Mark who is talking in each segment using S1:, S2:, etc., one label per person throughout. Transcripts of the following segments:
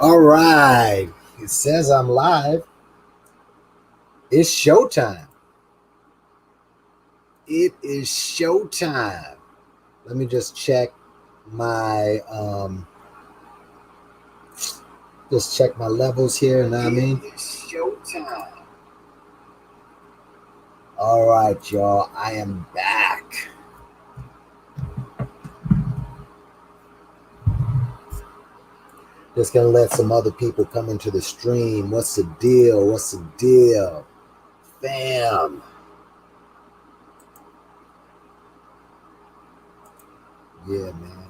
S1: All right. It says I'm live. It's showtime. It is showtime. Let me just check my levels here, you know what I mean? It's showtime. All right, y'all. I am back. Just gonna let some other people come into the stream. What's the deal? What's the deal? Bam. Yeah, man.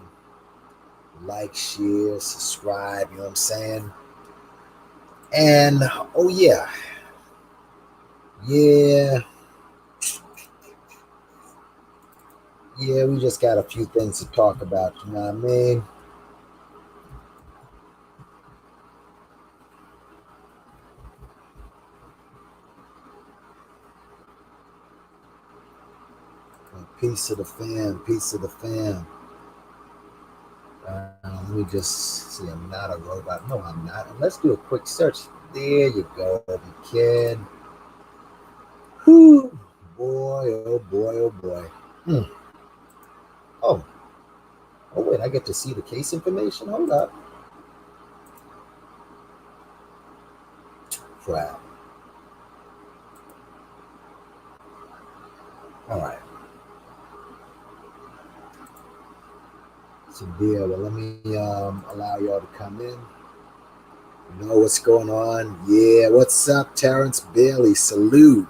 S1: Like, share, subscribe, you know what I'm saying? And oh yeah. Yeah. Yeah, we just got a few things to talk about, you know what I mean? Peace of the fam, peace of the fam. Let me just see, I'm not a robot. No, I'm not. Let's do a quick search. There you go, you kid. Whew. Boy, oh boy, oh boy. Oh. Oh, wait, I get to see the case information? Hold up. Crap. All right. It's a deal. Well, let me allow y'all to come in. You know what's going on? Yeah, what's up, Terrence Bailey? Salute.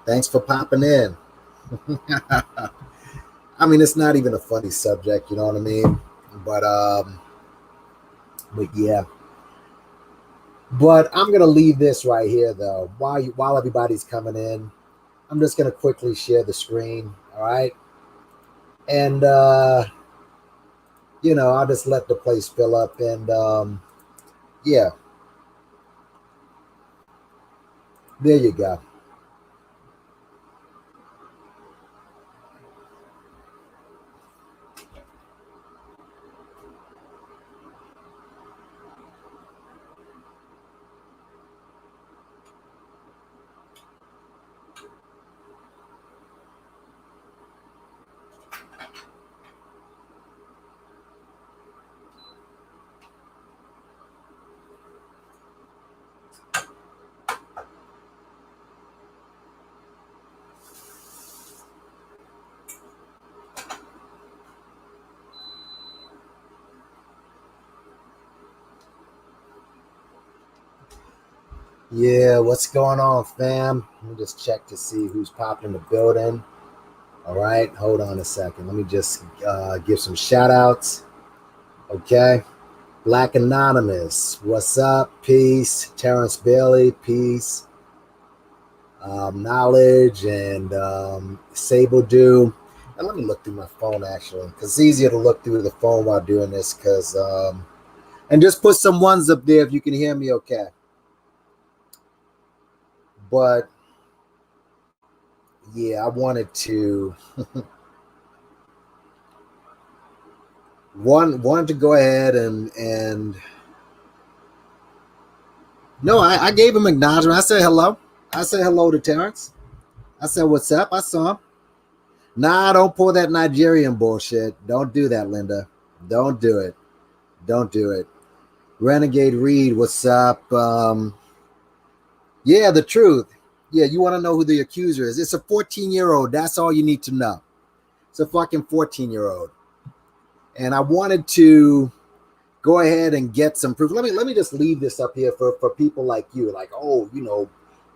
S1: Thanks for popping in. I mean, it's not even a funny subject, you know what I mean? But yeah. But I'm gonna leave this right here though. While everybody's coming in, I'm just gonna quickly share the screen. All right. And I'll just let the place fill up and yeah. There you go. Yeah, what's going on, fam? Let me just check to see who's popping in the building. All right, hold on a second. Let me just give some shout outs. Okay. Black Anonymous, what's up? Peace. Terrence Bailey, peace. Knowledge and Sable Do. And let me look through my phone actually, because it's easier to look through the phone while doing this. And just put some ones up there if you can hear me okay. But yeah, I wanted to wanted to go ahead and no, I gave him acknowledgement. I said hello. I said hello to Terrence. I said what's up. I saw him. Nah, don't pull that Nigerian bullshit. Don't do that, Linda. Don't do it. Don't do it. Renegade Reed, what's up? Yeah, the truth. Yeah, you want to know who the accuser is? It's a 14-year-old. That's all you need to know. It's a fucking 14-year-old. And I wanted to go ahead and get some proof. Let me just leave this up here for people like you, like, oh,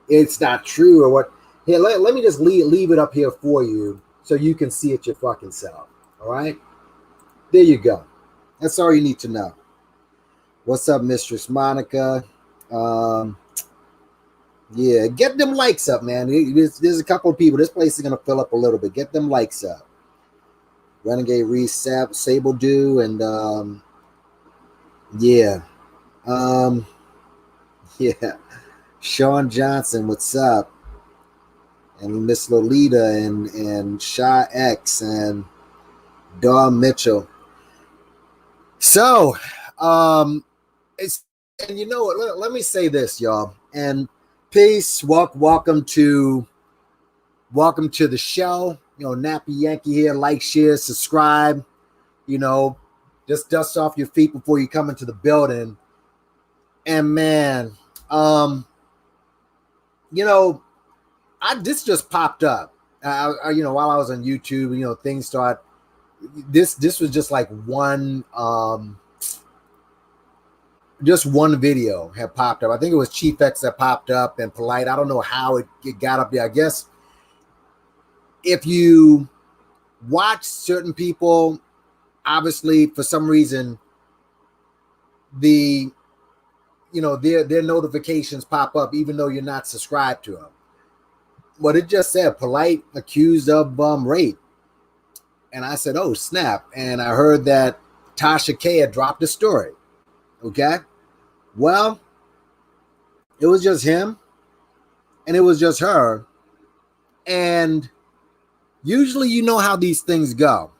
S1: it's not true or what. Here, let me just leave it up here for you so you can see it your fucking self. All right? There you go. That's all you need to know. What's up, Mistress Monica? Yeah, get them likes up, man. There's a couple of people. This place is going to fill up a little bit. Get them likes up. Renegade Reese, Sable Do, and yeah. Yeah. Sean Johnson, what's up? And Miss Lolita and Shaw X and Dawn Mitchell. So, it's And you know what? Let me say this, y'all. And peace. Welcome to the show. You know, Nappy Yankee here. Like, share, subscribe. You know, just dust off your feet before you come into the building. And man, you know, this just popped up. You know, while I was on YouTube, you know, things start. This was just like just one video had popped up. I think it was Chief X that popped up and Polight. I don't know how it got up there. I guess if you watch certain people, obviously for some reason, their notifications pop up even though you're not subscribed to them. But it just said Polight accused of rape. And I said, oh, snap. And I heard that Tasha K had dropped a story. Okay. Well, it was just him and it was just her. And usually you know how these things go.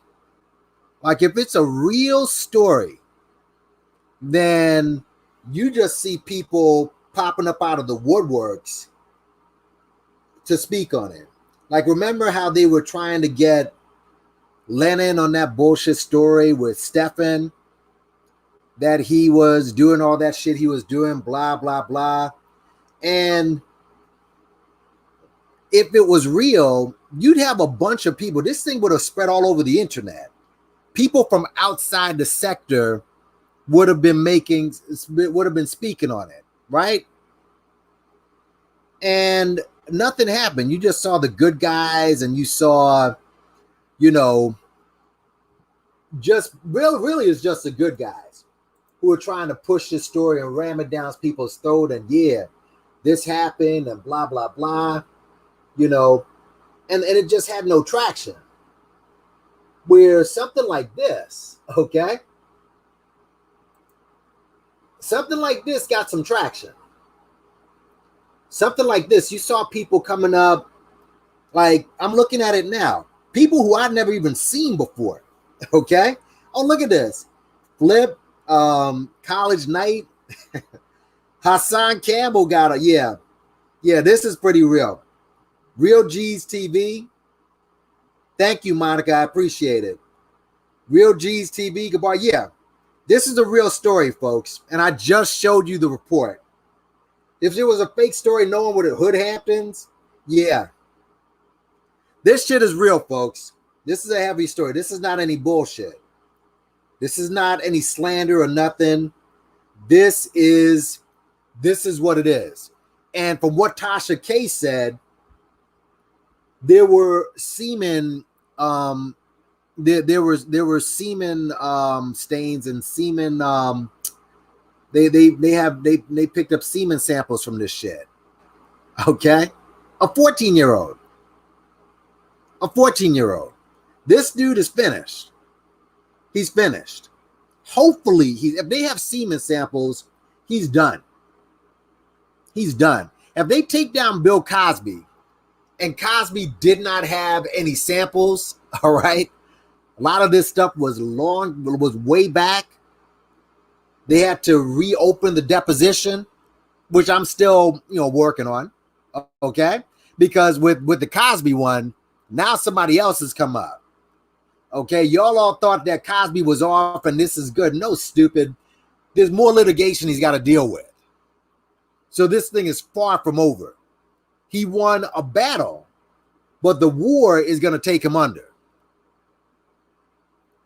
S1: Like if it's a real story, then you just see people popping up out of the woodworks to speak on it. Like remember how they were trying to get Lennon on that bullshit story with Stefan, that he was doing all that shit he was doing, blah, blah, blah. And if it was real, you'd have a bunch of people. This thing would have spread all over the internet. People from outside the sector would have been speaking on it, right? And nothing happened. You just saw the good guys and you saw, you know, just really it's just the good guys who are trying to push this story and ram it down people's throat. And yeah, this happened and blah, blah, blah, you know, and it just had no traction. Where something like this, okay? Something like this got some traction. Something like this, you saw people coming up, like I'm looking at it now. People who I'd never even seen before. Okay. Oh, look at this. Flip, College Night. Hassan Campbell got it. Yeah. Yeah, this is pretty real. Real G's TV. Thank you, Monica. I appreciate it. Real G's TV. Goodbye. Yeah. This is a real story, folks. And I just showed you the report. If it was a fake story, knowing what Hood Hamptons, yeah. This shit is real, folks. This is a heavy story. This is not any bullshit. This is not any slander or nothing. This is what it is. And from what Tasha K said, there were semen there were semen stains and semen they picked up semen samples from this shit. Okay? A 14-year-old. A 14-year-old. This dude is finished. He's finished. Hopefully, if they have semen samples, he's done. He's done. If they take down Bill Cosby, and Cosby did not have any samples, all right? A lot of this stuff was way back. They had to reopen the deposition, which I'm still, working on, okay? Because with the Cosby one, now somebody else has come up. Okay, y'all all thought that Cosby was off and this is good. No, stupid. There's more litigation he's got to deal with. So this thing is far from over. He won a battle, but the war is going to take him under.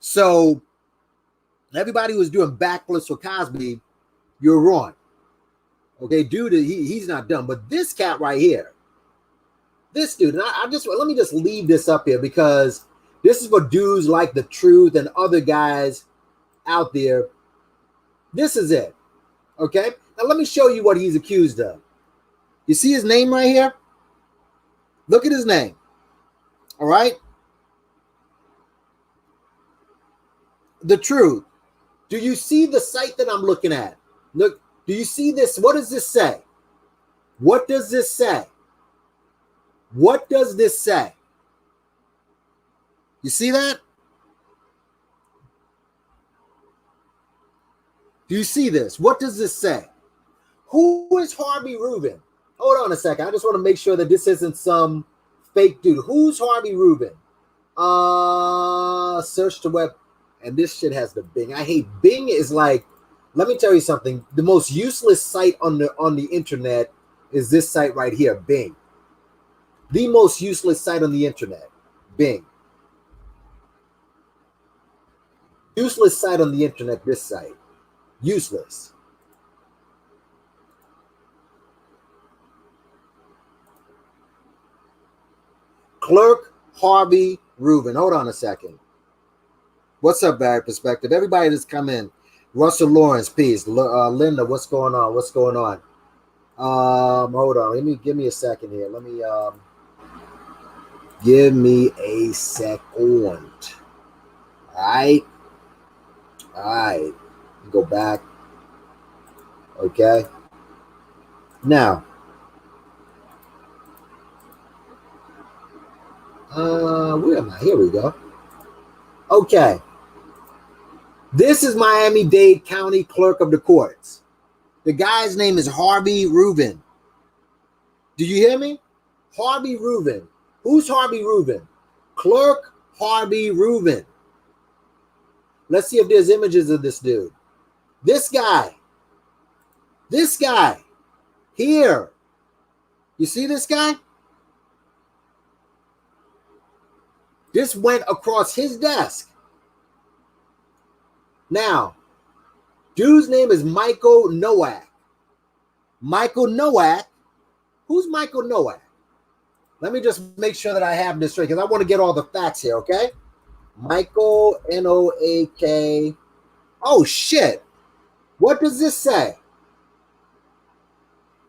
S1: So everybody who was doing backflips for Cosby, you're wrong. Okay, dude, he's not done. But this cat right here, this dude, and let me just leave this up here because this is for dudes like The Truth and other guys out there. This is it. Okay? Now let me show you what he's accused of. You see his name right here? Look at his name. All right? The Truth. Do you see the site that I'm looking at? Look, do you see this? What does this say? What does this say? What does this say? You see that? Do you see this? What does this say? Who is Harvey Rubin? Hold on a second. I just want to make sure that this isn't some fake dude. Who's Harvey Rubin? Search the web. And this shit has the Bing. I hate Bing. Is like, let me tell you something. The most useless site on the internet is this site right here, Bing. The most useless site on the internet, Bing. Useless site on the internet, this site. Useless. Clerk Harvey Rubin. Hold on a second. What's up, Barry Perspective? Everybody that's come in. Russell Lawrence, peace. Linda, what's going on? What's going on? Hold on. Give me a second here. Give me a second. All right. Go back. Okay. Now. Where am I? Here we go. Okay. This is Miami-Dade County Clerk of the Courts. The guy's name is Harvey Rubin. Do you hear me? Harvey Rubin. Who's Harvey Rubin? Clerk Harvey Rubin. Let's see if there's images of this dude. This guy. This guy. Here. You see this guy? This went across his desk. Now, dude's name is Michael Nowak. Michael Nowak. Who's Michael Nowak? Let me just make sure that I have this straight because I want to get all the facts here, okay? Michael, N-O-A-K. Oh, shit. What does this say?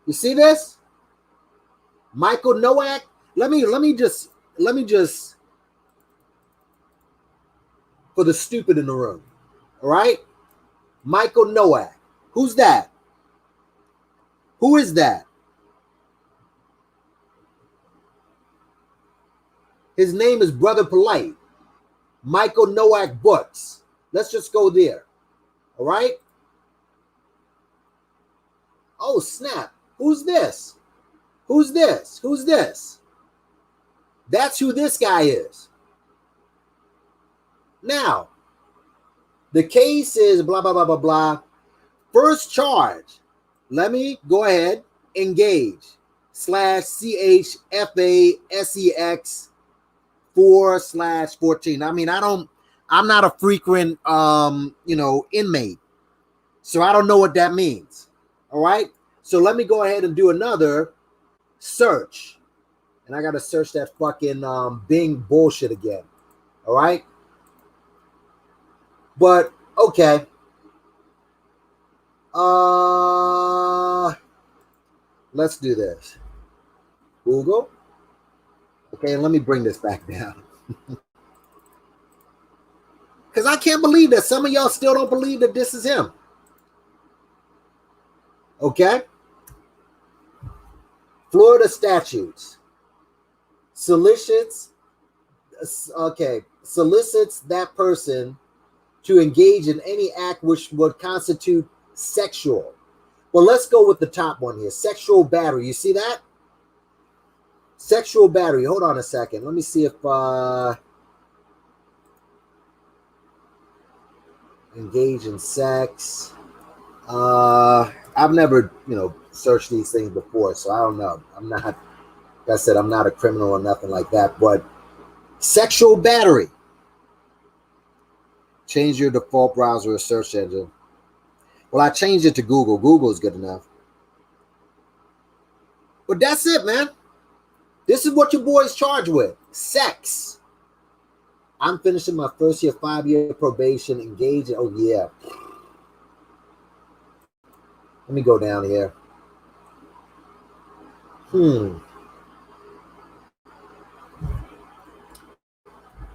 S1: You see this? Michael Nowak. Let me just for the stupid in the room. All right? Michael Nowak. Who's that? Who is that? His name is Brother Polight. Michael Nowak Books. Let's just go there. All right? Oh, snap. Who's this? Who's this? Who's this? That's who this guy is. Now, the case is blah, blah, blah, blah, blah. First charge. Let me go ahead. Engage. /CHFASEX 4/14. I mean, I'm not a frequent, inmate. So I don't know what that means. All right. So let me go ahead and do another search. And I got to search that fucking Bing bullshit again. All right. But, okay. Let's do this. Google. Okay, let me bring this back down. Because I can't believe that some of y'all still don't believe that this is him. Okay? Florida statutes. Solicits that person to engage in any act which would constitute sexual. Well, let's go with the top one here. Sexual battery. You see that? Sexual battery. Hold on a second. Let me see if engage in sex. I've never, searched these things before, so I don't know. I'm not, like I said, I'm not a criminal or nothing like that, but sexual battery. Change your default browser or search engine. Well, I changed it to Google. Google is good enough. But that's it, man. This is what your boy's charged with. Sex. I'm finishing my first year, 5-year probation, engaging. Oh, yeah. Let me go down here.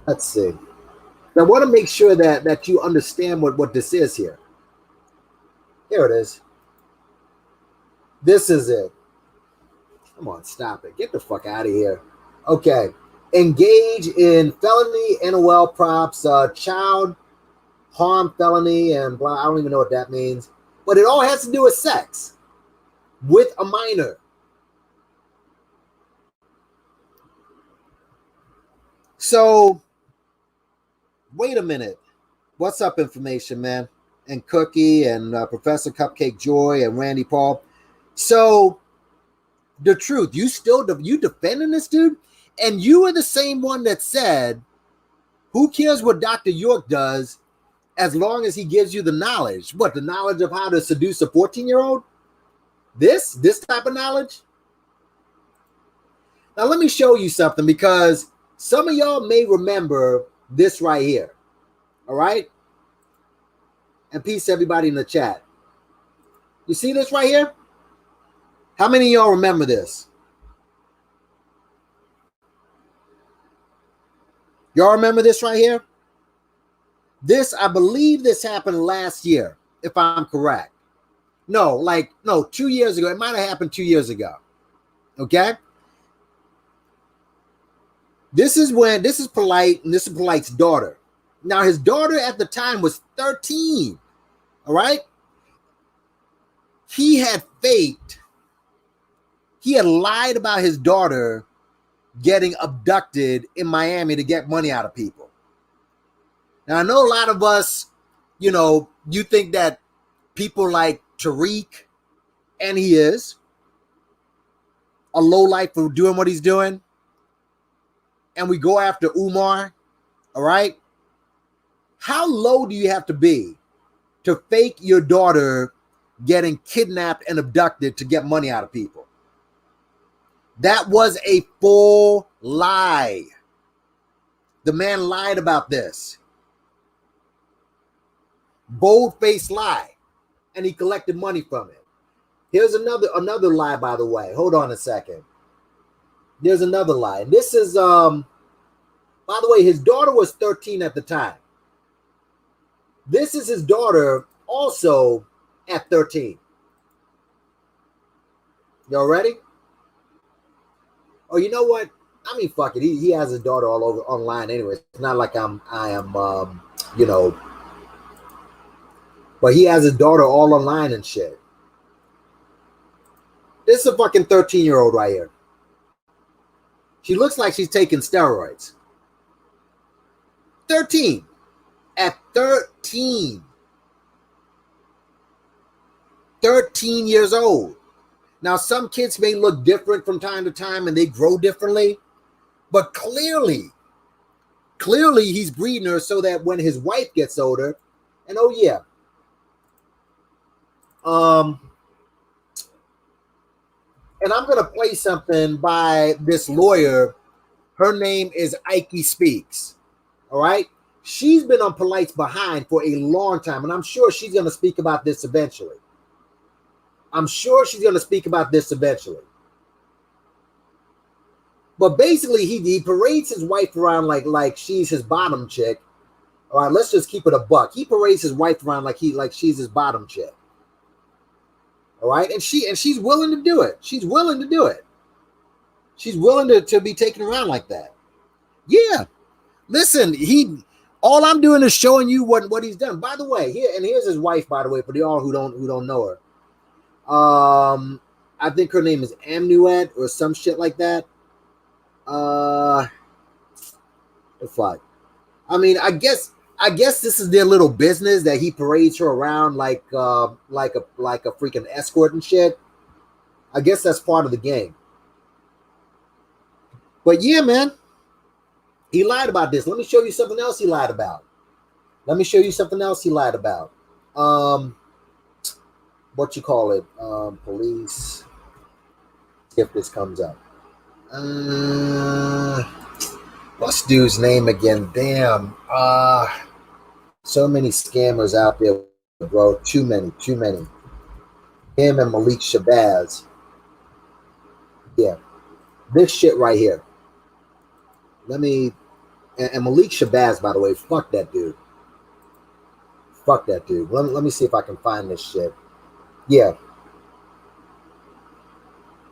S1: Let's see. Now, I want to make sure that you understand what this is here. Here it is. This is it. Come on, stop it. Get the fuck out of here. Okay. Engage in felony, NOL props, child harm felony, and blah. I don't even know what that means. But it all has to do with sex. with a minor. So, wait a minute. What's up, information, man? And Cookie and Professor Cupcake Joy and Randy Paul. So, the truth, you defending this dude? And you are the same one that said, who cares what Dr. York does as long as he gives you the knowledge? What, the knowledge of how to seduce a 14-year-old? This type of knowledge? Now, let me show you something, because some of y'all may remember this right here. All right? And peace to everybody in the chat. You see this right here? How many of y'all remember this? Y'all remember this right here? This, I believe this happened last year, if I'm correct. No, 2 years ago. It might have happened 2 years ago. Okay? This is Polight, and this is Polight's daughter. Now, his daughter at the time was 13. All right? He had lied about his daughter getting abducted in Miami to get money out of people. Now, I know a lot of us, you think that people like Tariq, and he is a lowlife for doing what he's doing, and we go after Umar, all right? How low do you have to be to fake your daughter getting kidnapped and abducted to get money out of people? That was a full lie. The man lied about this. Bold-faced lie. And he collected money from it. Here's another lie, by the way. Hold on a second. There's another lie. This is, by the way, his daughter was 13 at the time. This is his daughter also at 13. Y'all ready? Oh, you know what? I mean, fuck it. He has his daughter all over online anyway. It's not like I am, but he has his daughter all online and shit. This is a fucking 13-year-old right here. She looks like she's taking steroids. 13. At 13. 13 years old. Now, some kids may look different from time to time and they grow differently, but clearly he's breeding her so that when his wife gets older, and oh yeah, and I'm going to play something by this lawyer. Her name is Ike Speaks. All right. She's been on Polight's behind for a long time, and I'm sure she's going to speak about this eventually. But basically, he parades his wife around like she's his bottom chick. All right, let's just keep it a buck. He parades his wife around like she's his bottom chick. All right, and she's willing to do it. She's willing to be taken around like that. Yeah. Listen, all I'm doing is showing you what he's done. By the way, here's his wife, by the way, for y'all who don't know her. I think her name is Amnuet or some shit like that. The fuck. I mean, I guess this is their little business that he parades her around like a freaking escort and shit. I guess that's part of the game. But yeah, man, he lied about this. Let me show you something else he lied about. What you call it? Police. If this comes up. What's dude's name again? Damn. So many scammers out there, bro. Too many. Him and Malik Shabazz. Yeah. This shit right here. And Malik Shabazz, by the way, fuck that dude. Let me see if I can find this shit. Yeah.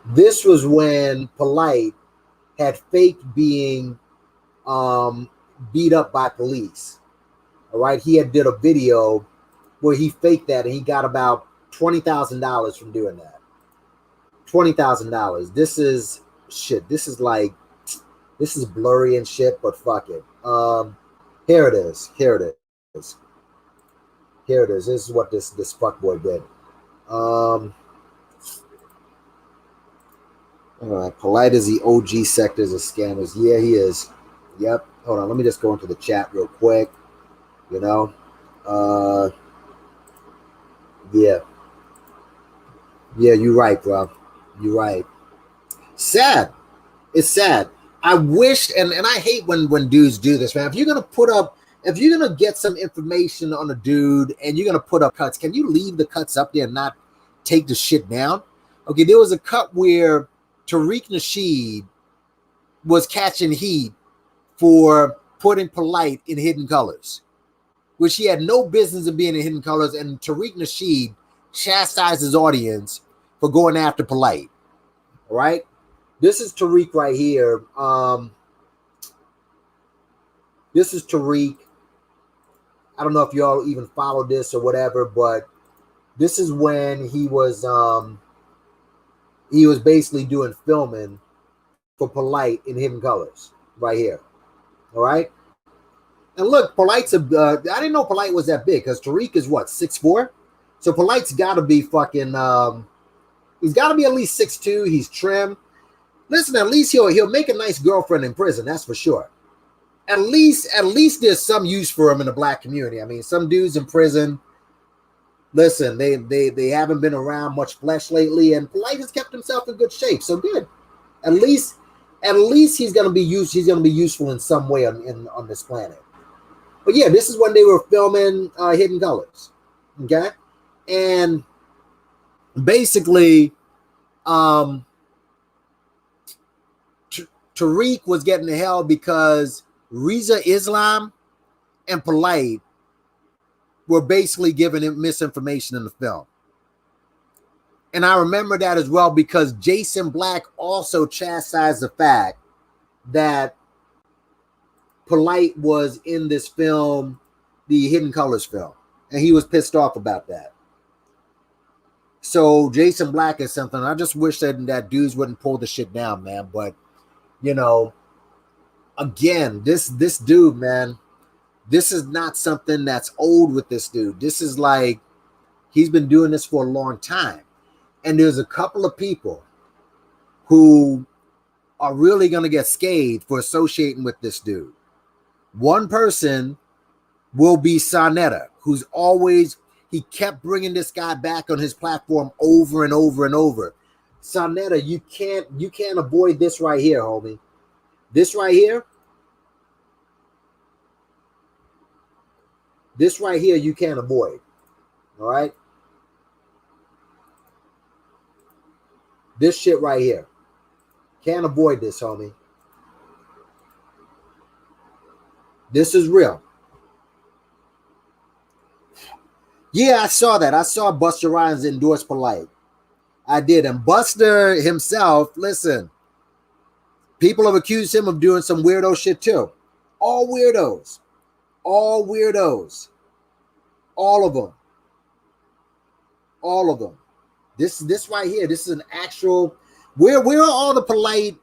S1: This was when Polight had faked being beat up by police. All right. He had did a video where he faked that and he got about $20,000 from doing that. $20,000. This is shit. This is like, this is blurry and shit, but fuck it. Here it is. Here it is. Here it is. This is what this fuckboy did. All right. Polight is the OG sectors of scammers. Yeah, he is. Yep. Hold on. Let me just go into the chat real quick. You know. Yeah. Yeah, you're right, bro. You're right. Sad. It's sad. I wish, and I hate when dudes do this, man. If you're gonna get some information on a dude and you're gonna put up cuts, can you leave the cuts up there and not take the shit down? Okay, there was a cut where Tariq Nasheed was catching heat for putting Polight in Hidden Colors, which he had no business of being in Hidden Colors, and Tariq Nasheed chastised his audience for going after Polight. All right, this is Tariq right here. This is Tariq. I don't know if y'all even follow this or whatever, but this is when he was basically doing filming for Polight in Hidden Colors right here. All right. And look, Polight's I didn't know Polight was that big, because Tariq is what, 6'4"? So Polight's got to be fucking he's got to be at least 6'2". He's trim. Listen, at least he'll make a nice girlfriend in prison, that's for sure. At least there's some use for him in the black community. I mean, some dudes in prison, listen, they haven't been around much flesh lately, and Polight has kept himself in good shape. So good. At least he's gonna be useful in some way on this planet. But yeah, this is when they were filming Hidden Colors. Okay? And basically Tariq was getting the hell because Riza Islam and Polight were basically giving him misinformation in the film. And I remember that as well because Jason Black also chastised the fact that Polight was in this film, the Hidden Colors film, and he was pissed off about that. So Jason Black is something. I just wish that dudes wouldn't pull the shit down, man. But you know, again, this dude, man, this is not something that's old with this dude. This is like, he's been doing this for a long time. And there's a couple of people who are really going to get scathed for associating with this dude. One person will be Sonetta, who's always, he kept bringing this guy back on his platform over and over and over. Sonetta, you can't avoid this right here, homie. This right here. This right here you can't avoid. All right. This shit right here. Can't avoid this, homie. This is real. Yeah, I saw that. I saw Busta Rhymes endorse Polight. I did. And Buster himself, listen, people have accused him of doing some weirdo shit too. All weirdos. All weirdos. All of them. All of them. This right here, this is an actual, where are all the Polight,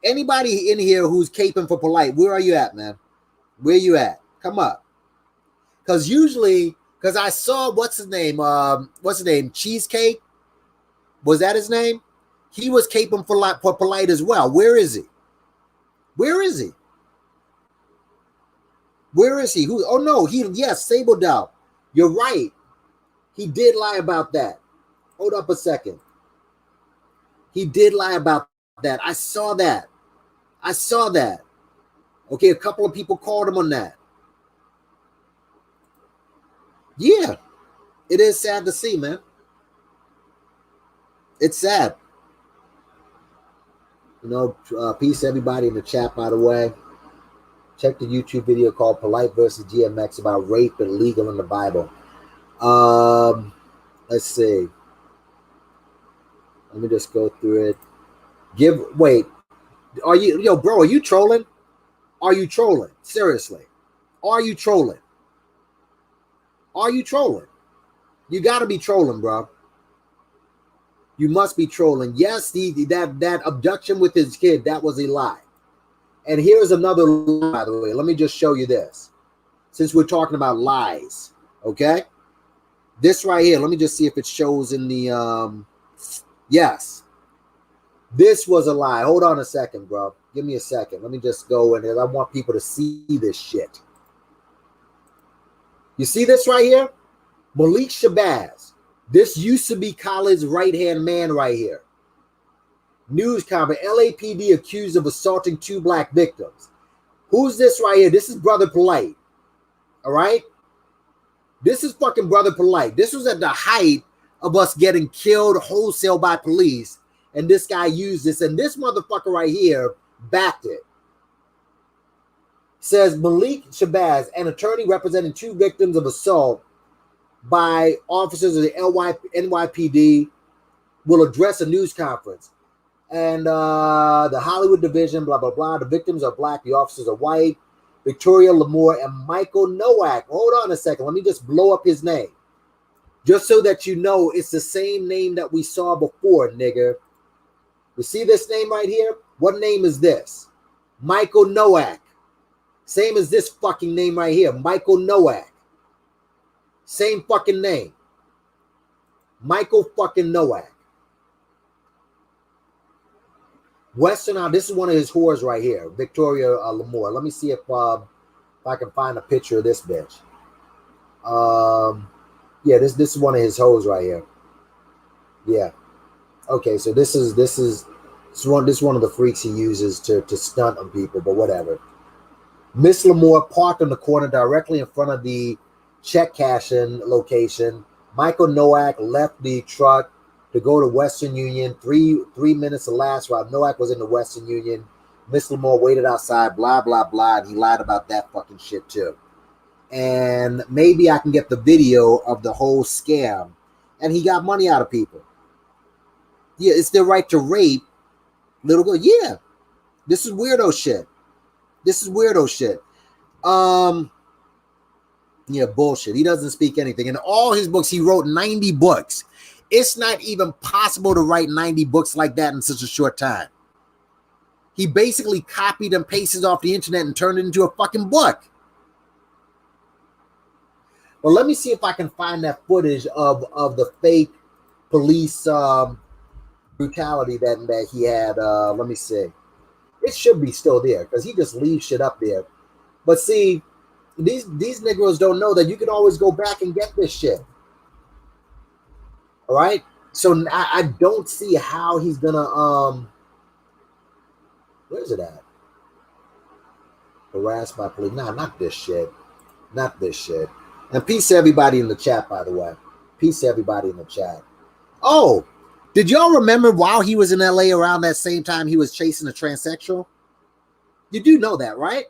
S1: anybody in here who's caping for Polight, where are you at, man? Where you at? Come up. Because usually, because I saw, what's his name? Cheesecake? Was that his name? He was caping for Polight as well. Where is he? Where is he? Where is he? Who? Oh no, yes, Sable Dow. You're right. He did lie about that. Hold up a second. He did lie about that. I saw that. I saw that. Okay, a couple of people called him on that. Yeah, it is sad to see, man. It's sad. You know, peace to everybody in the chat, by the way. Check the YouTube video called Polight versus GMX about rape and legal in the Bible. Let's see. Let me just go through it. Wait. Are you, bro, are you trolling? Are you trolling? Seriously. Are you trolling? Are you trolling? You got to be trolling, bro. You must be trolling. Yes, that abduction with his kid, that was a lie. And here's another lie, by the way. Let me just show you this. Since we're talking about lies, okay? This right here, let me just see if it shows in the, yes. This was a lie. Hold on a second, bro. Give me a second. Let me just go in there. I want people to see this shit. You see this right here? Tariq Nasheed. This used to be Khaled's right-hand man right here. News conference. LAPD accused of assaulting 2 black victims. Who's this right here? This is Brother Polight. All right? This is fucking Brother Polight. This was at the height of us getting killed wholesale by police. And this guy used this. And this motherfucker right here backed it. Says Tariq Nasheed, an attorney representing 2 victims of assault by officers of the NYPD, will address a news conference. And the Hollywood division, blah, blah, blah. The victims are black. The officers are white. Victoria Lamore and Michael Nowak. Hold on a second. Let me just blow up his name. Just so that you know it's the same name that we saw before, nigga. You see this name right here? What name is this? Michael Nowak. Same as this fucking name right here. Michael Nowak. Same fucking name. Michael fucking Nowak. Western, now this is one of his whores right here. Victoria Lamore. Let me see if I can find a picture of this bitch. Yeah, this is one of his hoes right here. Yeah. Okay, so this is one of the freaks he uses to stunt on people, but whatever. Miss Lamore parked on the corner directly in front of the check cashing location. Michael Nowak left the truck to go to Western Union. Three minutes elapsed while Nowak was in the Western Union. Miss Lamore waited outside, blah, blah, blah, and he lied about that fucking shit too. And maybe I can get the video of the whole scam. And he got money out of people. Yeah, it's their right to rape little girl. Yeah, this is weirdo shit. This is weirdo shit. Yeah, bullshit. He doesn't speak anything. In all his books, he wrote 90 books. It's not even possible to write 90 books like that in such a short time. He basically copied and pasted off the internet and turned it into a fucking book. Well, let me see if I can find that footage of the fake police brutality that he had. Let me see. It should be still there because he just leaves shit up there. But see, these Negroes don't know that you can always go back and get this shit. All right? So I don't see how he's gonna where's it at? Harassed by police. Nah, not this shit. Not this shit. And peace to everybody in the chat, by the way. Peace to everybody in the chat. Oh, did y'all remember while he was in LA around that same time he was chasing a transsexual? You do know that, right?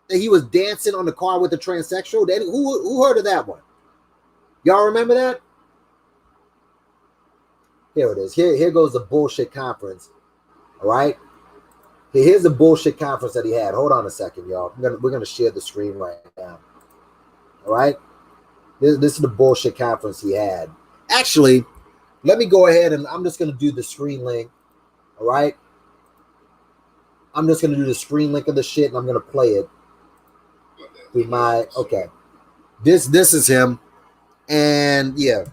S1: That he was dancing on the car with a transsexual? Who heard of that one? Y'all remember that? Here it is. Here goes the bullshit conference. All right? Here's the bullshit conference that he had. Hold on a second, y'all. We're gonna share the screen right now. All right? This is the bullshit conference he had. Actually, let me go ahead and I'm just gonna do the screen link. All right? I'm just gonna do the screen link of the shit and I'm gonna play it through my okay. This is him. And yeah.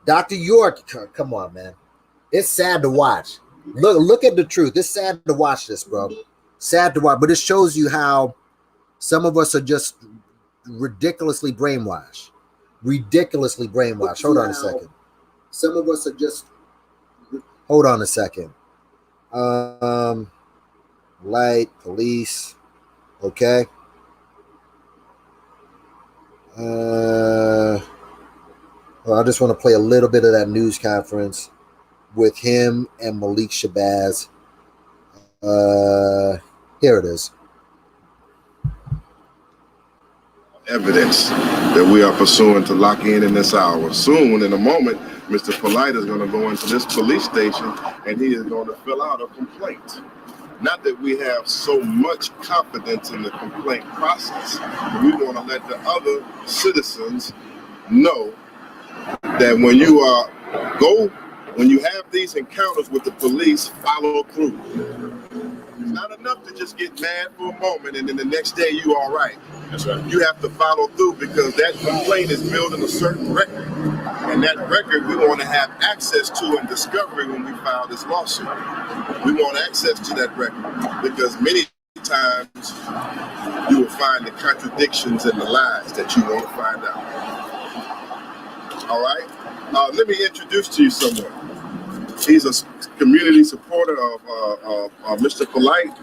S1: Dr. York, come on, man. It's sad to watch. Look at the truth. It's sad to watch this, bro. Sad to watch, but it shows you how some of us are just ridiculously brainwashed. Ridiculously brainwashed. Hold on a second. Some of us are just. Hold on a second. Light, police. Okay. Well, I just want to play a little bit of that news conference with him and Tariq Nasheed. Here it is.
S2: Evidence that we are pursuing to lock in this hour. Soon, in a moment, Mr. Polight is going to go into this police station and he is going to fill out a complaint. Not that we have so much confidence in the complaint process, but we want to let the other citizens know that when you have these encounters with the police, follow through. It's not enough to just get mad for a moment and then the next day you all right.
S3: That's right.
S2: You have to follow through because that complaint is building a certain record. And that record we want to have access to in discovery when we file this lawsuit. We want access to that record because many times you will find the contradictions and the lies that you want to find out. All right? Let me introduce to you someone. He's a community supporter of Mr. Polight,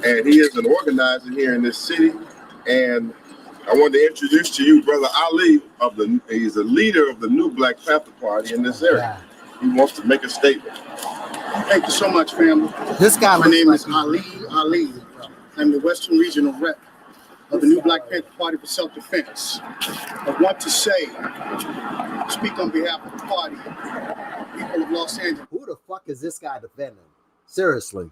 S2: and he is an organizer here in this city. And I wanted to introduce to you Brother Ali. He's a leader of the new Black Panther Party in this area. He wants to make a statement.
S4: Thank you so much, family.
S1: This guy.
S4: My name is Ali. I'm the Western Regional Rep of the new Black Panther Party for Self-Defense. I want to speak on behalf of the party, people of Los Angeles.
S1: Who the fuck is this guy defending? Seriously.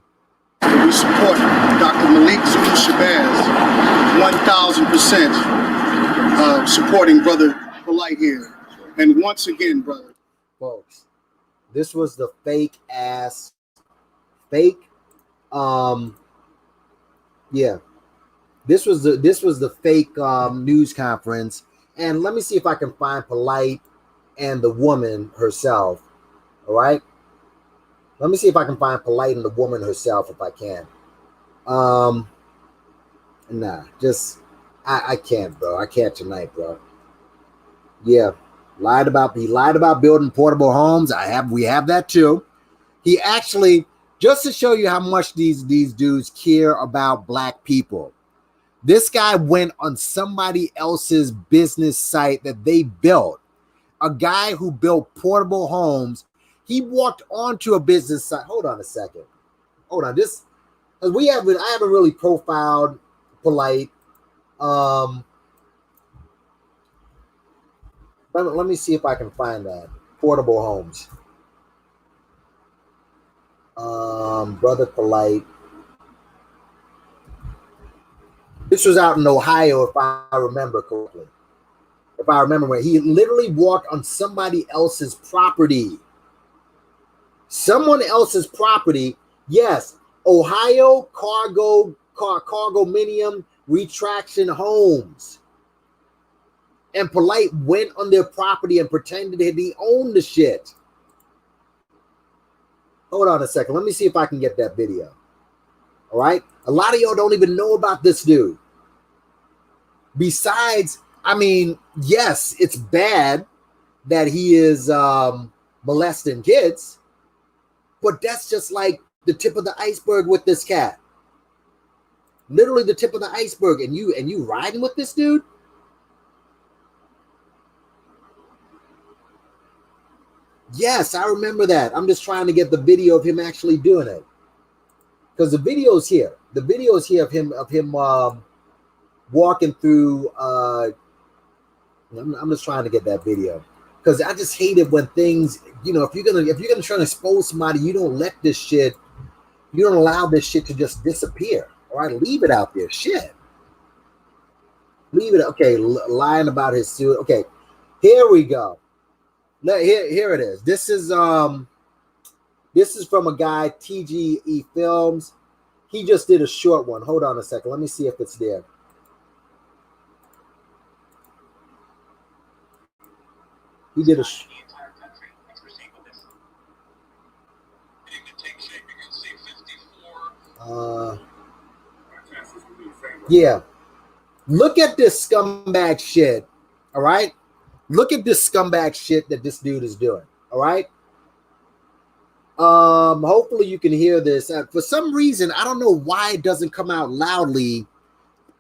S4: We support Dr. Ikiesha Al-Shabazz 1,000% supporting Brother Polight here. And once again, brother.
S1: Folks, this was the fake, This was the fake news conference. And let me see if I can find Polight and the woman herself. All right. Let me see if I can find Polight and the woman herself if I can. Nah, just I can't, bro. I can't tonight, bro. Yeah. He lied about building portable homes. We have that too. He actually, just to show you how much these dudes care about black people. This guy went on somebody else's business site that they built. A guy who built portable homes. He walked onto a business site. Hold on a second. Hold on. I haven't really profiled Polight. Let me see if I can find that. Portable homes. Brother Polight. This was out in Ohio, if I remember correctly. If I remember right, he literally walked on somebody else's property. Someone else's property. Yes, Ohio cargominium retraction homes. And Polight went on their property and pretended that he owned the shit. Hold on a second. Let me see if I can get that video. All right. A lot of y'all don't even know about this dude. Besides, I mean, yes, it's bad that he is molesting kids, but that's just like the tip of the iceberg with this cat. Literally the tip of the iceberg, and you riding with this dude? Yes, I remember that. I'm just trying to get the video of him actually doing it. Because the video is here. The video is here of him walking through. I'm just trying to get that video because I just hate it when things, if you're gonna try to expose somebody, you don't let this shit, you don't allow this shit to just disappear. All right, leave it out there. Shit, leave it. Okay, lying about his suit. Okay, here we go. Here it is. This is from a guy, TGE Films. He just did a short one. Hold on a second. Let me see if it's there. He did a yeah. Look at this scumbag shit. All right. Look at this scumbag shit that this dude is doing. All right. Hopefully you can hear this. For some reason, I don't know why it doesn't come out loudly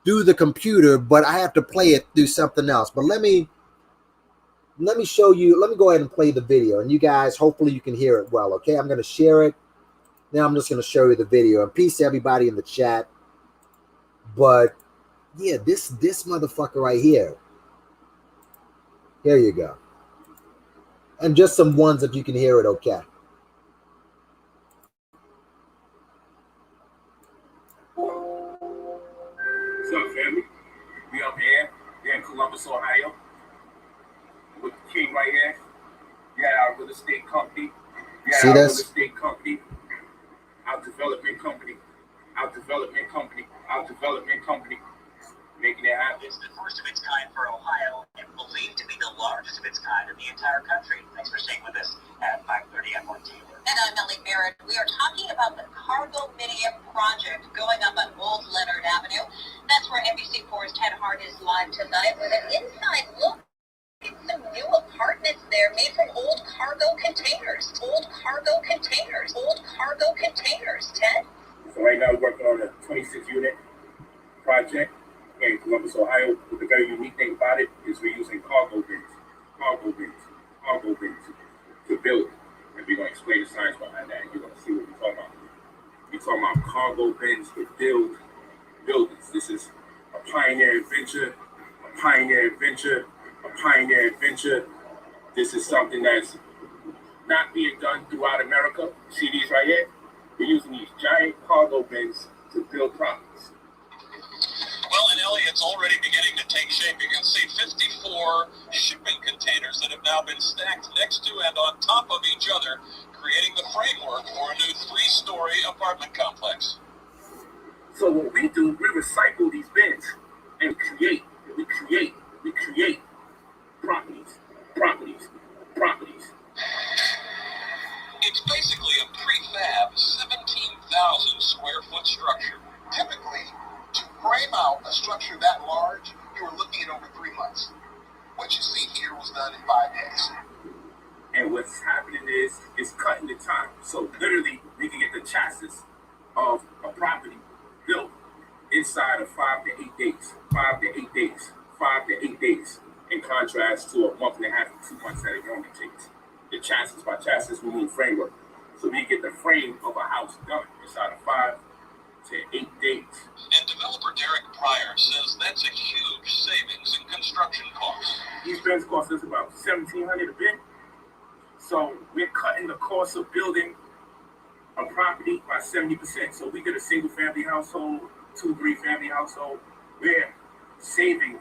S1: through the computer, but I have to play it through something else. But let me show you. Let me go ahead and play the video, and you guys, hopefully you can hear it well. Okay, I'm going to share it. Now I'm just going to show you the video. And peace to everybody in the chat. But yeah, this motherfucker right here. Here you go. And just some ones if you can hear it. Okay.
S3: What's up, family? We up here in Columbus, Ohio, with the king right here, estate company. We
S1: See
S3: had our real
S1: this?
S3: estate company, our development company, our development company, our development company, making it happen.
S5: It's the first of its kind for Ohio and believed to be the largest of its kind in the entire country. Thanks for staying with us at 5:30 at 1 Taylor.
S6: And I'm Ellie Barrett. We are talking about the cargominium project going up on Old Leonard Avenue. That's where NBC4's Ted Hart is live tonight with an inside look at some new apartments there made from old cargo containers. Old cargo containers. Old cargo containers. Ted?
S3: So right now we're working on a 26-unit project in Columbus, Ohio. But the very unique thing about it is we're using cargo bins to build. And we're going to explain the science behind that. And you're going to see what we're talking about. We're talking about cargo bins to build buildings. This is a pioneer adventure, a pioneer adventure, a pioneer adventure. This is something that's not being done throughout America. See these right here? We're using these giant cargo bins to build properties.
S5: Well, and Ellie, it's already beginning to take shape. You can see 54 shipping containers that have now been stacked next to and on top of each other, creating the framework for a new 3-story apartment complex.
S3: So what we do, we recycle these bins and we create properties.
S5: It's basically a prefab 17,000 square foot structure. Typically, to frame out a structure that large, you were looking at over 3 months. What you see here was done in 5 days.
S3: And what's happening is it's cutting the time. So literally, we can get the chassis of a property built inside of 5 to 8 days. 5 to 8 days. 5 to 8 days. In contrast to a month and a half to 2 months that it normally takes. The chassis, by chassis, we mean framework. So we get the frame of a house done inside of 5 to 8 days.
S5: And developer Tariq says that's a huge savings in construction costs.
S3: These bins cost us about $1,700 a bin. So we're cutting the cost of building a property by 70%. So we get a single family household, 2-3 family household. We're saving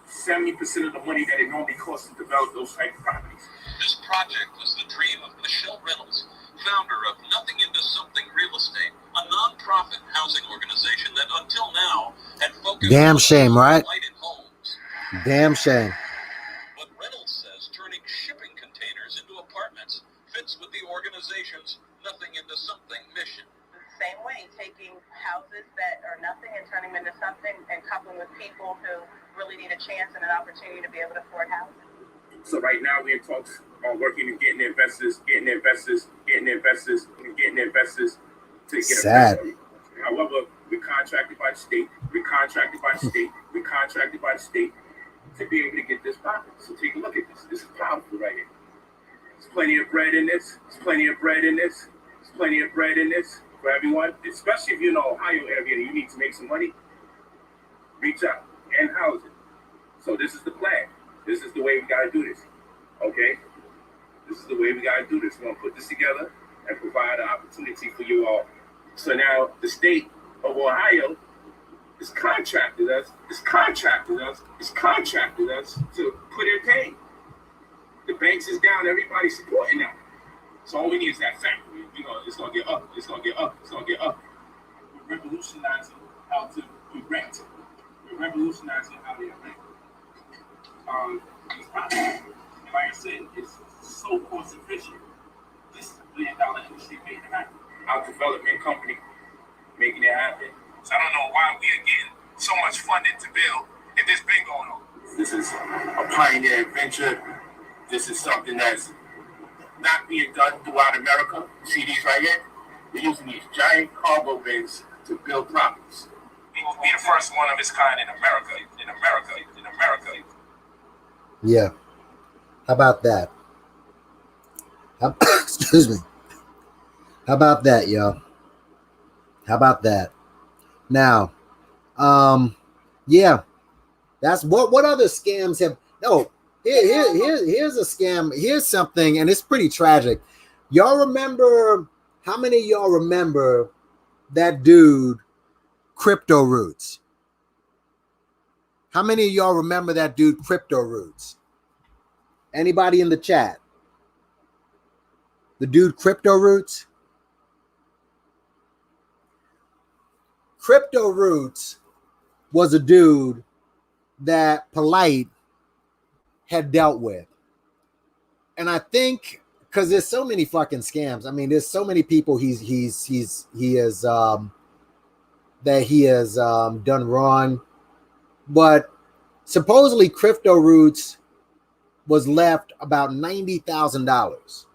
S3: 70% of the money that it normally costs to develop those type of properties.
S5: This project was the dream of Michelle Reynolds, founder of Nothing Into Something Real Estate, a nonprofit housing organization that until now had focused
S1: Damn
S5: on
S1: shame, right?
S5: lighted homes.
S1: Damn shame.
S5: But Reynolds says turning shipping containers into apartments fits with the organization's Nothing Into Something mission.
S6: Same way, taking houses that are nothing and turning them into something and coupling with people who really need a chance and an opportunity to be able to afford housing.
S3: So right now we're in talks on working and getting investors to get
S1: Sad.
S3: a However, we're contracted by the state to be able to get this property. So take a look at this. This is powerful right here. There's plenty of bread in this. For everyone, especially if you're in the Ohio area and you need to make some money, reach out and house it. So this is the plan. This is the way we got to do this. Okay? This is the way we got to do this. We're going to put this together and provide an opportunity for you all. So now the state of Ohio is contracted us to put in pay. The banks is down. Everybody's supporting now. So all we need is that factory. You know, it's gonna get up. We're revolutionizing how to rent. We're revolutionizing how they rent. These properties. And like I said, it's so cost efficient. This $1 billion industry made it happen. Our development company making it happen. So I don't know why we are getting so much funding to build if this been going on. This is a pioneer adventure. This is something that's not being done throughout America. See these right here? We're using these giant cargo bins to build properties. We will be the first one of its kind in America.
S1: Yeah. How about that? Excuse me. How about that, yo? How about that? Now, yeah. That's what other scams have. No, here's a scam. Here's something, and it's pretty tragic. Y'all remember, how many of y'all remember that dude, Crypto Roots? How many of y'all remember that dude, Crypto Roots? Anybody in the chat? The dude Crypto Roots. Crypto Roots was a dude that Polight had dealt with. And I think because there's so many fucking scams. I mean, there's so many people he has done wrong. But supposedly Crypto Roots was left about $90,000.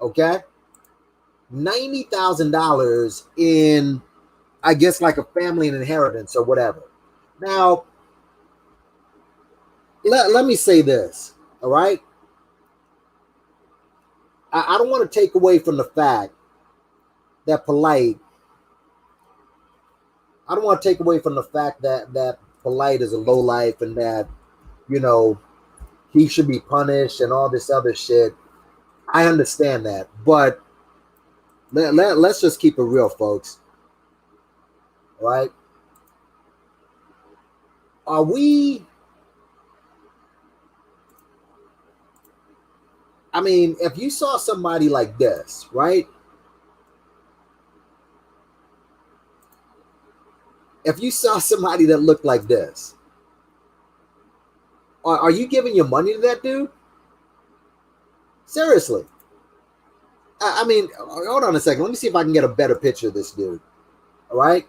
S1: Okay? $90,000 in, I guess, like a family inheritance or whatever. Now, let me say this, all right? I don't want to take away from the fact that Polight, I don't want to take away from the fact that Polight is a lowlife and that, you know, he should be punished and all this other shit. I understand that, but let's just keep it real, folks. All right? Are we... I mean, if you saw somebody like this, right? If you saw somebody that looked like this, are you giving your money to that dude? Seriously. I mean, hold on a second. Let me see if I can get a better picture of this dude. All right?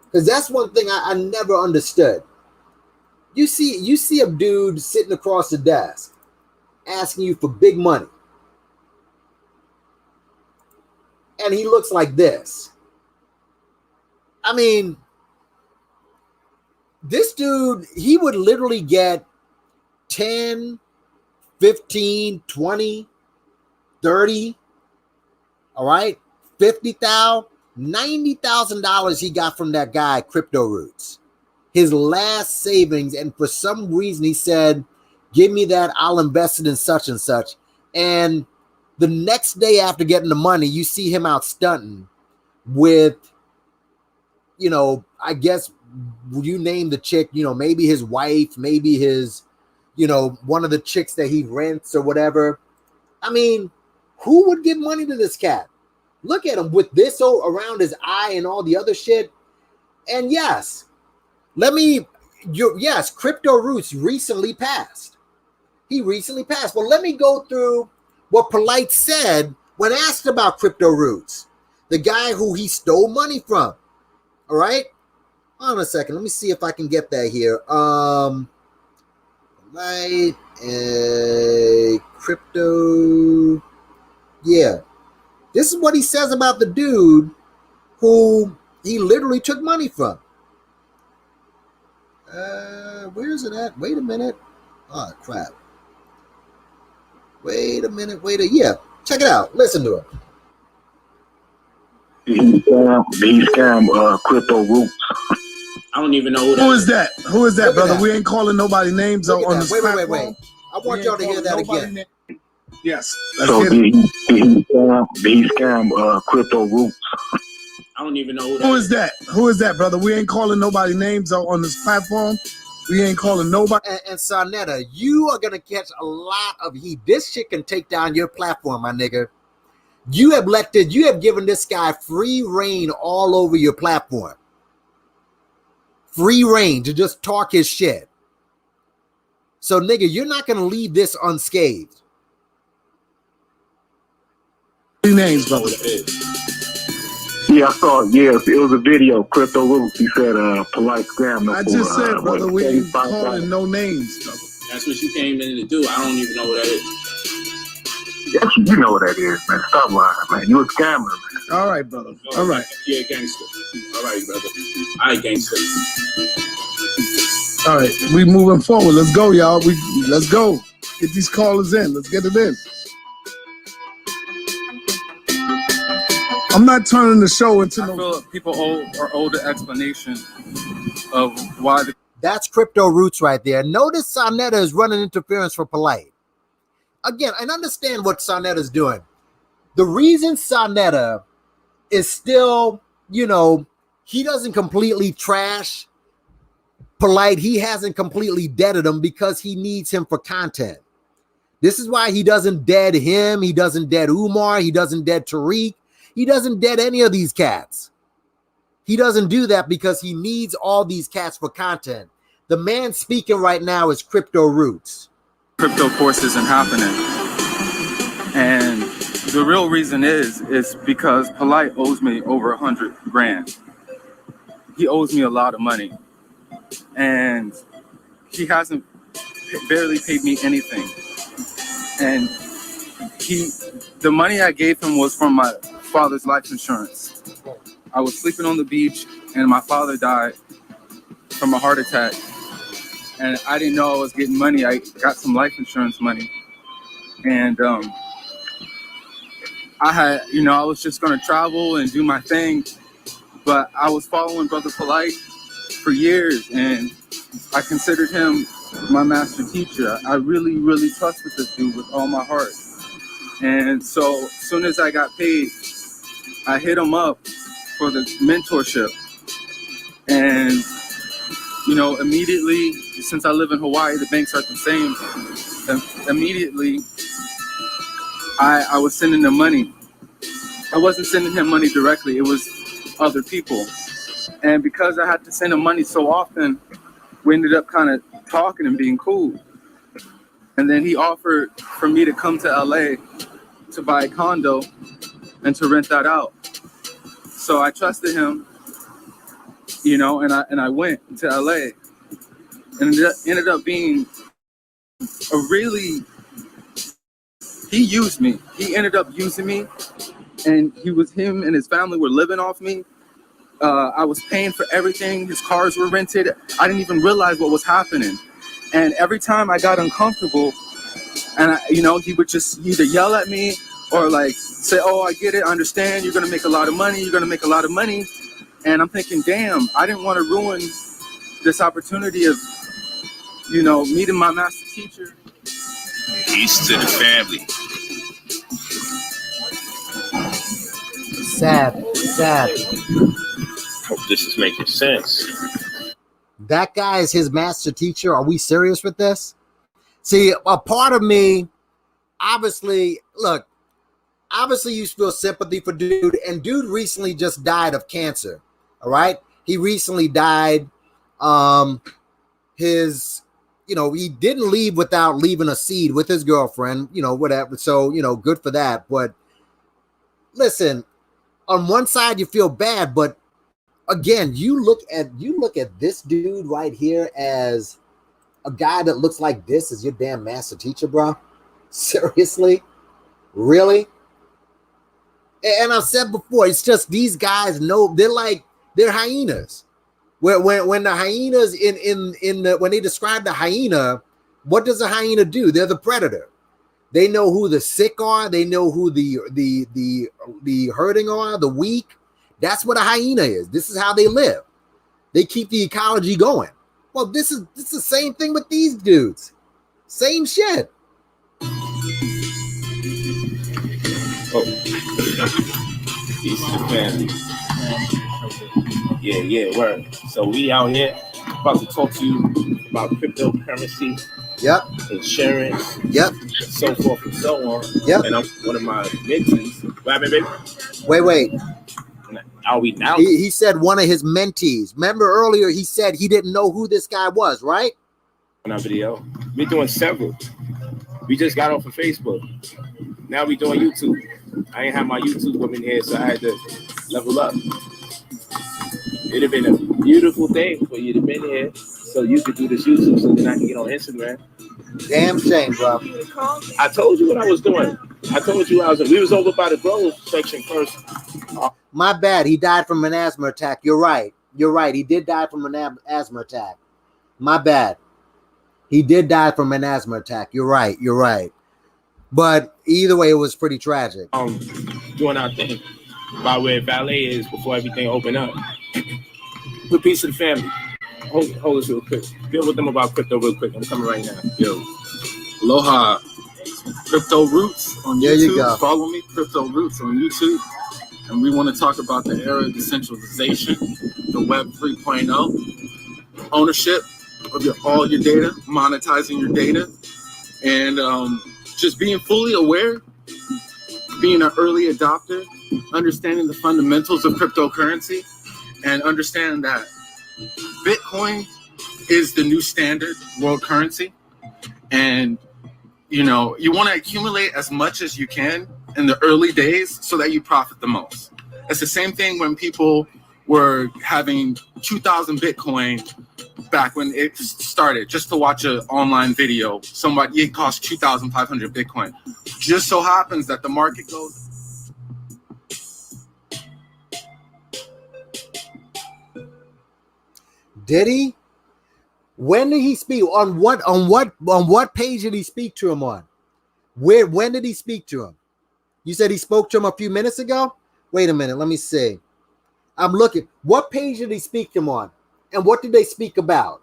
S1: Because that's one thing I never understood. You see a dude sitting across the desk asking you for big money. And he looks like this. I mean, this dude, he would literally get 10, 15, 20, 30, all right, $50,000, $90,000 he got from that guy, Crypto Roots. His last savings, and for some reason he said, give me that, I'll invest it in such and such. And the next day after getting the money, you see him out stunting with, you know, I guess you name the chick, you know, maybe his wife, maybe his, you know, one of the chicks that he rents or whatever. I mean, who would give money to this cat? Look at him with this around his eye and all the other shit. And yes, yes, Crypto Roots recently passed. He recently passed. Well, let me go through what Polight said when asked about Crypto Roots, the guy who he stole money from. All right? Hold on a second. Let me see if I can get that here. Polight, Crypto. Yeah. This is what he says about the dude who he literally took money from. Where is it at? Wait a minute. Oh, crap. Wait a minute. Yeah, check it out. Listen to it.
S7: He scammed Crypto Roots.
S8: I don't even know
S9: who is that. Who is that,
S1: Look
S9: brother?
S1: that.
S9: We ain't calling nobody names on this platform.
S1: Wait. I want y'all to hear that again.
S9: Yes.
S7: So he scammed Crypto Roots.
S8: I don't even know
S9: who is that. Who is that, brother? We ain't calling nobody names on this platform. We ain't calling nobody.
S1: And Sonetta, you are going to catch a lot of heat. This shit can take down your platform, my nigga. You have given this guy free reign all over your platform. Free reign to just talk his shit. So, nigga, you're not going to leave this unscathed.
S9: Names, brother.
S7: Yeah, I saw it. Yeah, it was a video. Crypto Roots. He said, Polight scam.
S9: I just said, brother, we ain't calling no names, brother.
S8: That's what you came in to do. I don't even know what that is.
S7: Yes, you know what that is, man. Stop lying, man. You a scammer, man.
S9: All right, brother. All right.
S8: Yeah, gangster. All right, brother. All right, gangster.
S9: All right, we moving forward. Let's go, y'all. Let's go. Get these callers in. Let's get it in. I'm not turning the show into
S10: I feel people are owed the explanation of why
S1: That's Crypto Roots right there. Notice Sonetta is running interference for Polight. Again, and understand what Sonetta is doing. The reason Sonetta is still, you know, he doesn't completely trash Polight. He hasn't completely deaded him because he needs him for content. This is why he doesn't dead him. He doesn't dead Umar. He doesn't dead Tariq. He doesn't dead any of these cats. He doesn't do that because he needs all these cats for content. The man speaking right now is Crypto Roots.
S10: Crypto course isn't happening. And the real reason is because Polight owes me over 100 grand. He owes me a lot of money. And he hasn't barely paid me anything. And the money I gave him was from my father's life insurance. I was sleeping on the beach and my father died from a heart attack. And I didn't know I was getting money. I got some life insurance money. And I was just going to travel and do my thing. But I was following Brother Polight for years, and I considered him my master teacher. I really, really trusted this dude with all my heart. And so as soon as I got paid, I hit him up for the mentorship. And, immediately, since I live in Hawaii, the banks aren't the same. Immediately, I was sending him money. I wasn't sending him money directly. It was other people. And because I had to send him money so often, we ended up kind of talking and being cool. And then he offered for me to come to LA to buy a condo and to rent that out. So I trusted him, and I went to LA. And it ended up being he used me. He ended up using me, and him and his family were living off me. I was paying for everything. His cars were rented. I didn't even realize what was happening. And every time I got uncomfortable, and he would just either yell at me or like say, "Oh, I get it. I understand. You're going to make a lot of money. You're going to make a lot of money." And I'm thinking, damn, I didn't want to ruin this opportunity of, meeting my master teacher.
S11: Peace to the family.
S1: Sad.
S11: Hope this is making sense.
S1: That guy is his master teacher. Are we serious with this? See, a part of me, obviously you feel sympathy for dude, and dude recently just died of cancer. All right. He recently died. He didn't leave without leaving a seed with his girlfriend, whatever. So, good for that. But listen, on one side you feel bad, but again, you look at this dude right here as a guy that looks like this is your damn master teacher, bro. Seriously? Really? And I've said before, it's just these guys know they're hyenas. When the hyenas when they describe the hyena, what does a hyena do? They're the predator. They know who the sick are. They know who the hurting are, the weak. That's what a hyena is. This is how they live. They keep the ecology going. Well, this is the same thing with these dudes. Same shit.
S11: Oh, peace to the family. Yeah, word. So we out here about to talk to you about cryptocurrency.
S1: Yep.
S11: Insurance.
S1: Yep.
S11: So forth and so on.
S1: Yep.
S11: And I'm one of my mentees. What happened, baby?
S1: Wait.
S11: Are we now?
S1: He said one of his mentees. Remember earlier he said he didn't know who this guy was, right?
S11: On our video. We're doing several. We just got off of Facebook. Now we doing YouTube. I ain't have my YouTube woman here, so I had to level up. It'd have been a beautiful thing for you to be here so you could do this YouTube so then I can get on Instagram.
S1: Damn shame, bro.
S11: I told you what I was doing. I told you we was over by the Grove section first.
S1: My bad. He died from an asthma attack. You're right. He did die from an asthma attack. My bad. He did die from an asthma attack. You're right. But either way, it was pretty tragic.
S11: Doing our thing by where Valet is before everything opened up. Put peace to the family. Hold us real quick. Deal with them about crypto real quick. I'm coming right now. Yo.
S10: Aloha. Crypto Roots on YouTube.
S1: There you go.
S10: Follow me, Crypto Roots on YouTube. And we want to talk about the era of decentralization, the Web 3.0, ownership of all your data, monetizing your data, and just being fully aware, being an early adopter, understanding the fundamentals of cryptocurrency, and understanding that Bitcoin is the new standard world currency. And, you know, you want to accumulate as much as you can in the early days so that you profit the most. It's the same thing when people were having 2,000 Bitcoin back when it started, just to watch an online video. Somebody, it cost 2,500 Bitcoin. Just so happens that the market goes.
S1: Did he? When did he speak? On what page did he speak to him on? When did he speak to him? You said he spoke to him a few minutes ago? Wait a minute, let me see. I'm looking. What page did he speak to him on? And what did they speak about?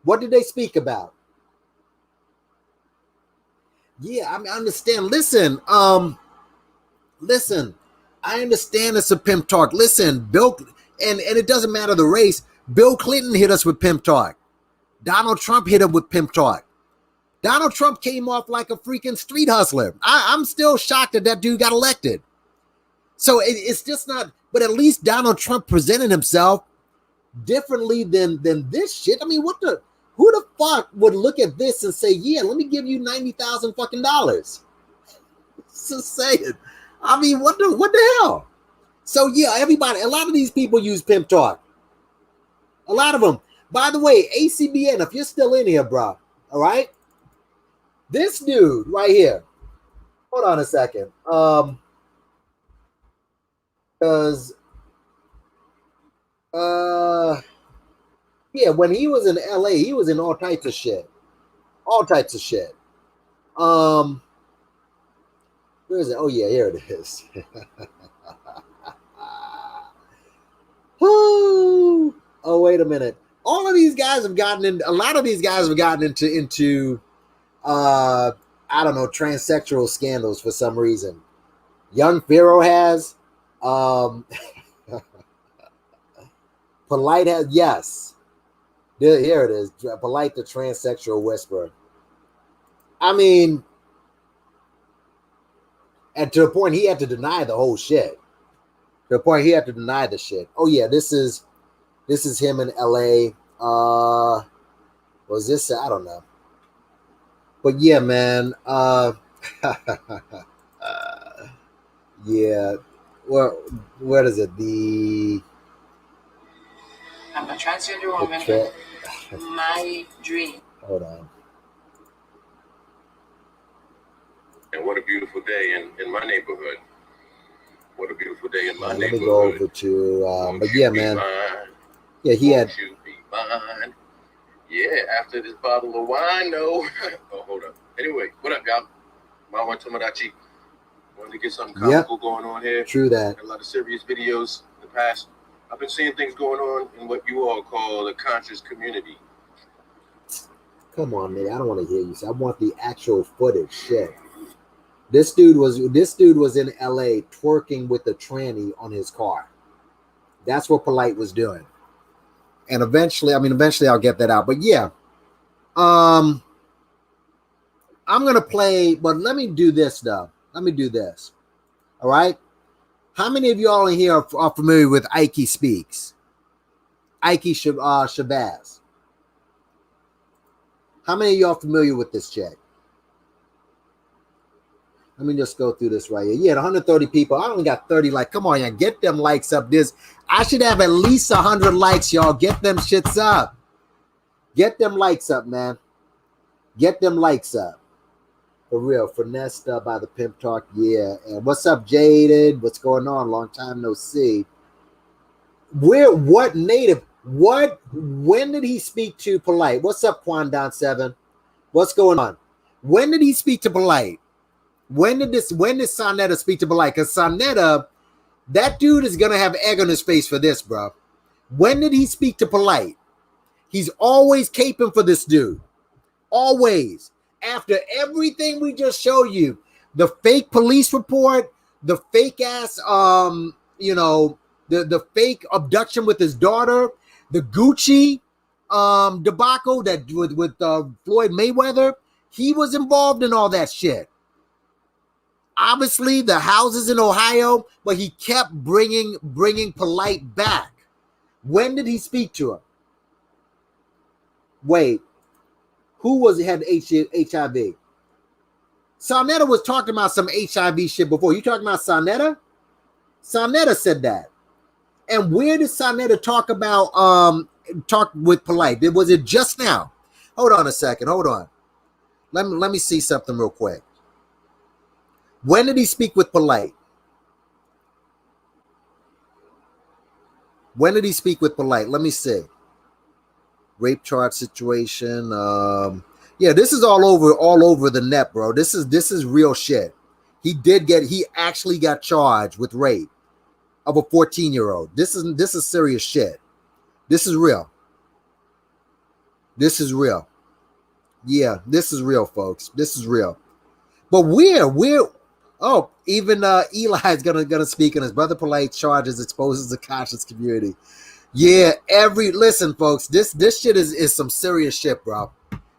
S1: What did they speak about? Yeah, I understand. Listen, listen, I understand it's a pimp talk. Listen, Bill, and it doesn't matter the race. Bill Clinton hit us with pimp talk. Donald Trump hit him with pimp talk. Donald Trump came off like a freaking street hustler. I'm still shocked that dude got elected. So it's just not, but at least Donald Trump presented himself differently than this shit. I mean, who the fuck would look at this and say, yeah, let me give you $90,000 fucking dollars? Just saying. I mean, what the hell? So yeah, everybody, a lot of these people use pimp talk. A lot of them. By the way, ACBN, if you're still in here, bro, all right? This dude right here. Hold on a second. Because yeah, when he was in LA, he was in all types of shit. All types of shit. Where is it? Oh yeah, here it is. Oh, wait a minute. All of these guys have gotten in. A lot of these guys have gotten into I don't know, transsexual scandals for some reason. Young Pharaoh has. Polight has, yes. Here it is. Polight, the transsexual whisperer. I mean, and to the point he had to deny the whole shit. To the point he had to deny the shit. Oh yeah, this is him in LA. Was this? I don't know. But yeah, man. Yeah. Well, what is it?
S12: I'm a transgender woman. My dream.
S1: Hold on.
S2: And what a beautiful day in my neighborhood. What a beautiful day in my neighborhood.
S1: Let me go over to, but yeah, man. Yeah, he had.
S2: You be mine. Yeah, after this bottle of wine, no. Oh, hold up. Anyway, what up, y'all? Mama Tomodachi. Wanted to get something comical going on here.
S1: True that.
S2: A lot of serious videos in the past. I've been seeing things going on in what you all call the conscious community.
S1: Come on, man. I don't want to hear you. So I want the actual footage. Shit. This dude was in LA twerking with a tranny on his car. That's what Polight was doing. And eventually I'll get that out. But yeah. I'm gonna play, but let me do this though. Let me do this. All right. How many of y'all in here are familiar with Ikiesha Speaks? Ikiesha Al-Shabazz. How many of y'all familiar with this chick? Let me just go through this right here. Yeah, 130 people. I only got 30 likes. Come on, y'all. Get them likes up. I should have at least 100 likes, y'all. Get them shits up. Get them likes up, man. Get them likes up. For real. Finessed by the pimp talk. Yeah. And what's up, Jaded? What's going on? Long time no see. When did he speak to Polight? What's up, Quandon7? What's going on? When did he speak to Polight? When did Sonetta speak to Polight? Because Sonetta, that dude is gonna have egg on his face for this, bro. When did he speak to Polight? He's always caping for this dude. Always. After everything we just showed you, the fake police report, the fake ass, the fake abduction with his daughter, the Gucci debacle that with Floyd Mayweather, He was involved in all that shit. Obviously, the houses in Ohio, but he kept bringing Polight back. When did he speak to him? Wait, who had HIV? Sarnetta was talking about some HIV shit before. You talking about Sarnetta? Sarnetta said that. And where did Sarnetta talk with Polight? Was it just now? Hold on a second. Hold on. Let me see something real quick. When did he speak with Polight? When did he speak with Polight? Let me see. Rape charge situation. Yeah, this is all over the net, bro. This is real shit. He actually got charged with rape of a 14-year-old. This is serious shit. This is real. This is real. Yeah, this is real, folks. This is real. But even Eli's gonna speak on his brother Polight charges exposes the conscious community. Yeah, listen, folks, this shit is some serious shit, bro.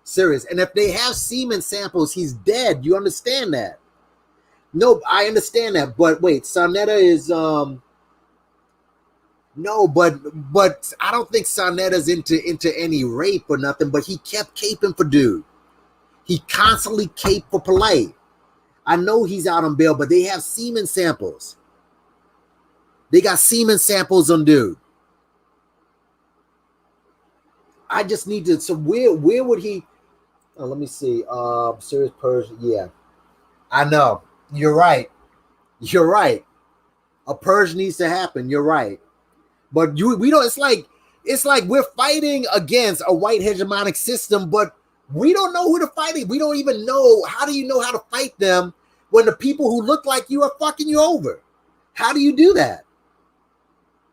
S1: Serious. And if they have semen samples, he's dead. You understand that? No, I understand that. But wait, Sarnetta is no, but I don't think Sarnetta's into any rape or nothing, but he kept caping for dude. He constantly caped for Polight. I know he's out on bail, but they have semen samples. They got semen samples on dude. I just need to. So where would he? Oh, let me see. Serious Persian. Yeah, I know. You're right. You're right. A purge needs to happen. You're right. But we don't. It's like we're fighting against a white hegemonic system, but we don't know who to fight. We don't even know. How do you know how to fight them when the people who look like you are fucking you over? How do you do that?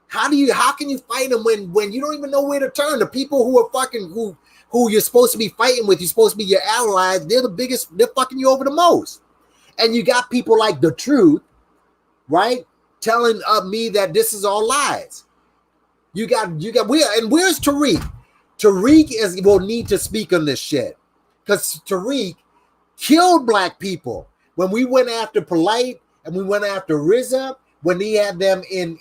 S1: How can you fight them when you don't even know where to turn? The people who are fucking who you're supposed to be fighting with, you're supposed to be your allies, they're the biggest, they're fucking you over the most. And you got people like The Truth, right? Telling me that this is all lies. You got where's Tariq? Tariq will need to speak on this shit. Because Tariq killed black people. When we went after Polight and we went after RZA, when he had them in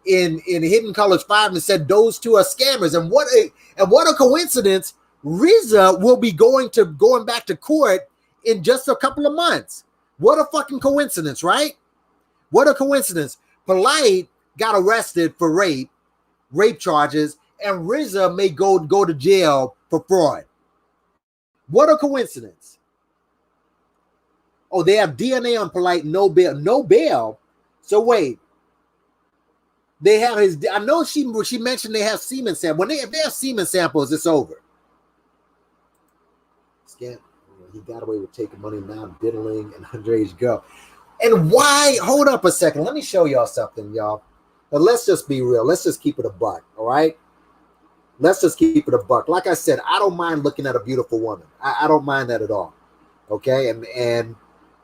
S1: Hidden Colors 5 and said those two are scammers. And what a coincidence, RZA will be going back to court in just a couple of months. What a fucking coincidence, right? What a coincidence. Polight got arrested for rape charges, and RZA may go to jail for fraud. What a coincidence. Oh, they have DNA on Polight, no bail. So wait. They have his. I know she mentioned they have semen samples. If they have semen samples, it's over. Scam. He got away with taking money, now diddling an underage girl. And why? Hold up a second. Let me show y'all something, y'all. But let's just be real. Let's just keep it a buck. All right. Let's just keep it a buck. Like I said, I don't mind looking at a beautiful woman. I don't mind that at all. Okay. And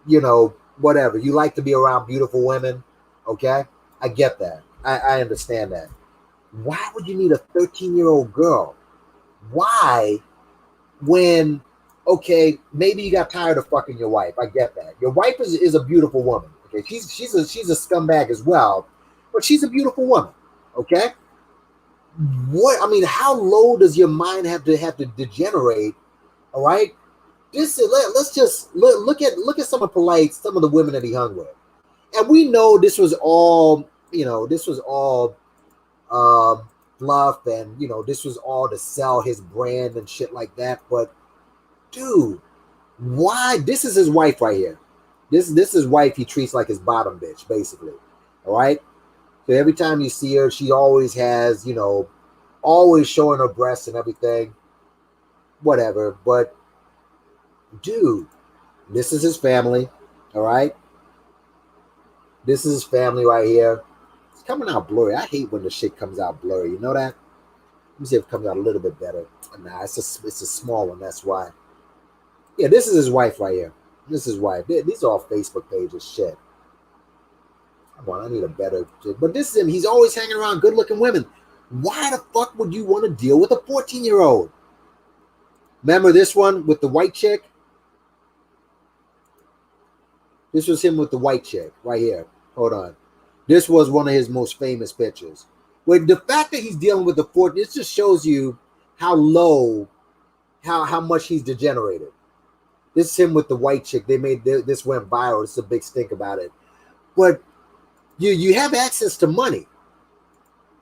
S1: you know, whatever. You like to be around beautiful women. Okay. I get that. I understand that. Why would you need a 13-year-old girl? Why? When, okay, maybe you got tired of fucking your wife. I get that. Your wife is a beautiful woman. Okay, she's a scumbag as well, but she's a beautiful woman. Okay. What? I mean, how low does your mind have to degenerate? All right. Let's just look at some of Polight, some of the women that he hung with, and we know this was all. You know, this was all fluff, and you know, this was all to sell his brand and shit like that. But dude, why? This is his wife right here. This is his wife he treats like his bottom bitch, basically. All right. So every time you see her, she always has, you know, always showing her breasts and everything. Whatever. But dude, this is his family. All right. This is his family right here. It's coming out blurry. I hate when the shit comes out blurry. You know that? Let me see if it comes out a little bit better. Nah, it's a small one. That's why. Yeah, this is his wife right here. This is his wife. These are all Facebook pages. Shit. Come on, I need a better. But this is him. He's always hanging around good-looking women. Why the fuck would you want to deal with a 14-year-old? Remember this one with the white chick? This was him with the white chick right here. Hold on. This was one of his most famous pictures. With the fact that he's dealing with the 40, this just shows you how low, how much he's degenerated. This is him with the white chick. They made this went viral. It's a big stink about it. But you have access to money.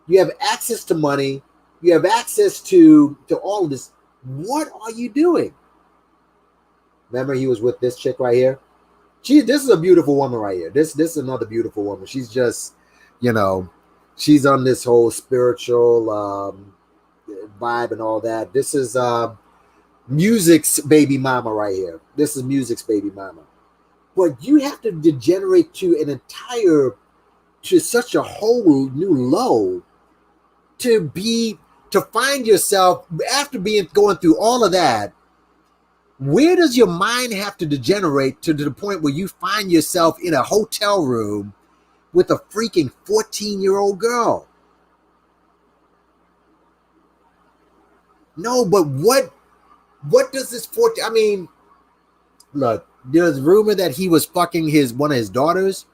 S1: You have access to money. You have access to all of this. What are you doing? Remember, he was with this chick right here. This is a beautiful woman right here. This is another beautiful woman. She's just, you know, she's on this whole spiritual vibe and all that. This is Music's baby mama right here. This is Music's baby mama. But you have to degenerate to such a whole new low to find yourself after going through all of that. Where does your mind have to degenerate to the point where you find yourself in a hotel room with a freaking 14-year-old girl? No, but what does this 14? I mean, look, there's rumor that he was fucking one of his daughters.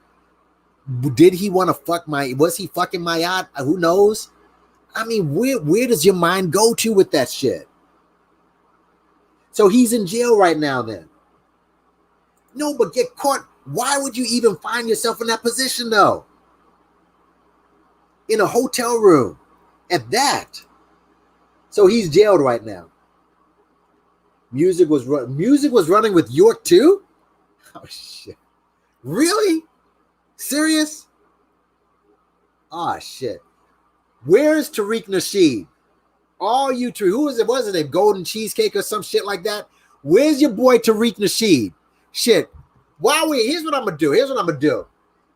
S1: Did he want to fuck was he fucking my yacht? Who knows? I mean, where does your mind go to with that shit? So he's in jail right now then. No, but get caught. Why would you even find yourself in that position though? In a hotel room at that. So he's jailed right now. Music was running with York too? Oh shit. Really? Serious? Oh shit. Where's Tariq Nasheed? All you two, who was it? Was it a golden cheesecake or some shit like that? Where's your boy Tariq Nasheed? Shit. Here's what I'm gonna do.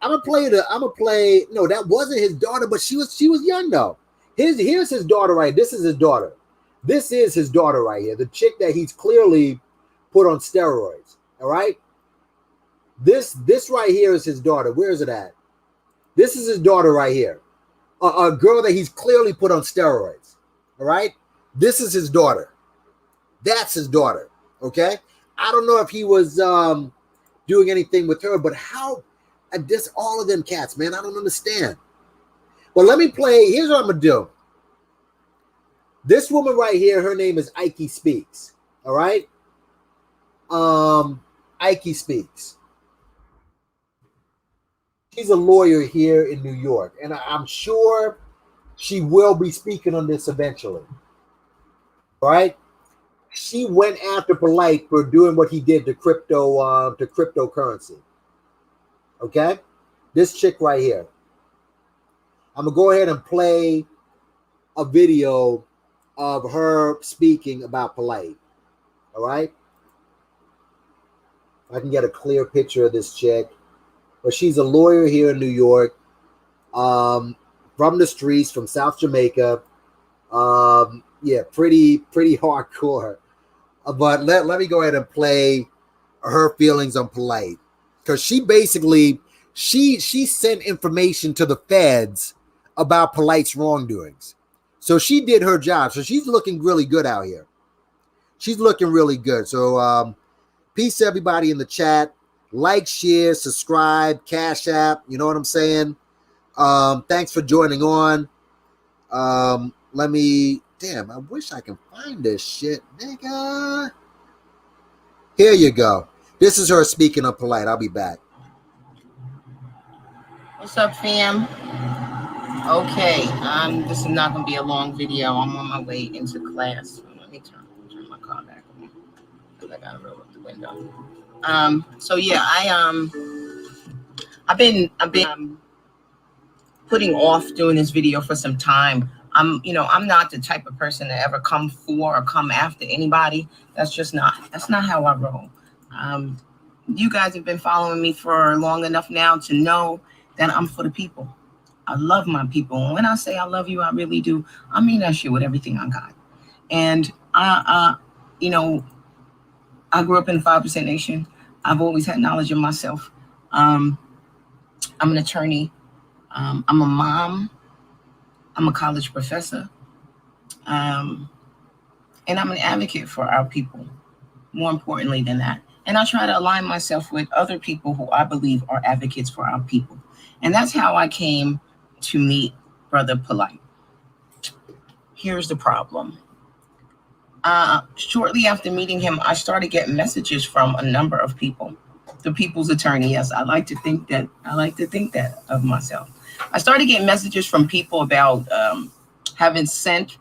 S1: I'm gonna play. No, that wasn't his daughter, but she was young though. Here's his daughter right. This is his daughter. This is his daughter right here. The chick that he's clearly put on steroids. All right. This right here is his daughter. Where is it at? This is his daughter right here. A girl that he's clearly put on steroids. All right. This is his daughter. That's his daughter. Okay. I don't know if he was doing anything with her, but how this all of them cats, man. I don't understand. But let me play. Here's what I'm gonna do. This woman right here, her name is Ikiesha Speaks. All right. Ikiesha Speaks. She's a lawyer here in New York, and I'm sure she will be speaking on this eventually. All right. She went after Polight for doing what he did to cryptocurrency. Okay. This chick right here. I'm gonna go ahead and play a video of her speaking about Polight. All right. I can get a clear picture of this chick. But she's a lawyer here in New York, from the streets, from South Jamaica. Yeah, pretty hardcore. But let me go ahead and play her feelings on Polight, because she basically she sent information to the feds about Polight's wrongdoings. So she did her job. So she's looking really good out here. She's looking really good. So peace to everybody in the chat. Like, share, subscribe, Cash App. You know what I'm saying? Thanks for joining on. Damn, I wish I can find this shit, nigga. Here you go. This is her speaking of Polight. I'll be back.
S13: What's up, fam? Okay, this is not gonna be a long video. I'm on my way into class. Let me turn my car back on because I gotta roll up the window. So yeah, I've been putting off doing this video for some time. I'm not the type of person to ever come for or come after anybody. That's not how I roll. You guys have been following me for long enough now to know that I'm for the people. I love my people. And when I say I love you, I really do. I mean that shit with everything I got. And I grew up in the 5% Nation. I've always had knowledge of myself. I'm an attorney. I'm a mom. I'm a college professor. I'm And I'm an advocate for our people, more importantly than that. And I try to align myself with other people who I believe are advocates for our people. And that's how I came to meet Brother Polight. Here's the problem. Shortly after meeting him, I started getting messages from a number of people. The people's attorney, yes, I like to think that of myself. I started getting messages from people about having sent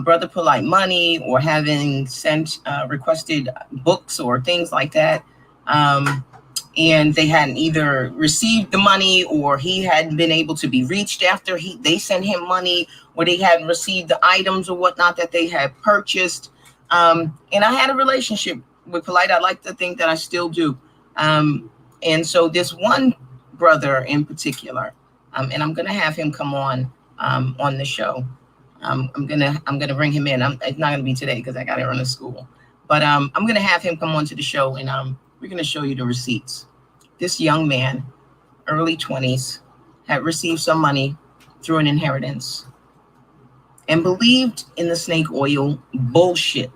S13: Brother Polight money, or having sent requested books or things like that. And they hadn't either received the money, or he hadn't been able to be reached after they sent him money, or they hadn't received the items or whatnot that they had purchased. And I had a relationship with Polight. I like to think that I still do. And so this one brother in particular, and I'm gonna have him come on the show. I'm gonna bring him in. It's not gonna be today because I gotta run to school. But I'm gonna have him come on to the show, and we're gonna show you the receipts. This young man, early 20s, had received some money through an inheritance and believed in the snake oil bullshit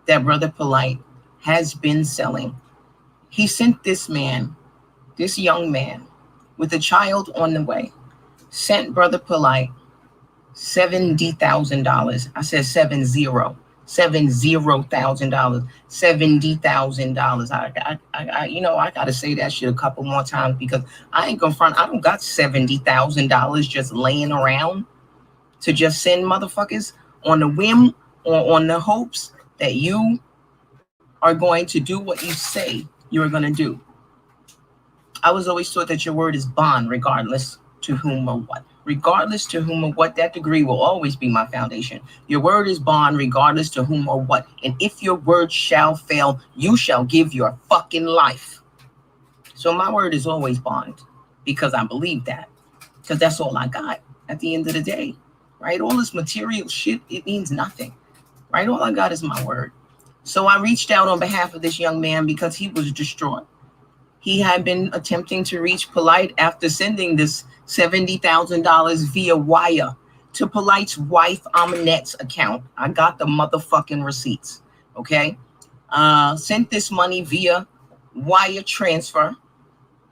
S13: that Brother Polight has been selling. He sent this young man, with a child on the way, sent Brother Polight $70,000. I said $70,000, $70,000. I gotta say that shit a couple more times, because I ain't gonna front. I don't got $70,000 just laying around to just send motherfuckers on the whim or on the hopes that you are going to do what you say you're gonna do. I was always taught that your word is bond, regardless to whom or what. Regardless to whom or what, that degree will always be my foundation. Your word is bond, regardless to whom or what. And if your word shall fail, you shall give your fucking life. So my word is always bond, because I believe that. Because that's all I got at the end of the day, right? All this material shit, it means nothing, right? All I got is my word. So I reached out on behalf of this young man because he was distraught. He had been attempting to reach Polight after sending this $70,000 via wire to Polight's wife Aminette's account. I got the motherfucking receipts, okay? Sent this money via wire transfer,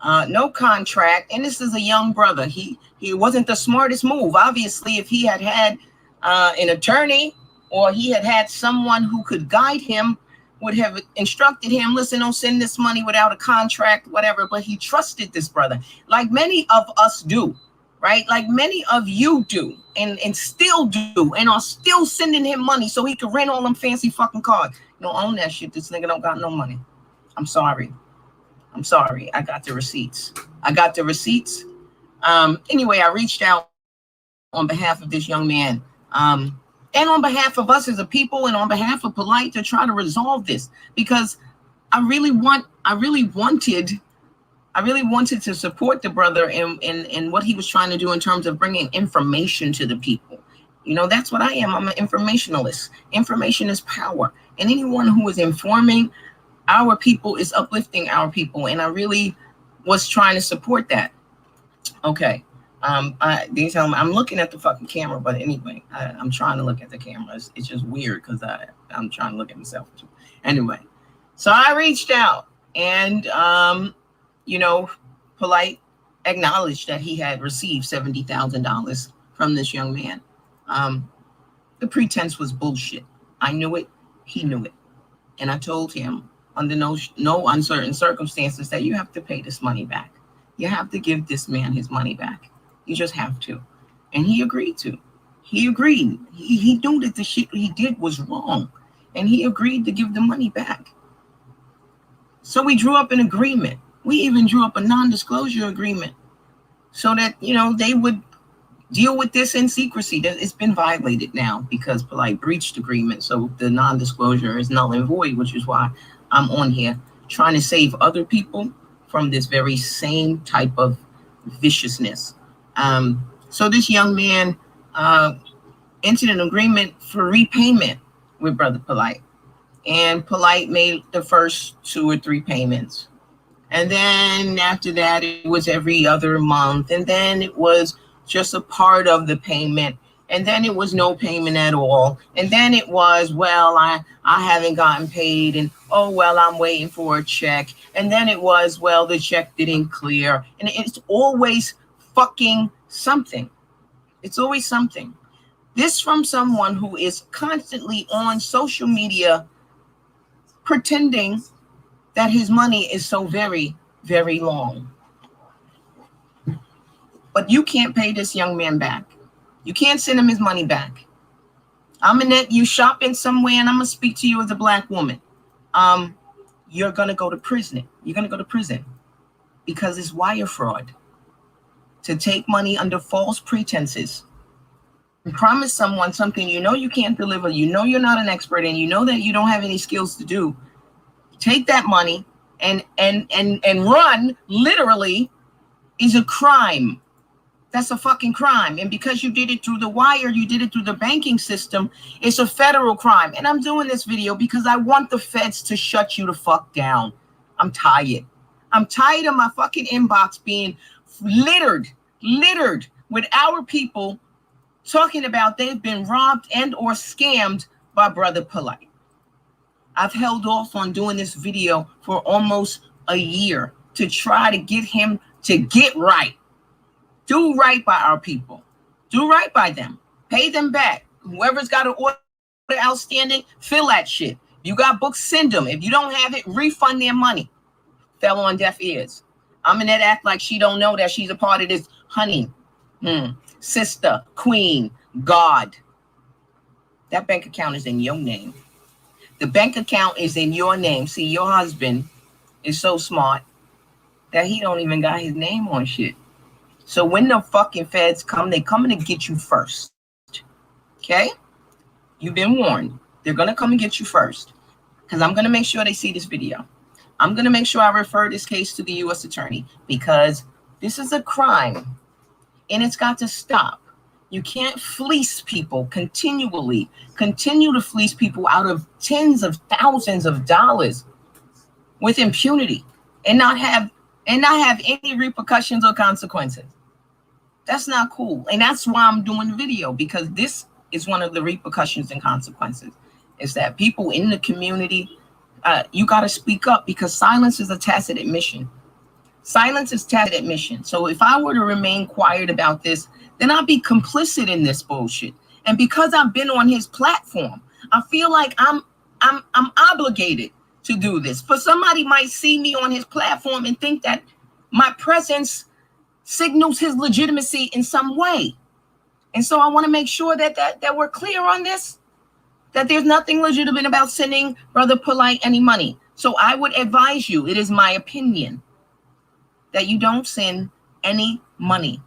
S13: no contract, and this is a young brother. He wasn't the smartest move. Obviously, if he had had an attorney, or he had had someone who could guide him, would have instructed him, listen, don't send this money without a contract, whatever. But he trusted this brother, like many of us do, right? Like many of you do, and still do, and are still sending him money so he could rent all them fancy fucking cars. You don't own that shit. This nigga don't got no money. I'm sorry. I got the receipts. Anyway, I reached out on behalf of this young man, and on behalf of us as a people, and on behalf of Polight, to try to resolve this, because I really wanted to support the brother in what he was trying to do in terms of bringing information to the people. You know, that's what I am. I'm an informationalist. Information is power, and anyone who is informing our people is uplifting our people, and I really was trying to support that. Okay. I'm looking at the fucking camera, but anyway, I'm trying to look at the camera. It's just weird because I'm trying to look at myself too. Anyway, so I reached out, and Polight acknowledged that he had received $70,000 from this young man. The pretense was bullshit. I knew it. He knew it, and I told him under no uncertain circumstances that you have to pay this money back. You have to give this man his money back. You just have to. And he agreed to. He agreed. He knew that the shit he did was wrong. And he agreed to give the money back. So we drew up an agreement. We even drew up a non-disclosure agreement so that, they would deal with this in secrecy. It's been violated now because Polight breached agreement. So the non-disclosure is null and void, which is why I'm on here trying to save other people from this very same type of viciousness. So this young man entered an agreement for repayment with Brother Polight, and Polight made the first 2 or 3 payments, and then after that it was every other month, and then it was just a part of the payment, And then it was no payment at all. And then it was, well, I haven't gotten paid. And, oh, well, I'm waiting for a check. And then it was, well, the check didn't clear. And it's always fucking something. It's always something. This from someone who is constantly on social media pretending that his money is so very, very long. But you can't pay this young man back. You can't send him his money back. Annette, you shopping somewhere, and I'm going to speak to you as a black woman. You're going to go to prison. You're going to go to prison because it's wire fraud. To take money under false pretenses and promise someone something you know you can't deliver, you know you're not an expert, and you know that you don't have any skills to do. Take that money and run literally is a crime. That's a fucking crime. And because you did it through the wire, you did it through the banking system, it's a federal crime. And I'm doing this video because I want the feds to shut you the fuck down. I'm tired. I'm tired of my fucking inbox being littered with our people talking about they've been robbed and or scammed by Brother Polight. I've held off on doing this video for almost a year to try to get him to get right. Do right by our people. Do right by them. Pay them back. Whoever's got an order outstanding, fill that shit. If you got books, send them. If you don't have it, refund their money. Fell on deaf ears. Annette act like she don't know that she's a part of this. Honey, sister, queen, God. That bank account is in your name. The bank account is in your name. See, your husband is so smart that he don't even got his name on shit. So when the fucking feds come, they coming to get you first. Okay? You've been warned. They're going to come and get you first. Because I'm going to make sure they see this video. I'm going to make sure I refer this case to the U.S. attorney. Because this is a crime. And it's got to stop. You can't fleece people continually. Continue to fleece people out of tens of thousands of dollars with impunity. And not have any repercussions or consequences. That's not cool. And that's why I'm doing the video, because this is one of the repercussions and consequences, is that people in the community, you got to speak up, because silence is a tacit admission. Silence is tacit admission. So if I were to remain quiet about this, then I'd be complicit in this bullshit. And because I've been on his platform, I feel like I'm obligated to do this. For somebody might see me on his platform and think that my presence signals his legitimacy in some way. And so I want to make sure that we're clear on this, that there's nothing legitimate about sending Brother Polight any money. So I would advise you, it is my opinion, that you don't send any money.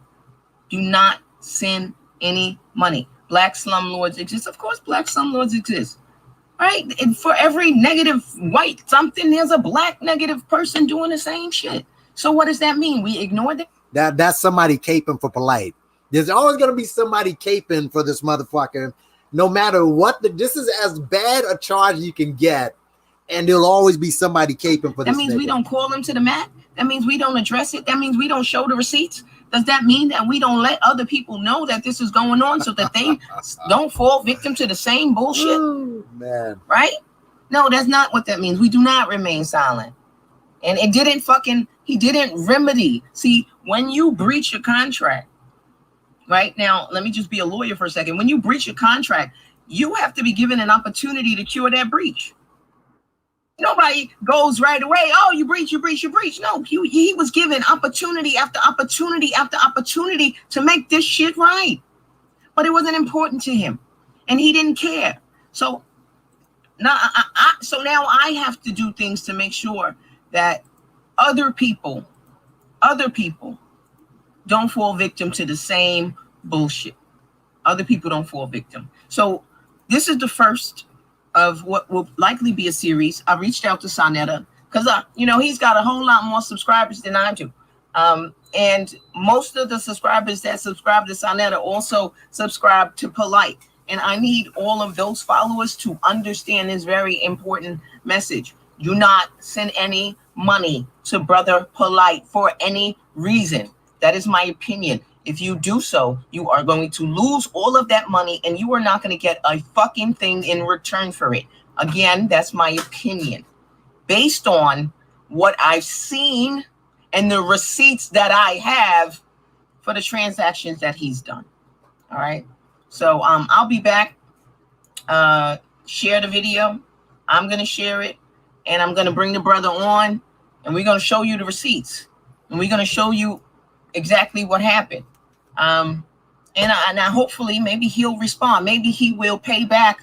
S13: Do not send any money. Black slumlords exist. Of course, black slumlords exist. Right? And for every negative white something, there's a black negative person doing the same shit. So what does that mean? We ignore that?
S1: That's somebody caping for Polight. There's always going to be somebody caping for this motherfucker. No matter what, this is as bad a charge you can get, and there'll always be somebody caping for this.
S13: That means we don't call them to the mat? That means we don't address it? That means we don't show the receipts? Does that mean that we don't let other people know that this is going on so that they don't fall victim to the same bullshit?
S1: Ooh, man.
S13: Right? No, that's not what that means. We do not remain silent. And he didn't remedy. See, when you breach a contract, right? Now, let me just be a lawyer for a second. When you breach a contract, you have to be given an opportunity to cure that breach. Nobody goes right away, oh, you breach. No, he was given opportunity after opportunity after opportunity to make this shit right. But it wasn't important to him. And he didn't care. So now I have to do things to make sure that other people don't fall victim to the same bullshit. Other people don't fall victim. So this is the first of what will likely be a series. I reached out to Sonetta because he's got a whole lot more subscribers than I do. And most of the subscribers that subscribe to Sonetta also subscribe to Polight. And I need all of those followers to understand this very important message. Do not send any money to Brother Polight for any reason. That is my opinion. If you do so, you are going to lose all of that money and you are not going to get a fucking thing in return for it. Again, that's my opinion. Based on what I've seen and the receipts that I have for the transactions that he's done. All right. So I'll be back. Share the video. I'm going to share it. And I'm going to bring the brother on. And we're going to show you the receipts. And we're going to show you exactly what happened. And I hopefully maybe he'll respond. Maybe he will pay back.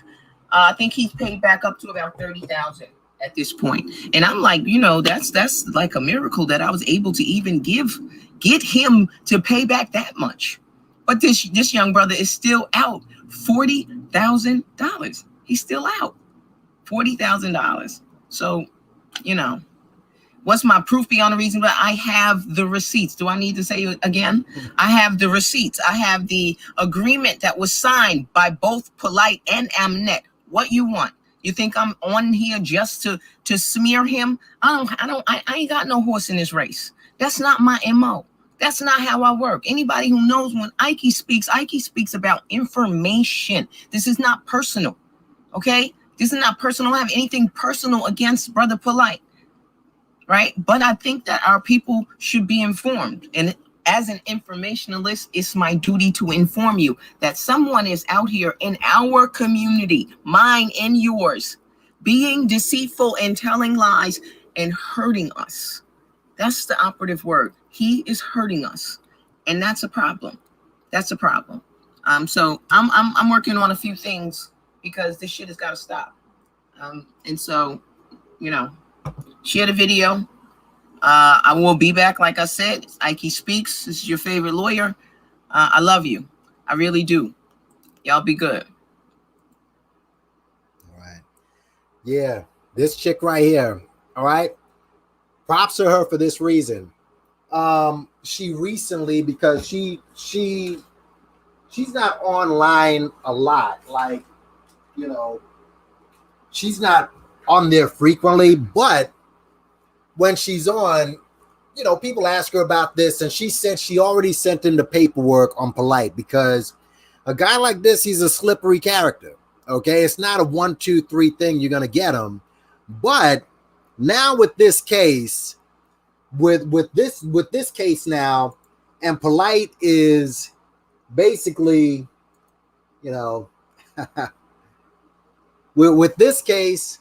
S13: I think he's paid back up to about 30,000 at this point. And I'm like, you know, that's like a miracle that I was able to even get him to pay back that much. But this young brother is still out $40,000. He's still out $40,000. So, you know, what's my proof beyond a reason? But I have the receipts. Do I need to say it again? I have the receipts. I have the agreement that was signed by both Polight and Amnet. What you want? You think I'm on here just to smear him? I ain't got no horse in this race. That's not my MO. That's not how I work. Anybody who knows when Ike speaks about information. This is not personal. Okay? This is not personal. I don't have anything personal against Brother Polight. Right? But I think that our people should be informed. And as an informationalist, it's my duty to inform you that someone is out here in our community, mine and yours, being deceitful and telling lies and hurting us. That's the operative word. He is hurting us. And that's a problem. That's a problem. So I'm working on a few things because this shit has got to stop. And so, you know, share the video. I will be back. Like I said, Ike Speaks. This is your favorite lawyer. I love you. I really do. Y'all be good.
S1: All right. Yeah. This chick right here. All right. Props to her for this reason. She recently, because she's not online a lot. Like, you know, she's not on there frequently, but when she's on, you know, people ask her about this, and she said she already sent in the paperwork on Polight because a guy like this, he's a slippery character. Okay, it's not a 1, 2, 3 thing you're gonna get him, but now with this case, with this case now, and Polight is basically, you know, with this case.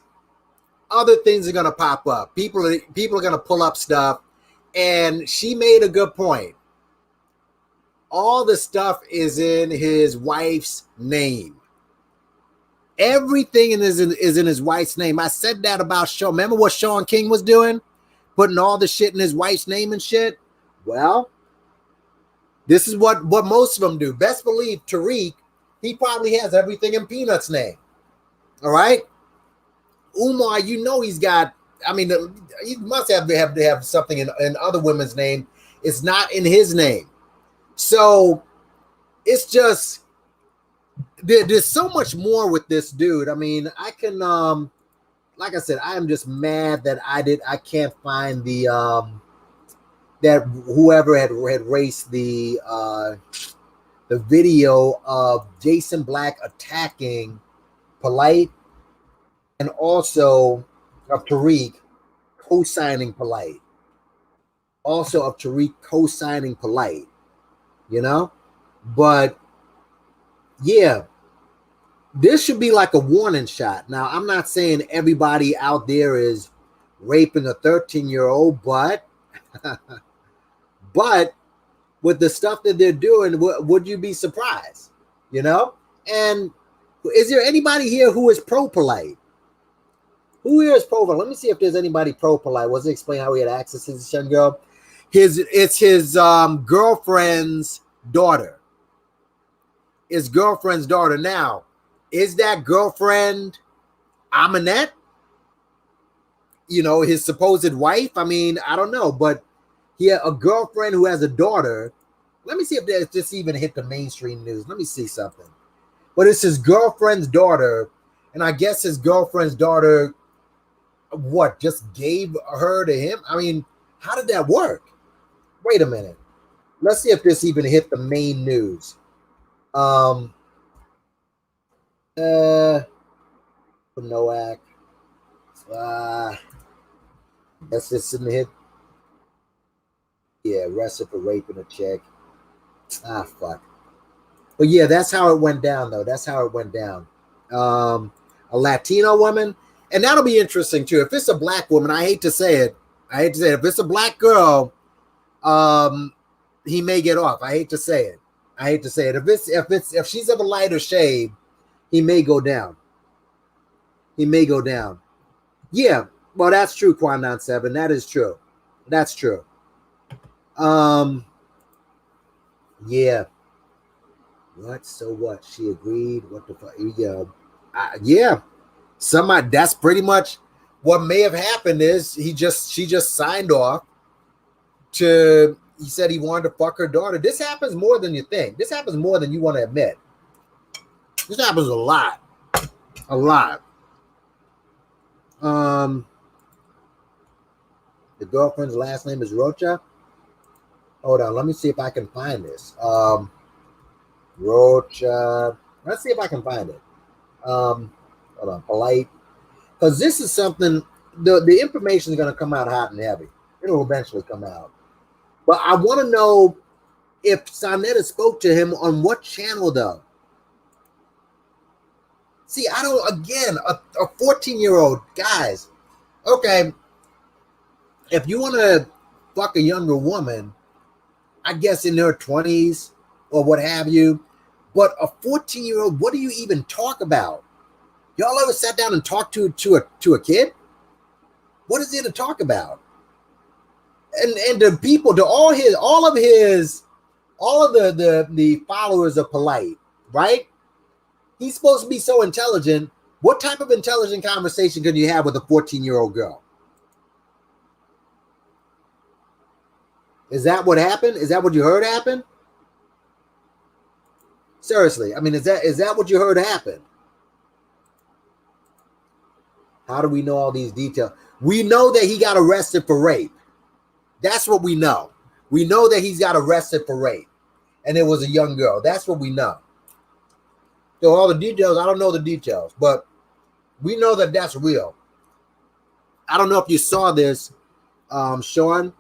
S1: Other things are going to pop up. People are going to pull up stuff. And she made a good point. All the stuff is in his wife's name. Everything is in his wife's name. I said that about Sean. Remember what Sean King was doing? Putting all the shit in his wife's name and shit? Well, this is what most of them do. Best believe Tariq, he probably has everything in Peanut's name. All right? Umar, you know he's got, I mean, he must have something in other women's name. It's not in his name. So it's just, there's so much more with this dude. I mean, I can, like I said, I am just mad that I can't find the, that whoever had raced the video of Jason Black attacking Polight, and also of Tariq co-signing Polight. Also of Tariq co-signing Polight, you know? But, yeah, this should be like a warning shot. Now, I'm not saying everybody out there is raping a 13-year-old, but with the stuff that they're doing, would you be surprised? You know? And is there anybody here who is pro-Polight? Who here is pro-Polight? Let me see if there's anybody pro-Polight. Was it explain how he had access to this young girl? It's his girlfriend's daughter. His girlfriend's daughter. Now, is that girlfriend Aminette? You know, his supposed wife? I mean, I don't know, but he had a girlfriend who has a daughter. Let me see if this just even hit the mainstream news. Let me see something. But it's his girlfriend's daughter, and I guess his girlfriend's daughter, just gave her to him? I mean, how did that work? Wait a minute. Let's see if this even hit the main news. Noack. That's just in the hit. Yeah, arrested for raping a chick. Fuck. But yeah, that's how it went down, though. That's how it went down. A Latino woman, and that'll be interesting too. If it's a black woman, I hate to say it. If it's a black girl, he may get off. I hate to say it. If she's of a lighter shade, he may go down. Yeah, well, that's true, Quandon 7. That is true. That's true. Yeah. What? So what? She agreed. What the fuck? Yeah. Somebody. That's pretty much what may have happened. Is she just signed off to? He said he wanted to fuck her daughter. This happens more than you think. This happens more than you want to admit. This happens a lot. A lot. The girlfriend's last name is Rocha. Hold on, let me see if I can find this. Rocha. Let's see if I can find it. Hold on, Polight. Because this is something, the information is going to come out hot and heavy. It'll eventually come out. But I want to know if Sonetta spoke to him on what channel, though. See, I don't, again, a 14-year-old, guys, okay, if you want to fuck a younger woman, I guess in their 20s or what have you, but a 14-year-old, what do you even talk about? Y'all ever sat down and talked to a kid? What is there to talk about? And the people, to all of the followers of Polight, right? He's supposed to be so intelligent. What type of intelligent conversation can you have with a 14-year-old girl? Is that what happened? Is that what you heard happen? Seriously, I mean, is that what you heard happen? How do we know all these details? We know that he got arrested for rape. That's what we know. We know that he's got arrested for rape. And it was a young girl. That's what we know. So all the details, I don't know the details, but we know that that's real. I don't know if you saw this, Sean.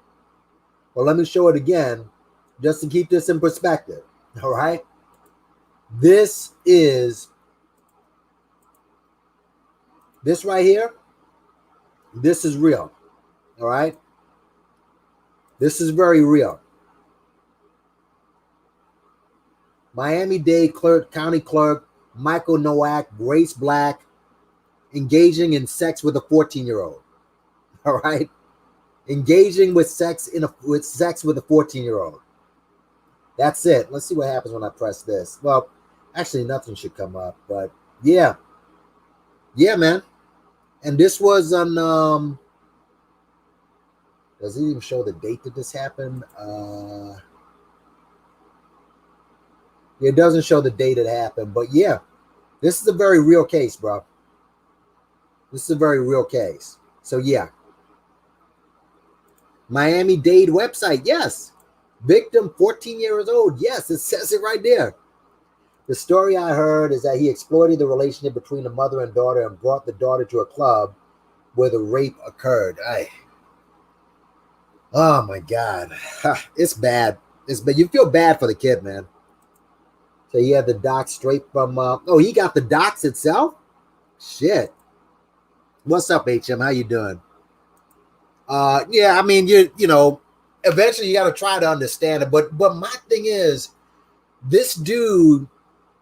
S1: Well, let me show it again just to keep this in perspective. All right. This right here. This is real. All right. This is very real. Miami-Dade County Clerk Michael Nowak, race black, engaging in sex with a 14-year-old. All right. Engaging with sex with a 14-year-old. That's it. Let's see what happens when I press this. Well, actually, nothing should come up, but yeah. Yeah, man. And this was on does it even show the date that this happened? It doesn't show the date it happened, but yeah, this is a very real case, bro. This is a very real case. So yeah. Miami-Dade website, yes. Victim, 14 years old. Yes, it says it right there. The story I heard is that he exploited the relationship between the mother and daughter and brought the daughter to a club where the rape occurred. Oh my God. It's bad. But you feel bad for the kid, man. So he had the docs straight from, he got the docs itself? Shit. What's up, HM? How you doing? Yeah, I mean, you know, eventually you got to try to understand it. But my thing is, this dude,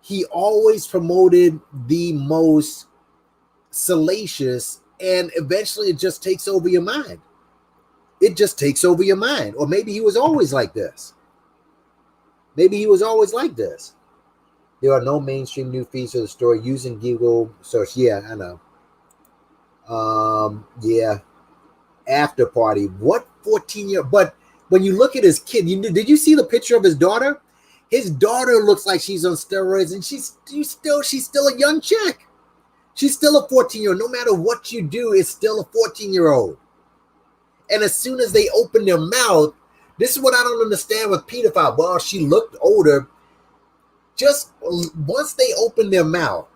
S1: he always promoted the most salacious, and eventually it just takes over your mind. It just takes over your mind. Or maybe he was always like this. Maybe he was always like this. There are no mainstream new feeds for the story using Google search. Yeah, I know. Yeah. After party. What 14-year? But when you look at his kid, did you see the picture of his daughter? His daughter looks like she's on steroids, and she's still a young chick. She's still a 14-year-old. No matter what you do, it's still a 14-year-old. And as soon as they open their mouth, This is what I don't understand with pedophile. Well, she looked older. Just once they open their mouth,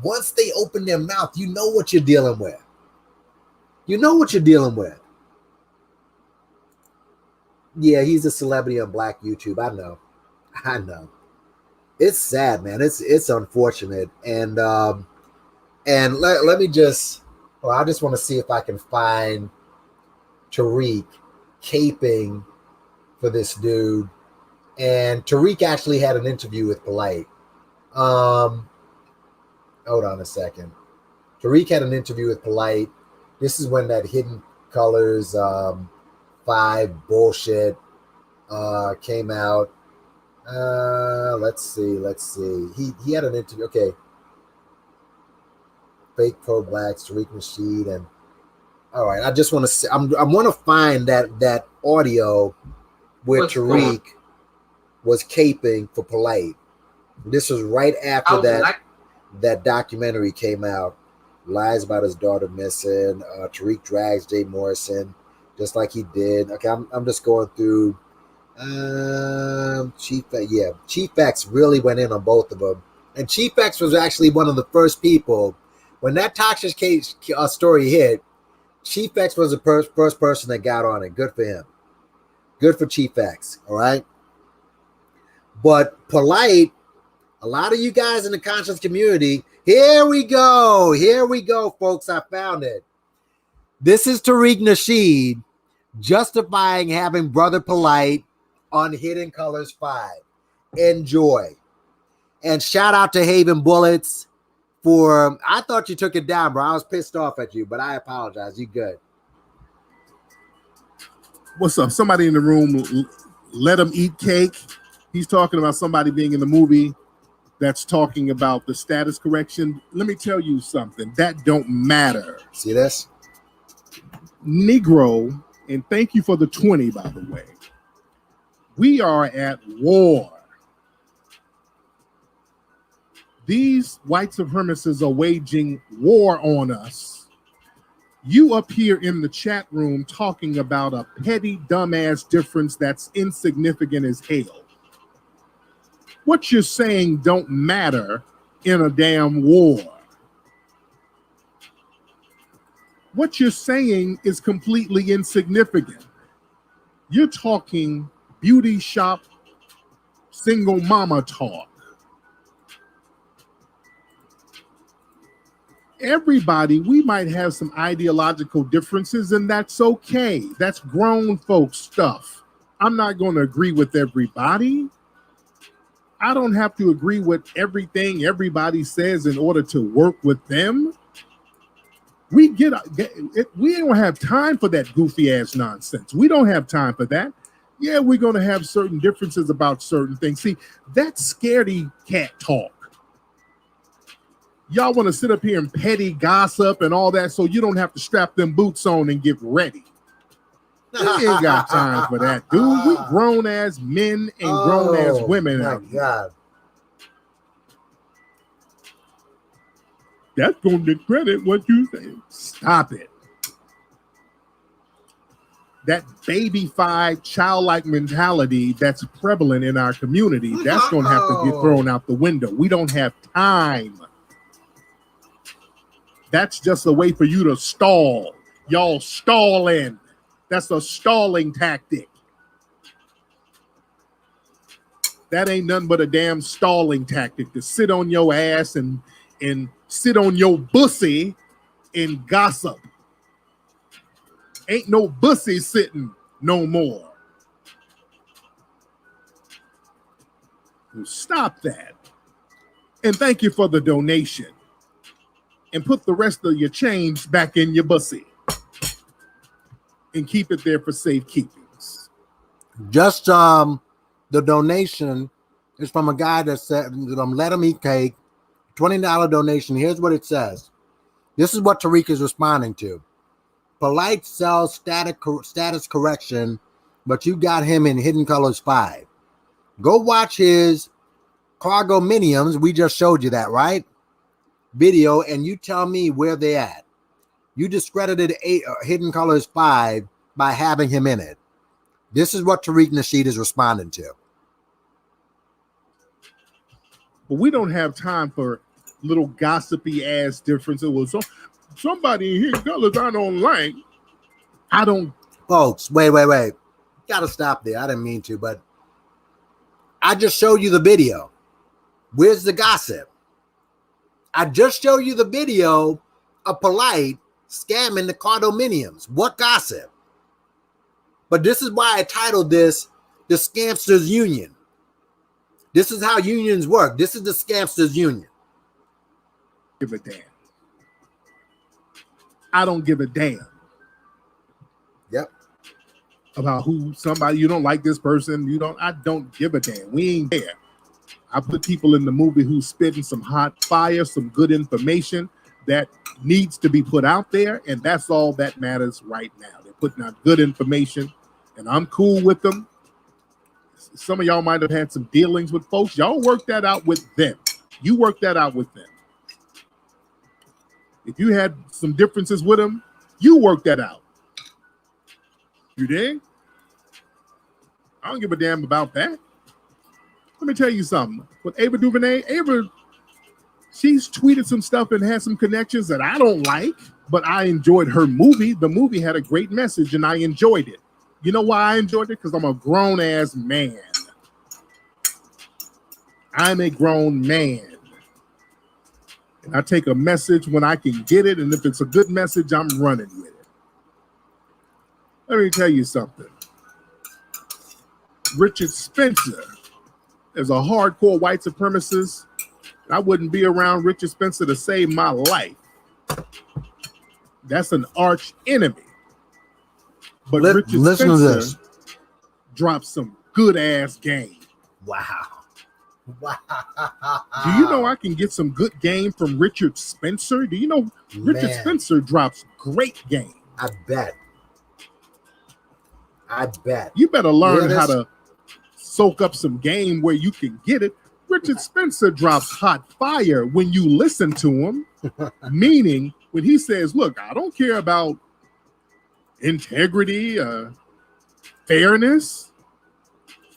S1: you know what you're dealing with. You know what you're dealing with. Yeah, he's a celebrity on Black YouTube. I know. It's sad, man. It's unfortunate. And let me just, well, I just want to see if I can find Tariq caping for this dude. And Tariq actually had an interview with Polight. Hold on a second. Tariq had an interview with Polight. This is when that Hidden Colors 5 bullshit came out. Let's see. He had an interview. Okay. Fake pro-blacks, Tariq Nasheed, and all right. I just want to see. I want to find that audio where Tariq was caping for Polight. This was right after that documentary came out. Lies about his daughter missing. Tariq drags Jay Morrison just like he did. Okay, I'm just going through. Chief X really went in on both of them, and Chief X was actually one of the first people when that toxic case story hit. Chief X was the first person that got on it. Good for him. Good for Chief X. All right. But Polight, a lot of you guys in the conscious community, here we go, folks. I found it. This is Tariq Nasheed justifying having Brother Polight on Hidden Colors 5. Enjoy. And shout out to Haven Bullets for, I thought you took it down, bro. I was pissed off at you, but I apologize. You good.
S9: What's up? Somebody in the room, let him eat cake. He's talking about somebody being in the movie that's talking about the status correction. Let me tell you something. That don't matter.
S1: See this?
S9: Negro, and thank you for the 20, by the way. We are at war. These white supremacists are waging war on us. You up here in the chat room talking about a petty, dumbass difference that's insignificant as hell. What you're saying don't matter in a damn war. What you're saying is completely insignificant. You're talking beauty shop, single mama talk. Everybody, we might have some ideological differences, and that's okay. That's grown folks stuff. I'm not going to agree with everybody. I don't have to agree with everything everybody says in order to work with them. We don't have time for that goofy ass nonsense. We don't have time for that. Yeah, we're going to have certain differences about certain things. See, that's scaredy cat talk. Y'all want to sit up here and petty gossip and all that so you don't have to strap them boots on and get ready. We ain't got time for that, dude. We grown ass men and grown ass women out here. God. That's going to discredit what you say. Stop it. That baby-fied, childlike mentality that's prevalent in our community, that's going to have to get thrown out the window. We don't have time. That's just a way for you to stall. Y'all stalling. That's a stalling tactic. That ain't nothing but a damn stalling tactic to sit on your ass and sit on your bussy and gossip. Ain't no bussy sitting no more. Stop that. And thank you for the donation. And put the rest of your change back in your bussy. And keep it there for safekeepings.
S1: Just the donation is from a guy that said, let him eat cake. $20 donation. Here's what it says. This is what Tariq is responding to. Polight sells status correction, but you got him in Hidden Colors 5. Go watch his cargominiums. We just showed you that, right? Video, and you tell me where they at. You discredited Hidden Colors 5 by having him in it. This is what Tariq Nasheed is responding to.
S9: But we don't have time for little gossipy ass differences. Well, somebody in here colors I don't like. I don't.
S1: Folks, wait. Gotta stop there. I didn't mean to, but I just showed you the video. Where's the gossip? I just showed you the video of Polight scamming the cargominiums. What gossip? But this is why I titled this the Scamsters Union. This is how unions work. This is the Scamsters Union.
S9: Give a damn. I don't give a damn.
S1: Yep.
S9: About who somebody you don't like this person. I don't give a damn. We ain't there. I put people in the movie who's spitting some hot fire, some good information that needs to be put out there, and that's all that matters right now. They're putting out good information, and I'm cool with them. Some of y'all might have had some dealings with folks. Y'all work that out with them. You work that out with them. If you had some differences with them, you work that out. You dig? I don't give a damn about that. Let me tell you something. With Ava DuVernay, she's tweeted some stuff and had some connections that I don't like, but I enjoyed her movie. The movie had a great message, and I enjoyed it. You know why I enjoyed it? Because I'm a grown-ass man. I'm a grown man. And I take a message when I can get it, and if it's a good message, I'm running with it. Let me tell you something. Richard Spencer is a hardcore white supremacist. I wouldn't be around Richard Spencer to save my life. That's an arch enemy. But Richard Spencer dropped some good ass game.
S1: Wow.
S9: Do you know I can get some good game from Richard Spencer? Do you know Richard Spencer drops great game?
S1: I bet.
S9: You better learn how to soak up some game where you can get it. Richard Spencer drops hot fire when you listen to him, meaning when he says, look, I don't care about integrity, fairness.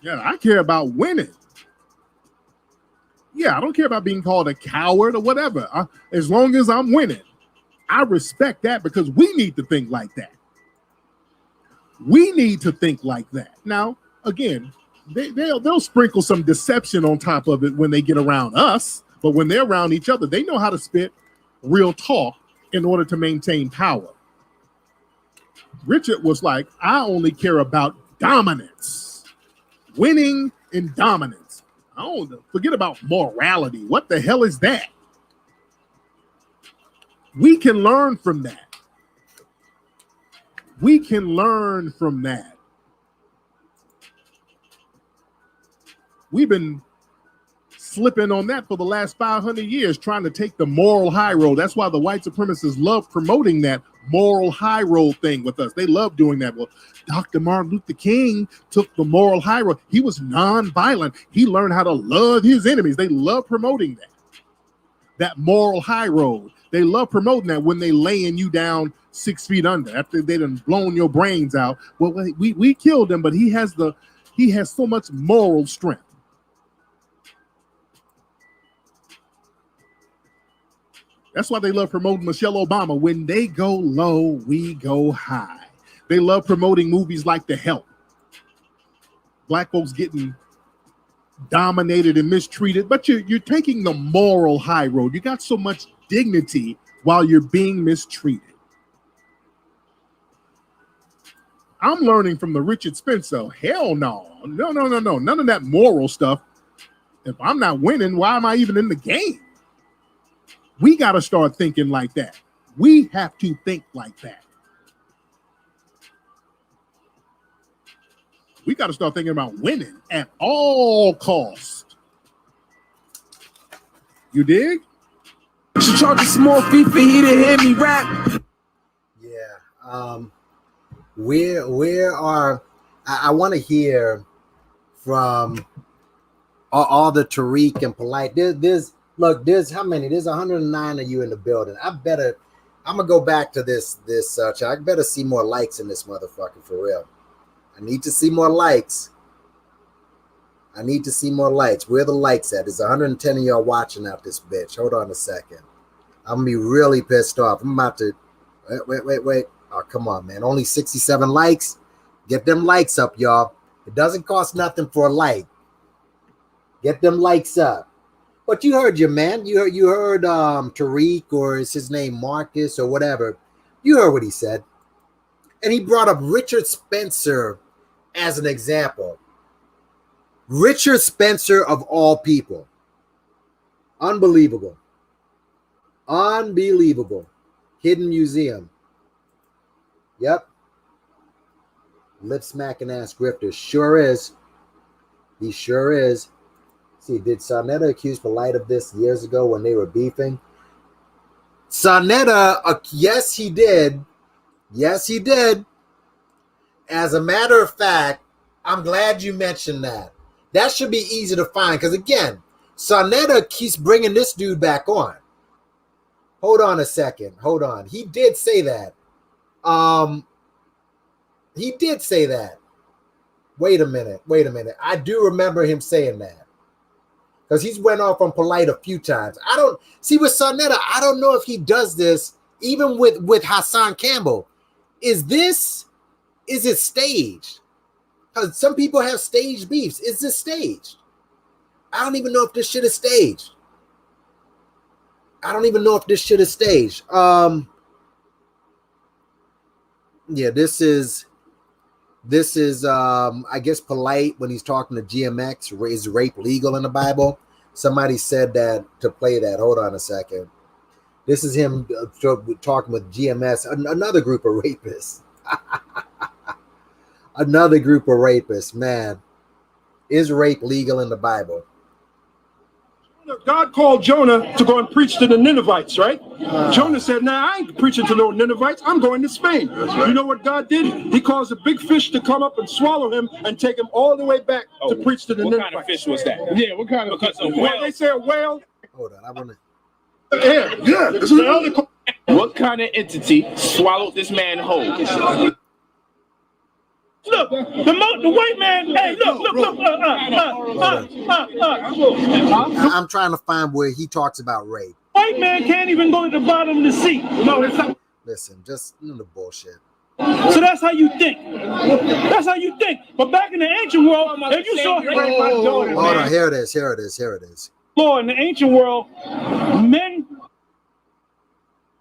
S9: Yeah, I care about winning. Yeah, I don't care about being called a coward or whatever. As long as I'm winning, I respect that because we need to think like that. We need to think like that. Now, again, they'll sprinkle some deception on top of it when they get around us, but when they're around each other, they know how to spit real talk in order to maintain power. Richard was like, I only care about dominance, winning and dominance. I don't forget about morality. What the hell is that? We can learn from that. We can learn from that. We've been slipping on that for the last 500 years, trying to take the moral high road. That's why the white supremacists love promoting that moral high road thing with us. They love doing that. Well, Dr. Martin Luther King took the moral high road. He was nonviolent. He learned how to love his enemies. They love promoting that moral high road. They love promoting that when they laying you down 6 feet under after they done blown your brains out. Well, we killed him, but he has so much moral strength. That's why they love promoting Michelle Obama. When they go low, we go high. They love promoting movies like The Help. Black folks getting dominated and mistreated, but you're taking the moral high road. You got so much dignity while you're being mistreated. I'm learning from the Richard Spencer. Hell no. No. None of that moral stuff. If I'm not winning, why am I even in the game? We got to start thinking like that. We have to think like that. We got to start thinking about winning at all costs. You dig?
S14: She charge a small fee for he to hear me rap.
S1: Yeah. Where are I want to hear from all the Tariq and Polight. There's how many? There's 109 of you in the building. I'm gonna go back to this search. I better see more likes in this motherfucker for real. I need to see more likes. I need to see more likes. Where the likes at? There's 110 of y'all watching out this bitch. Hold on a second. I'm gonna be really pissed off. I'm about to wait. Oh, come on, man. Only 67 likes. Get them likes up, y'all. It doesn't cost nothing for a like. Get them likes up. But you heard your man. You heard Tariq, or is his name Marcus or whatever. You heard what he said. And he brought up Richard Spencer as an example. Richard Spencer of all people. Unbelievable. Unbelievable. Hidden Museum. Yep. Lip smacking ass grifter. Sure is. He sure is. See, did Sarnetta accuse Polight of this years ago when they were beefing? Sarnetta, yes, he did. Yes, he did. As a matter of fact, I'm glad you mentioned that. That should be easy to find because, again, Sarnetta keeps bringing this dude back on. Hold on a second. Hold on. He did say that. He did say that. Wait a minute. I do remember him saying that because he's went off on Polight a few times. I don't see with Sarnetta. I don't know if he does this even with Hassan Campbell. Is it staged? Because some people have staged beefs. Is this staged? I don't even know if this shit is staged. Yeah, this is I guess Polight when he's talking to GMX. Is rape legal in the Bible? Somebody said that to play that. Hold on a second. This is him talking with GMS, another group of rapists. Another group of rapists, man. Is rape legal in the Bible?
S15: God called Jonah to go and preach to the Ninevites, right? Jonah said, nah, I ain't preaching to no Ninevites. I'm going to Spain. Right. You know what God did? He caused a big fish to come up and swallow him and take him all the way back to preach to the Ninevites.
S8: What kind of fish was that?
S15: Yeah, what kind of fish? Well, they say a whale.
S1: Hold on, I want to...
S15: Yeah.
S8: What kind of entity swallowed this man whole?
S15: Look, the white man. Hey, look.
S1: I'm trying to find where he talks about rape.
S15: White man can't even go to the bottom of the sea. No, it's not.
S1: Listen, just the bullshit.
S15: So that's how you think. That's how you think. But back in the ancient world, if you saw,
S1: hold on, here it is.
S15: Lord, in the ancient world, men.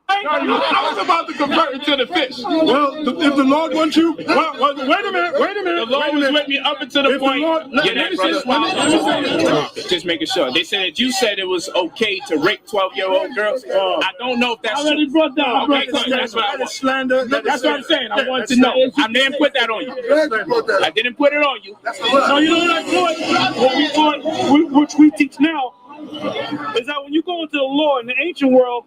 S16: I was about to convert into the fish.
S15: Well, if the Lord wants you, wait a minute.
S8: The Lord was with me up until the point. Just making sure. They said you said it was okay to rape 12-year-old girls. I don't know if that's
S15: I already brought that.
S8: Okay, that's what I want.
S15: Slander.
S8: That's what I'm saying. I wanted to know. I didn't put that on you. I didn't put it on you.
S15: So you know what I thought? What we thought, which we teach now, is that when you go into the law in the ancient world,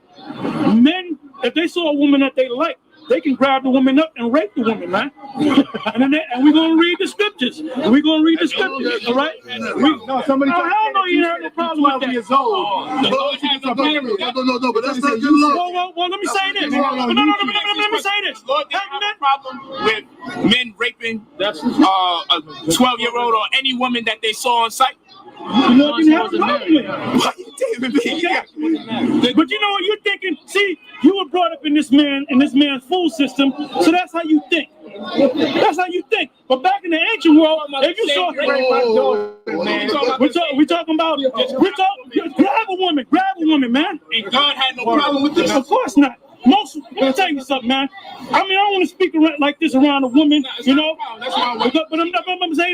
S15: men, if they saw a woman that they like, they can grab the woman up and rape the woman, man. and we're going to read the scriptures. All right?
S16: No, somebody.
S15: Oh, hell no, you have no problem with that.
S16: Years old. No, but that's not good law.
S15: Well, let me say this. Let me say this.
S8: Lord didn't have a problem with men raping a 12-year-old or any woman that they saw on sight.
S15: Why you
S8: damn me?
S15: But you know what you're thinking? See, you were brought up in this man's food system, so that's how you think. That's how you think. But back in the ancient world, if you saw, we're talking about grab a woman, man.
S8: And God had no problem with this.
S15: Of course not. Let me tell you something, man. I mean, I don't want to speak like this around a woman, you know. But I'm gonna say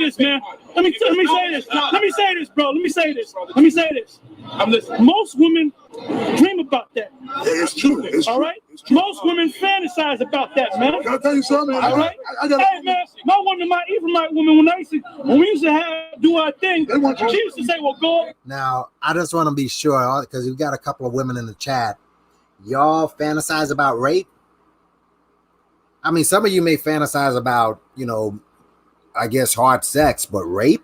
S15: this, man. Let me say this, bro. Let me say this.
S8: I'm listening.
S15: Most women dream about that.
S16: Yeah, it's true.
S15: All right. Most women fantasize about that, man.
S16: Can I tell you something?
S15: All right. Hey, man, my woman, when we used to do our thing, she used to say, "Well, go."
S1: Now, I just want to be sure because we've got a couple of women in the chat. Y'all fantasize about rape? I mean, some of you may fantasize about, I guess hard sex, but rape?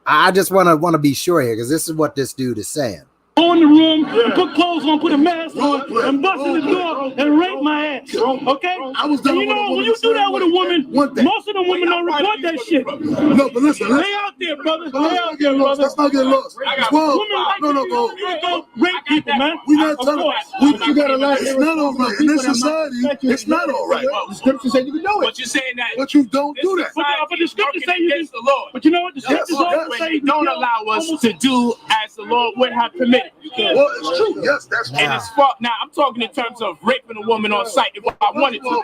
S1: I just want to be sure here because this is what this dude is saying.
S15: Go in the room, put clothes on, put a mask on, and bust in the door and rape my ass. Okay? And you know, when you do that with a woman, most of the women don't report that shit.
S16: No, but listen.
S15: They out there, brother. They out there, brother.
S16: Let's not get lost. Well, no, bro.
S15: Go rape people, man.
S16: We not telling. You gotta like. It's not all right in this society. It's not all right.
S15: The scripture says you can do it.
S8: But you're saying that.
S16: But you don't do that.
S15: But the scripture say you
S8: against the Lord.
S15: But you know what? The scripture also say
S8: you don't allow us to do as the Lord would have permitted.
S16: Well, it's true. Yes, that's true.
S8: And it's fault. Now I'm talking in terms of raping a woman on sight. If I wanted to.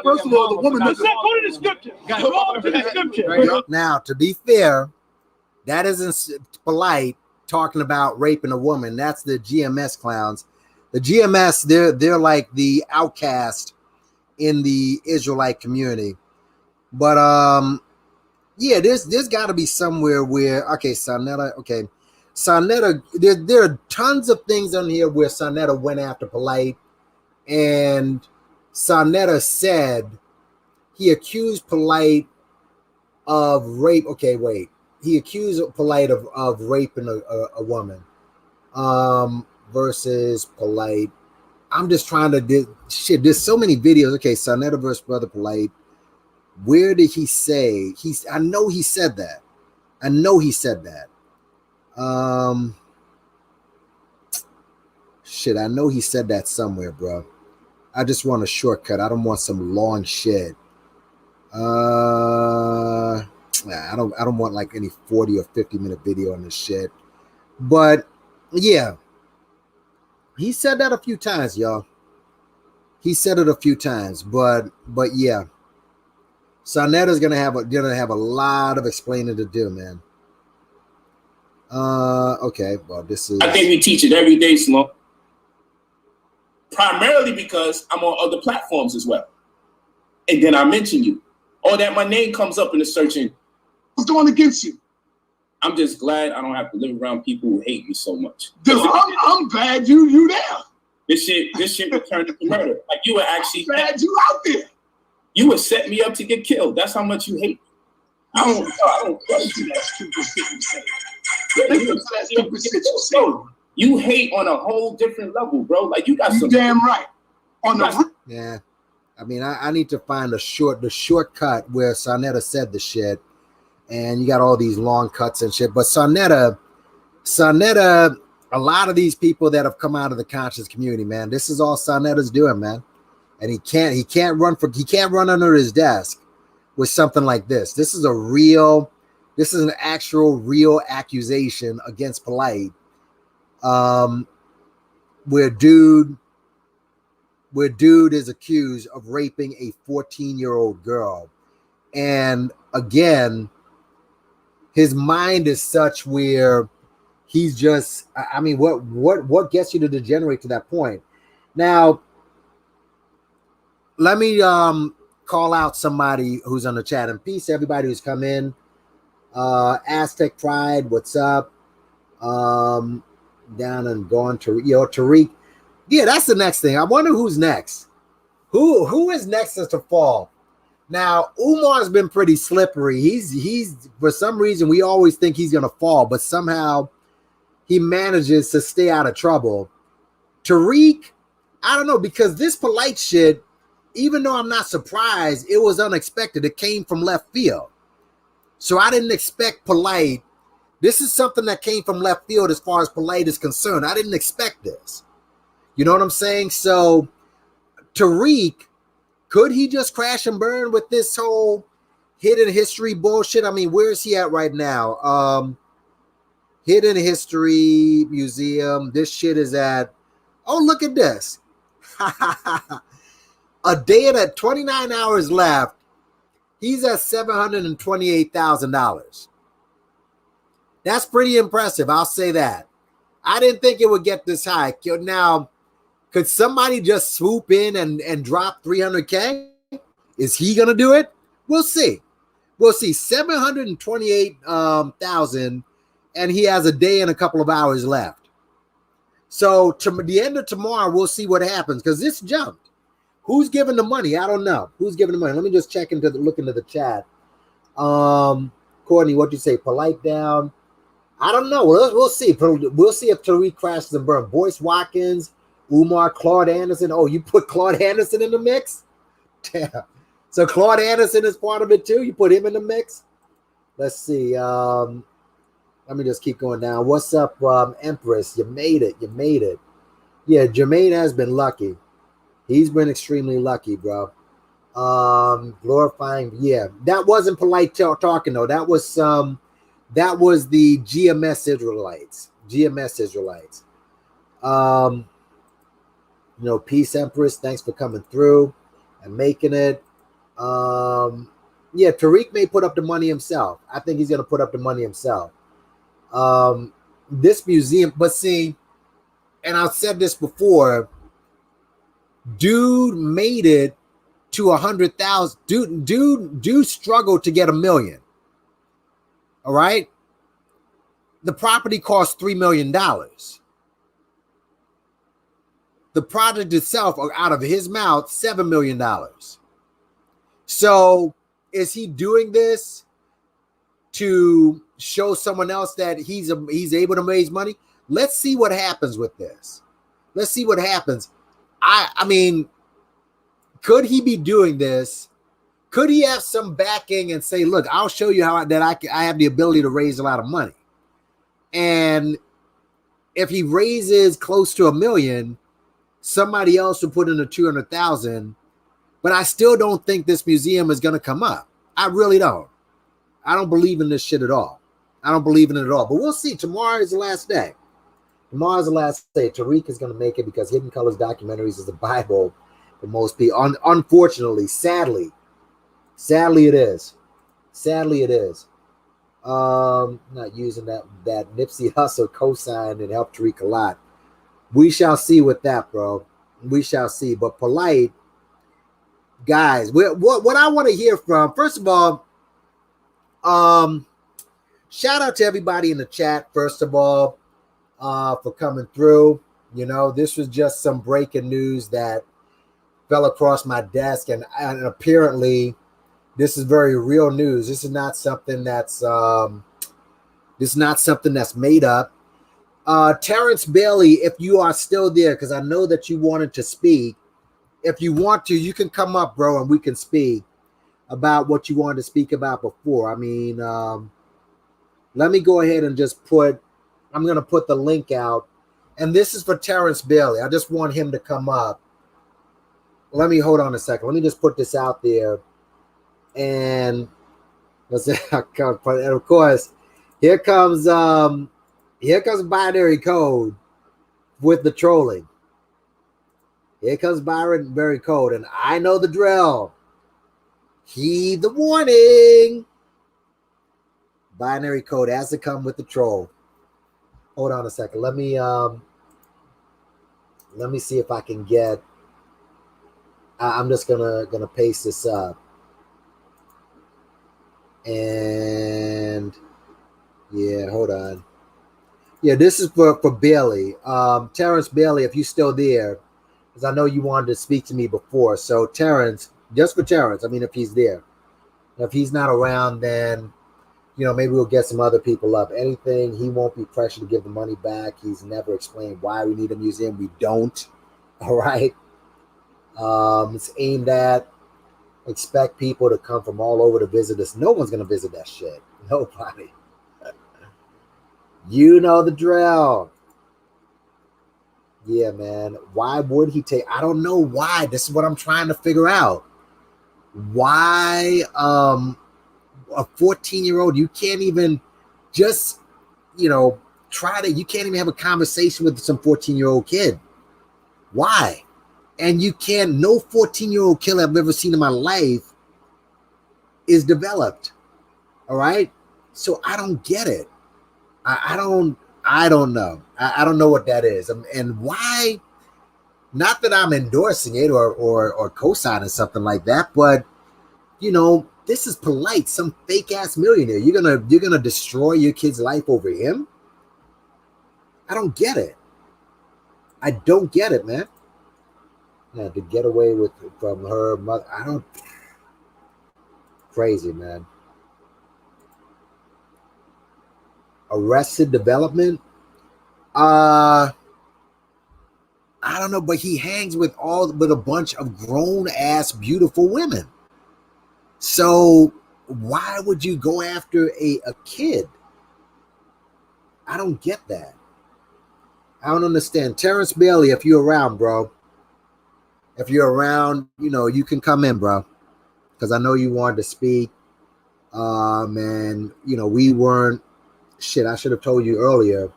S16: First of all, the woman.
S15: Go to the scripture. Go to the scripture.
S1: Now, to be fair, that isn't Polight talking about raping a woman. That's the GMS clowns. The GMS, they're like the outcast in the Israelite community. But yeah, there's got to be somewhere where Sonetta, there are tons of things on here where Sonetta went after Polight, and Sonetta said he accused Polight of rape. Okay, wait. He accused Polight of raping a woman versus Polight. I'm just trying to there's so many videos. Okay, Sonetta versus Brother Polight. Where did he say? I know he said that. I know he said that. I know he said that somewhere, bro. I just want a shortcut. I don't want some long shit. I don't want like any 40 or 50 minute video on this shit. But yeah, he said that a few times, y'all. He said it a few times, but yeah, Sonetta's gonna have a lot of explaining to do, man. Okay, well, this is.
S8: I think we teach it every day, Slow. Primarily because I'm on other platforms as well, and then I mention you, or that my name comes up in the searching.
S16: What's going against you?
S8: I'm just glad I don't have to live around people who hate me so much.
S16: I'm glad you there.
S8: This shit returned to murder. Like you were actually
S16: glad you out there.
S8: You would set me up to get killed. That's how much you hate me. I don't trust you. You hate on a whole different level, bro. Like you got some.
S16: Damn right.
S1: Yeah. I mean, I need to find the shortcut where Sonetta said the shit, and you got all these long cuts and shit. But Sonetta, a lot of these people that have come out of the conscious community, man, this is all Sonetta's doing, man. And he can't run under his desk with something like this. This is an actual real accusation against Polight. Where dude is accused of raping a 14-year-old girl. And again, his mind is such where he's just, I mean, what gets you to degenerate to that point? Now, let me call out somebody who's on the chat. And peace to everybody who's come in. Aztec Pride, what's up? Down and gone to Tariq. Yeah, that's the next thing. I wonder who's next. Who is next to fall? Now, Umar's been pretty slippery. He's for some reason we always think he's gonna fall, but somehow he manages to stay out of trouble. Tariq, I don't know, because this Polight shit, even though I'm not surprised, it was unexpected. It came from left field. So I didn't expect Polight. This is something that came from left field as far as Polight is concerned. I didn't expect this. You know what I'm saying? So Tariq, could he just crash and burn with this whole hidden history bullshit? I mean, where is he at right now? Hidden History Museum. This shit is at, oh, look at this. A day at 29 hours left. He's at $728,000. That's pretty impressive. I'll say that. I didn't think it would get this high. Now, could somebody just swoop in and drop 300K? Is he going to do it? We'll see. We'll see. 728,000, and he has a day and a couple of hours left. So to the end of tomorrow, we'll see what happens because this jumped. Who's giving the money? I don't know. Who's giving the money? Let me just check look into the chat. Courtney, what'd you say? Polight down. I don't know. We'll see. We'll see if Tariq crashes and burns. Boyce Watkins, Umar, Claude Anderson. Oh, you put Claude Anderson in the mix? Damn. So Claude Anderson is part of it too? You put him in the mix? Let's see. Let me just keep going down. What's up, Empress? You made it. You made it. Yeah, Jermaine has been lucky. He's been extremely lucky, bro. Glorifying. Yeah, that wasn't Polight talking though. That was the GMS Israelites. GMS Israelites. Peace Empress, thanks for coming through and making it. Yeah, Tariq may put up the money himself. I think he's gonna put up the money himself. This museum, but see, and I've said this before, dude made it to 100,000. Dude struggled to get $1 million. All right. The property cost $3 million. The project itself, out of his mouth, $7 million. So is he doing this to show someone else that he's able to raise money? Let's see what happens with this. Let's see what happens. I mean, could he be doing this? Could he have some backing and say, look, I'll show you how I have the ability to raise a lot of money. And if he raises close to $1 million, somebody else will put in a 200,000, but I still don't think this museum is going to come up. I really don't. I don't believe in this shit at all. I don't believe in it at all, but we'll see. Tomorrow is the last day. Tomorrow is the last day. Tariq is going to make it because Hidden Colors documentaries is the Bible for most people. Unfortunately, sadly it is. Sadly it is. Not using that Nipsey Hussle cosign and helped Tariq a lot. We shall see with that, bro. We shall see. But Polight, guys, what I want to hear from, first of all, shout out to everybody in the chat, first of all, for coming through. This was just some breaking news that fell across my desk, and apparently this is very real news. This is not something that's made up. Terrence Bailey, if you are still there, because I know that you wanted to speak. If you want to, you can come up, bro, and we can speak about what you wanted to speak about before. I mean, let me go ahead and just I'm going to put the link out. And this is for Terrence Bailey. I just want him to come up. Hold on a second. Let me just put this out there. And let's see. And of course, here comes Binary Code with the trolling. Here comes Binary Code, and I know the drill. Heed the warning. Binary Code has to come with the troll. Hold on a second. Let me see if I can get. I'm just gonna paste this up. And yeah, hold on. Yeah, this is for Bailey. Terrence Bailey, if you're still there, because I know you wanted to speak to me before. So Terrence, just for Terrence, I mean, if he's there. If he's not around, then maybe we'll get some other people up. Anything, he won't be pressured to give the money back. He's never explained why we need a museum. We don't. All right. It's aimed at expect people to come from all over to visit us. No one's gonna visit that shit. Nobody. You know the drill. Yeah, man. Why would he take? I don't know why. This is what I'm trying to figure out. Why a 14-year-old, you can't even just, try to, you can't even have a conversation with some 14-year-old kid. Why? And you can't, no 14-year-old kid I've ever seen in my life is developed. All right. So I don't get it. I don't know. I don't know what that is. And why, not that I'm endorsing it or co-signing something like that, but this is Polight, some fake ass millionaire. You're gonna destroy your kid's life over him? I don't get it. I don't get it, man. Yeah, to get away from her mother, crazy, man. Arrested Development. I don't know, but he hangs with a bunch of grown ass beautiful women. So why would you go after a kid? I don't get that. I don't understand. Terrence Bailey, if you're around, bro. If you're around, you can come in, bro. Because I know you wanted to speak. And we weren't shit. I should have told you earlier.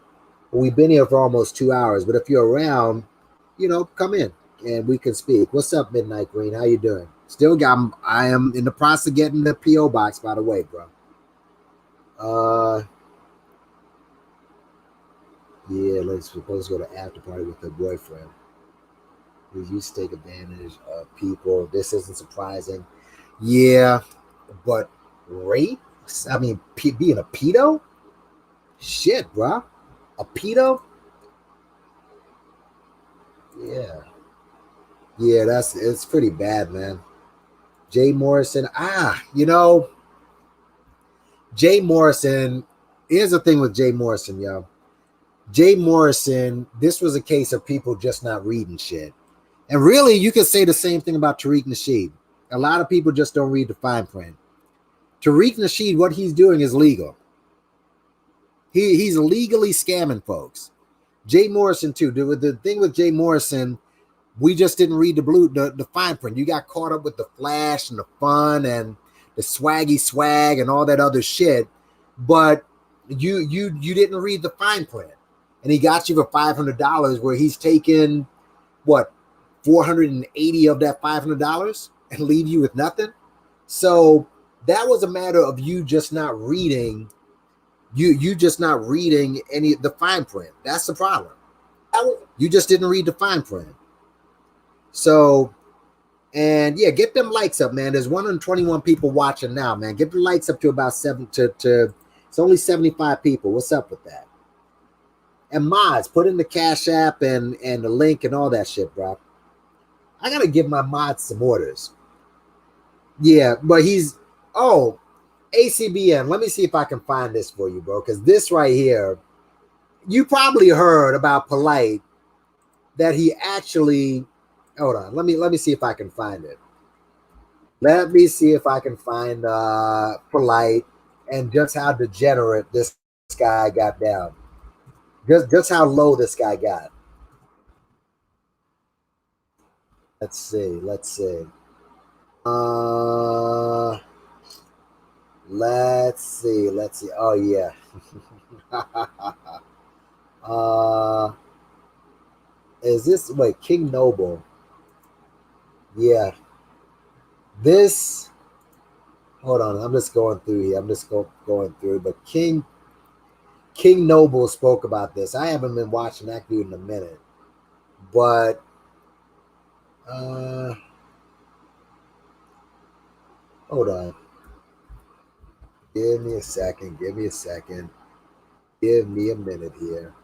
S1: We've been here for almost 2 hours. But if you're around, come in and we can speak. What's up, Midnight Green? How you doing? I am in the process of getting the PO box, by the way, bro. Yeah, let's suppose go to after party with her boyfriend. We used to take advantage of people. This isn't surprising. Yeah, but rape? I mean, being a pedo? Shit, bro. A pedo? Yeah. Yeah, it's pretty bad, man. Jay Morrison. Jay Morrison. Here's the thing with Jay Morrison, yo. Jay Morrison, this was a case of people just not reading shit. And really, you could say the same thing about Tariq Nasheed. A lot of people just don't read the fine print. Tariq Nasheed, what he's doing is legal. He's legally scamming folks. Jay Morrison, too. The thing with Jay Morrison, we just didn't read the fine print. You got caught up with the flash and the fun and the swaggy swag and all that other shit. But you didn't read the fine print. And he got you for $500 where he's taken, what, 480 of that $500 and leave you with nothing? So that was a matter of you just not reading, you just not reading any of the fine print. That's the problem. You just didn't read the fine print. So, and yeah, get them likes up, man. There's 121 people watching now, man. Get the likes up to about it's only 75 people. What's up with that? And mods, put in the Cash App and the link and all that shit, bro. I gotta give my mods some orders. Yeah, but ACBN. Let me see if I can find this for you, bro. Because this right here, you probably heard about Polight that he actually. Hold on. Let me see if I can find it. Let me see if I can find Polight and just how degenerate this guy got down. Just how low this guy got. Let's see. Let's see. Oh yeah. Is this King Noble? Yeah. This. Hold on. I'm just going through here. I'm just going through. But King Noble spoke about this. I haven't been watching that dude in a minute, but hold on. Give me a second. Give me a minute here.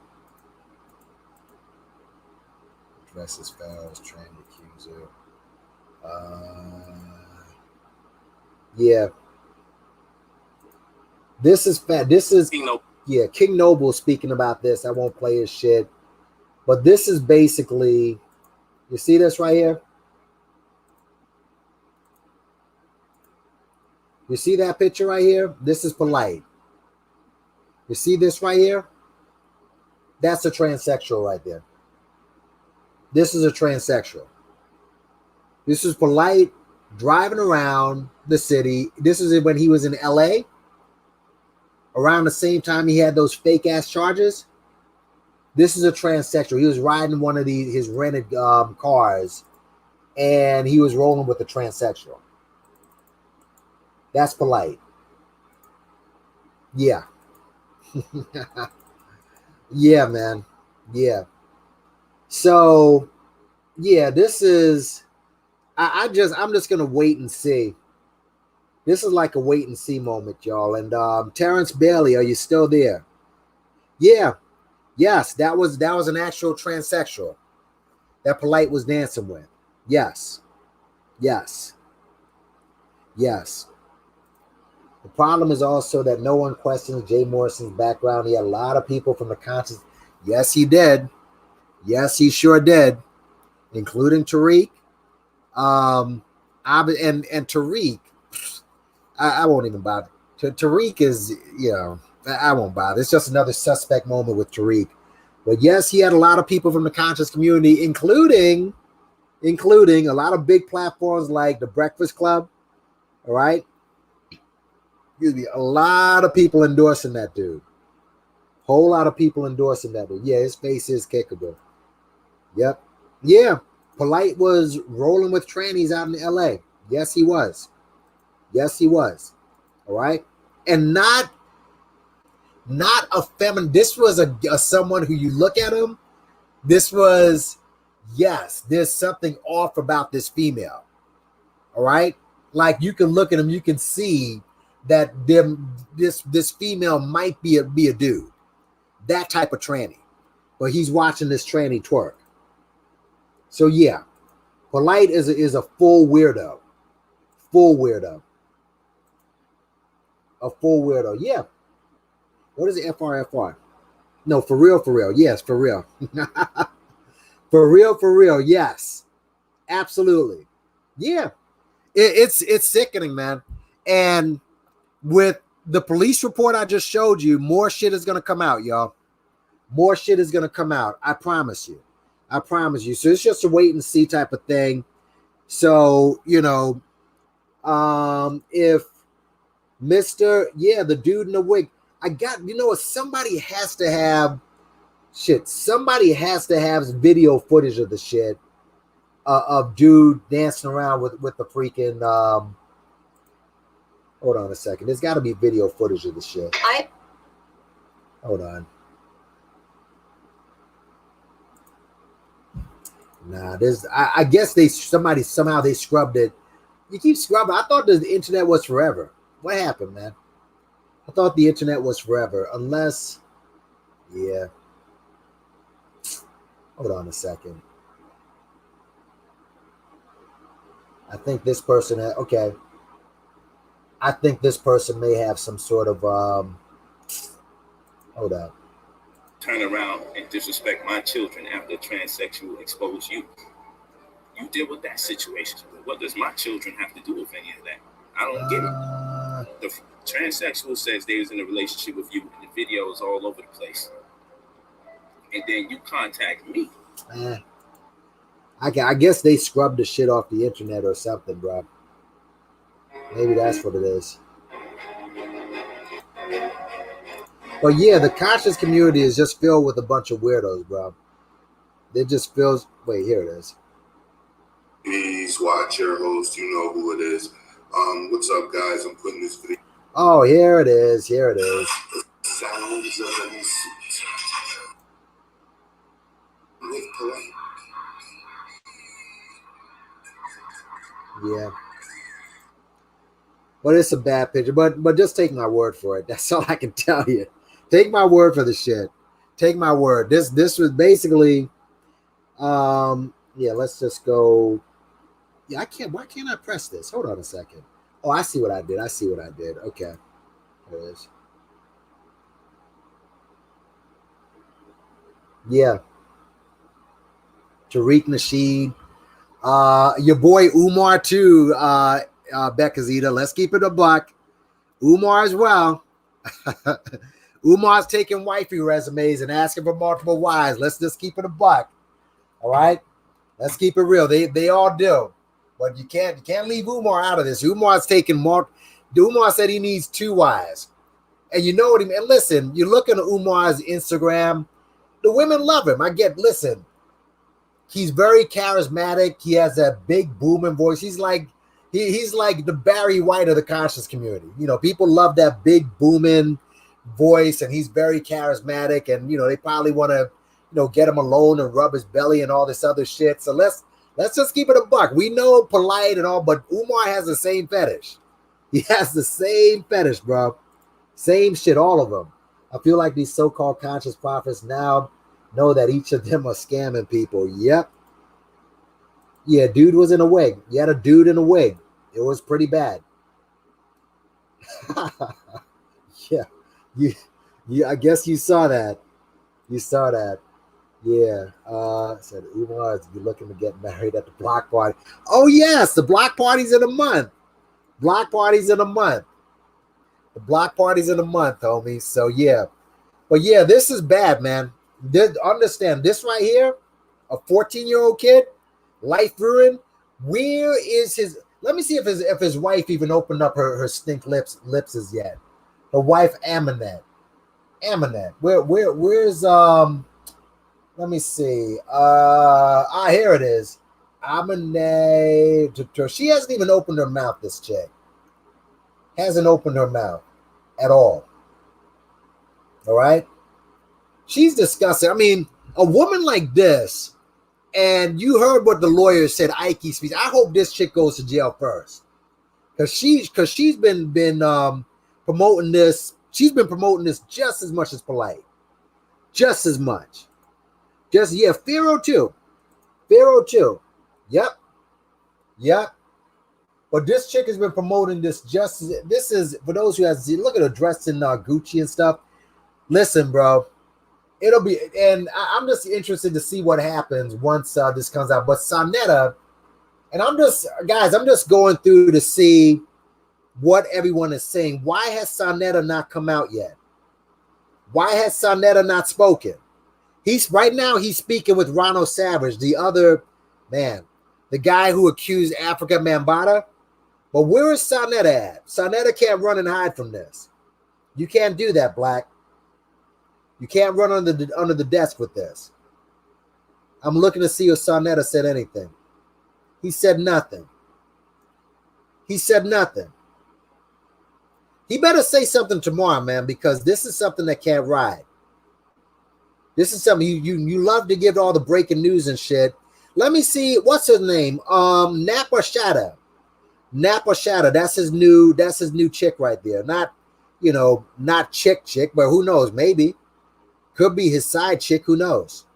S1: Dresses fouls, trained accuser. Yeah. This is fat. This is King Noble speaking about this. I won't play his shit. But this is basically, you see this right here? You see that picture right here? This is Polight. You see this right here? That's a transsexual right there. This is a transsexual. This is Polight driving around the city. This is when he was in LA. Around the same time he had those fake ass charges. This is a transsexual. He was riding one of his rented cars, and he was rolling with a transsexual. That's Polight. Yeah. Yeah, man. Yeah. So, yeah, this is. I'm just gonna wait and see. This is like a wait and see moment, y'all. And Terrence Bailey, are you still there? Yeah. Yes, that was an actual transsexual that Polight was dancing with. Yes. Yes. Yes. The problem is also that no one questions Jay Morrison's background. He had a lot of people from the conscious. Yes, he did. Yes, he sure did, including Tariq. And Tariq, I won't even bother. Tariq is, I won't bother. It's just another suspect moment with Tariq. But yes, he had a lot of people from the conscious community, including a lot of big platforms like the Breakfast Club. All right. Excuse me. A lot of people endorsing that dude. Whole lot of people endorsing that dude. Yeah, his face is kickable. Yep. Yeah. Polight was rolling with trannies out in LA. Yes, he was. Yes, he was. All right. And not a feminine. This was a someone who you look at him. This was, yes, there's something off about this female. All right. Like you can look at him, you can see that this female might be a dude. That type of tranny. But he's watching this tranny twerk. So yeah, Polight is a full weirdo. Full weirdo. A full weirdo. Yeah. What is it? FRFR? No, for real. Yes, for real. For real. Yes. Absolutely. Yeah. It's sickening, man. And with the police report I just showed you, more shit is gonna come out, y'all. More shit is gonna come out. I promise you. So it's just a wait and see type of thing. So, if the dude in the wig, somebody has to have video footage of the shit of dude dancing around with the freaking hold on a second. There's got to be video footage of the shit. Hold on. Nah, I guess somehow they scrubbed it. You keep scrubbing. I thought the internet was forever. What happened, man? I thought the internet was forever, unless, yeah. Hold on a second. I think this person, okay. I think this person may have some sort of, hold up.
S3: Turn around and disrespect my children after a transsexual exposed you. You deal with that situation. What does my children have to do with any of that? I don't get it. The transsexual says they was in a relationship with you, and the video is all over the place. And then you contact me.
S1: I guess they scrubbed the shit off the internet or something, bro. Maybe that's what it is. But yeah, the conscious community is just filled with a bunch of weirdos, bro. It just feels. Wait, here it is.
S2: Please watch your host. You know who it is. What's up, guys? I'm putting this video.
S1: Oh, here it is.
S2: Sounds of a new suit. With Polight.
S1: Yeah. But it's a bad picture. But just take my word for it. That's all I can tell you. Take my word for the shit. Take my word. This was basically, yeah. Let's just go. Yeah, I can't. Why can't I press this? Hold on a second. Oh, I see what I did. Okay, there it is. Yeah. Tariq Nasheed. Your boy Umar too. Bekazita. Let's keep it a buck. Umar as well. Umar's taking wifey resumes and asking for multiple wives. Let's just keep it a buck. All right. Let's keep it real. They all do. But you can't leave Umar out of this. Umar's taking more. Umar said he needs 2 wives. And you know what he mean? Listen, you look at Umar's Instagram, the women love him. Listen, he's very charismatic. He has that big booming voice. He's like the Barry White of the conscious community. People love that big booming voice, and he's very charismatic, and they probably want to get him alone and rub his belly and all this other shit. So let's just keep it a buck. We know Polight and all, but Umar has the same fetish. He has the same fetish, bro. Same shit, all of them. I feel like these so-called conscious prophets now know that each of them are scamming people. Yep. Yeah, dude was in a wig. You had a dude in a wig. It was pretty bad. Yeah, you. I guess you saw that. You saw that. Yeah. Said Umar is looking to get married at the block party. Oh yes, the block party's in a month. Block party's in a month. The block party's in a month, homie. So yeah. But yeah, this is bad, man. Understand this right here, a 14-year-old kid, life ruined. Where is his? Let me see if his wife even opened up her stink lips as yet. Her wife Aminette. Where's Let me see. Here it is. Aminette. She hasn't even opened her mouth. This chick hasn't opened her mouth at all. All right. She's disgusting. I mean, a woman like this, and you heard what the lawyer said, Ike speaks. I hope this chick goes to jail first. Because she's been promoting this. She's been promoting this just as much as Polight. Just as much. Pharaoh too. Yep. But this chick has been promoting this this is, for those who have look at her dressed in Gucci and stuff. Listen, bro. It'll be, and I'm just interested to see what happens once this comes out. But Sonetta, and I'm just going through to see what everyone is saying. Why has Sonetta not come out yet? Why has Sonetta not spoken? He's speaking with Ronald Savage, the other man, the guy who accused Africa Mambata. But where is Sonetta at? Sonetta can't run and hide from this. You can't do that, Black. You can't run under the desk with this. I'm looking to see if Sonetta said anything. He said nothing. He better say something tomorrow, man, because this is something that can't ride. This is something you love to give all the breaking news and shit. Let me see. What's his name? Napa Shada. That's his new chick right there. Not chick, but who knows? Maybe. Could be his side chick. Who knows?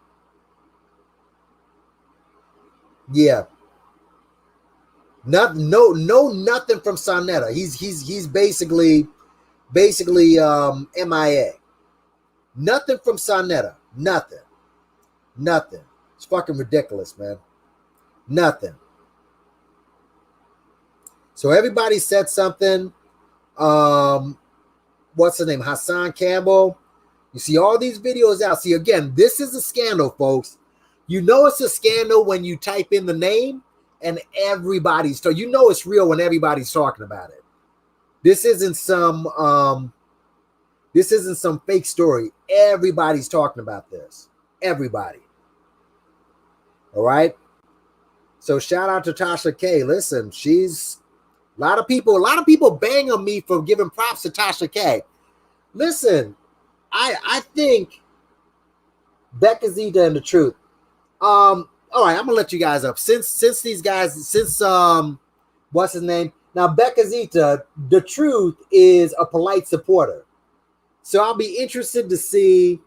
S1: Yeah. Nothing from Sonetta. He's basically MIA. Nothing from Sonetta. Nothing. It's fucking ridiculous, man. Nothing. So everybody said something. What's the name? Hassan Campbell. You see all these videos out. See, again, this is a scandal, folks. You know it's a scandal when you type in the name and everybody's talking. You know it's real when everybody's talking about it. This isn't some fake story. Everybody's talking about this. Everybody. All right. So shout out to Tasha K. Listen, she's a lot of people bang on me for giving props to Tasha K. Listen, I think Becca Zeta and the truth. All right, I'm gonna let you guys up. Since what's his name? Now Becca Zeta, the truth is a Polight supporter. So I'll be interested to see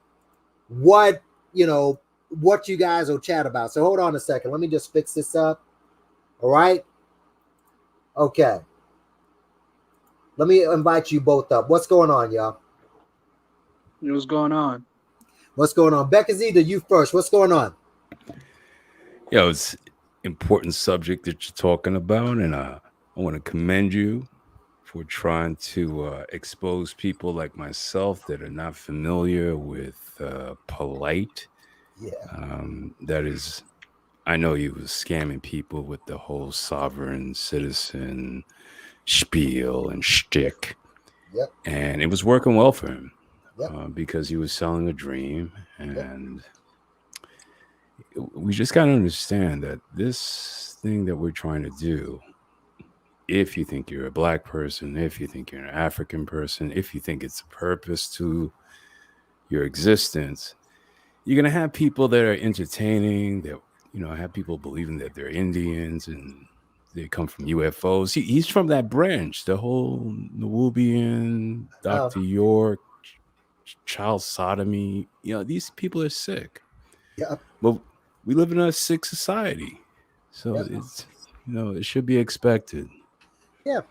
S1: what you guys will chat about. So hold on a second. Let me just fix this up. All right. Okay. Let me invite you both up. What's going on, y'all?
S17: What's going on?
S1: What's going on? Becca Zeta, you first. What's going on?
S18: Yo, it's important subject that you're talking about, and I want to commend you for trying to expose people like myself that are not familiar with Polight.
S1: Yeah.
S18: That is, I know he was scamming people with the whole sovereign citizen spiel and shtick.
S1: Yep.
S18: And it was working well for him.
S1: Yep.
S18: Because he was selling a dream, and we just got to understand that this thing that we're trying to do, if you think you're a black person, if you think you're an African person, if you think it's a purpose to your existence, you're going to have people that are entertaining, that, have people believing that they're Indians and they come from UFOs. He's from that branch, the whole Nubian, Dr. York, child sodomy. These people are sick.
S1: Yeah.
S18: But we live in a sick society. So it's, it should be expected.
S1: Yeah.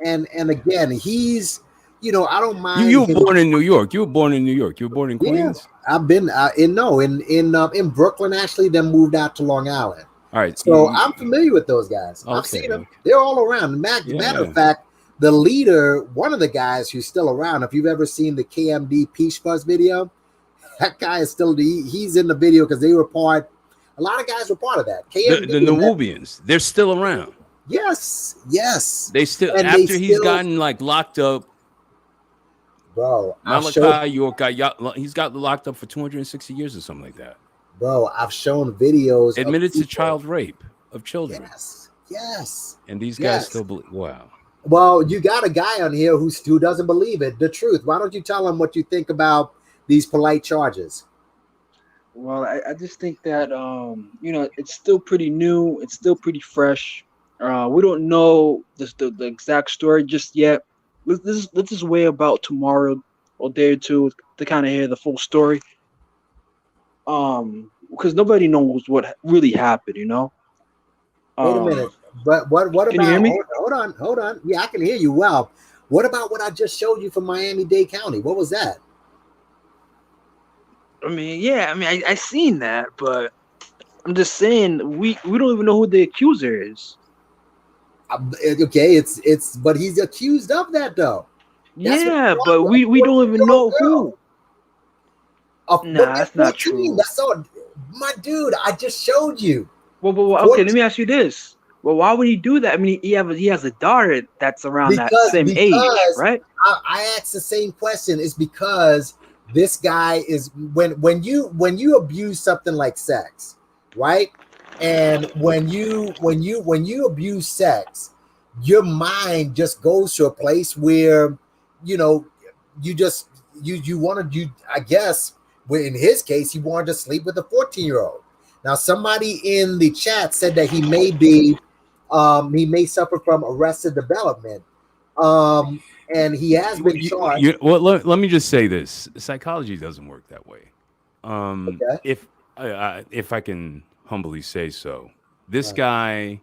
S1: And again, he's, you know, I don't mind.
S18: You were born in New York. You were born in New York. You were born in Queens.
S1: Yeah, I've been in Brooklyn actually. Then moved out to Long Island.
S18: All right.
S1: So I'm familiar with those guys. I've seen them. They're all around. Matter of fact, the leader, one of the guys who's still around. If you've ever seen the KMD Peach Fuzz video, that guy is still he's in the video because they were part. A lot of guys were part of that. KMD,
S18: the Nubians, they're still around.
S1: Yes.
S18: They still
S1: And
S18: after he's gotten like locked up.
S1: Bro,
S18: Malachi York he's got locked up for 260 years or something like that.
S1: Bro, I've shown videos
S18: admitted to child rape of children.
S1: Yes.
S18: And these guys still believe. Wow.
S1: Well, you got a guy on here who doesn't believe it. The truth. Why don't you tell him what you think about these Polight charges?
S17: Well, I just think that you know, it's still pretty new. It's still pretty fresh. We don't know the exact story just yet. Let's just wait about tomorrow or day or two to kind of hear the full story. Because nobody knows what really happened, you know.
S1: Wait a minute. But what about?
S17: Can you hear me?
S1: Hold on. Yeah, I can hear you well. What about what I just showed you from Miami-Dade County? What was that?
S17: I mean, I seen that, but I'm just saying we don't even know who the accuser is.
S1: Okay, it's but he's accused of that though.
S17: But we don't even know who. Nah, that's not true.
S1: That's all, my dude. I just showed you.
S17: Well, okay. Let me ask you this. Well, why would he do that? I mean, he has a daughter that's around that same age, right?
S1: I asked the same question. It's because this guy is when you abuse something like sex, right? And when you abuse sex, your mind just goes to a place where you know you want to I guess in his case he wanted to sleep with a 14-year-old. Now somebody in the chat said that he may suffer from arrested development. And he has been charged.
S18: Well, let me just say this: psychology doesn't work that way. If I can humbly say so, this guy,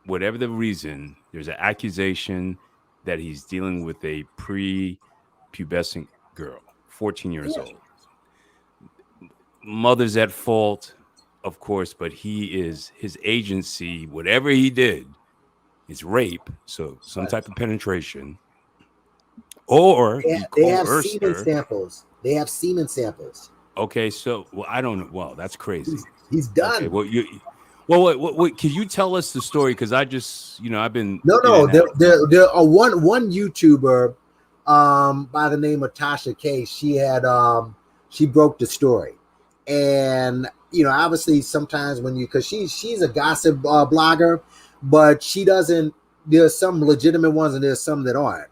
S18: whatever the reason, there's an accusation that he's dealing with a pre-pubescent girl, 14 years old. Mother's at fault, of course, but his agency, whatever he did, is rape. So some type of penetration. Or
S1: they have semen samples. They have semen samples.
S18: Okay, so I don't know. Well, that's crazy.
S1: He's done.
S18: Okay, what can you tell us the story? Because I just, I've been
S1: there are one YouTuber by the name of Tasha K. She broke the story, and obviously sometimes because she's a gossip blogger, but she doesn't. There's some legitimate ones and there's some that aren't,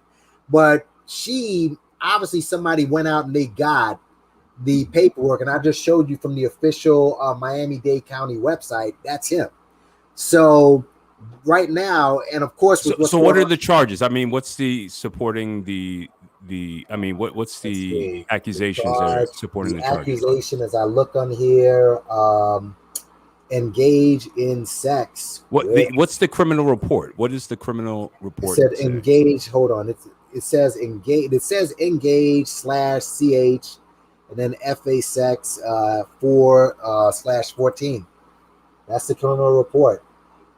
S1: but she obviously somebody went out and they got the paperwork, and I just showed you from the official Miami-Dade County website. That's him. So right now, and of course,
S18: so what are the charges? I mean, what's the supporting the? I mean, what's the accusations that are supporting the charges?
S1: Accusation, as I look on here, engage in sex.
S18: What's the criminal report? What is the criminal report?
S1: It said engage. Hold on. It says engage. It says engage/ch. And then FA sex 4/14. That's the criminal report.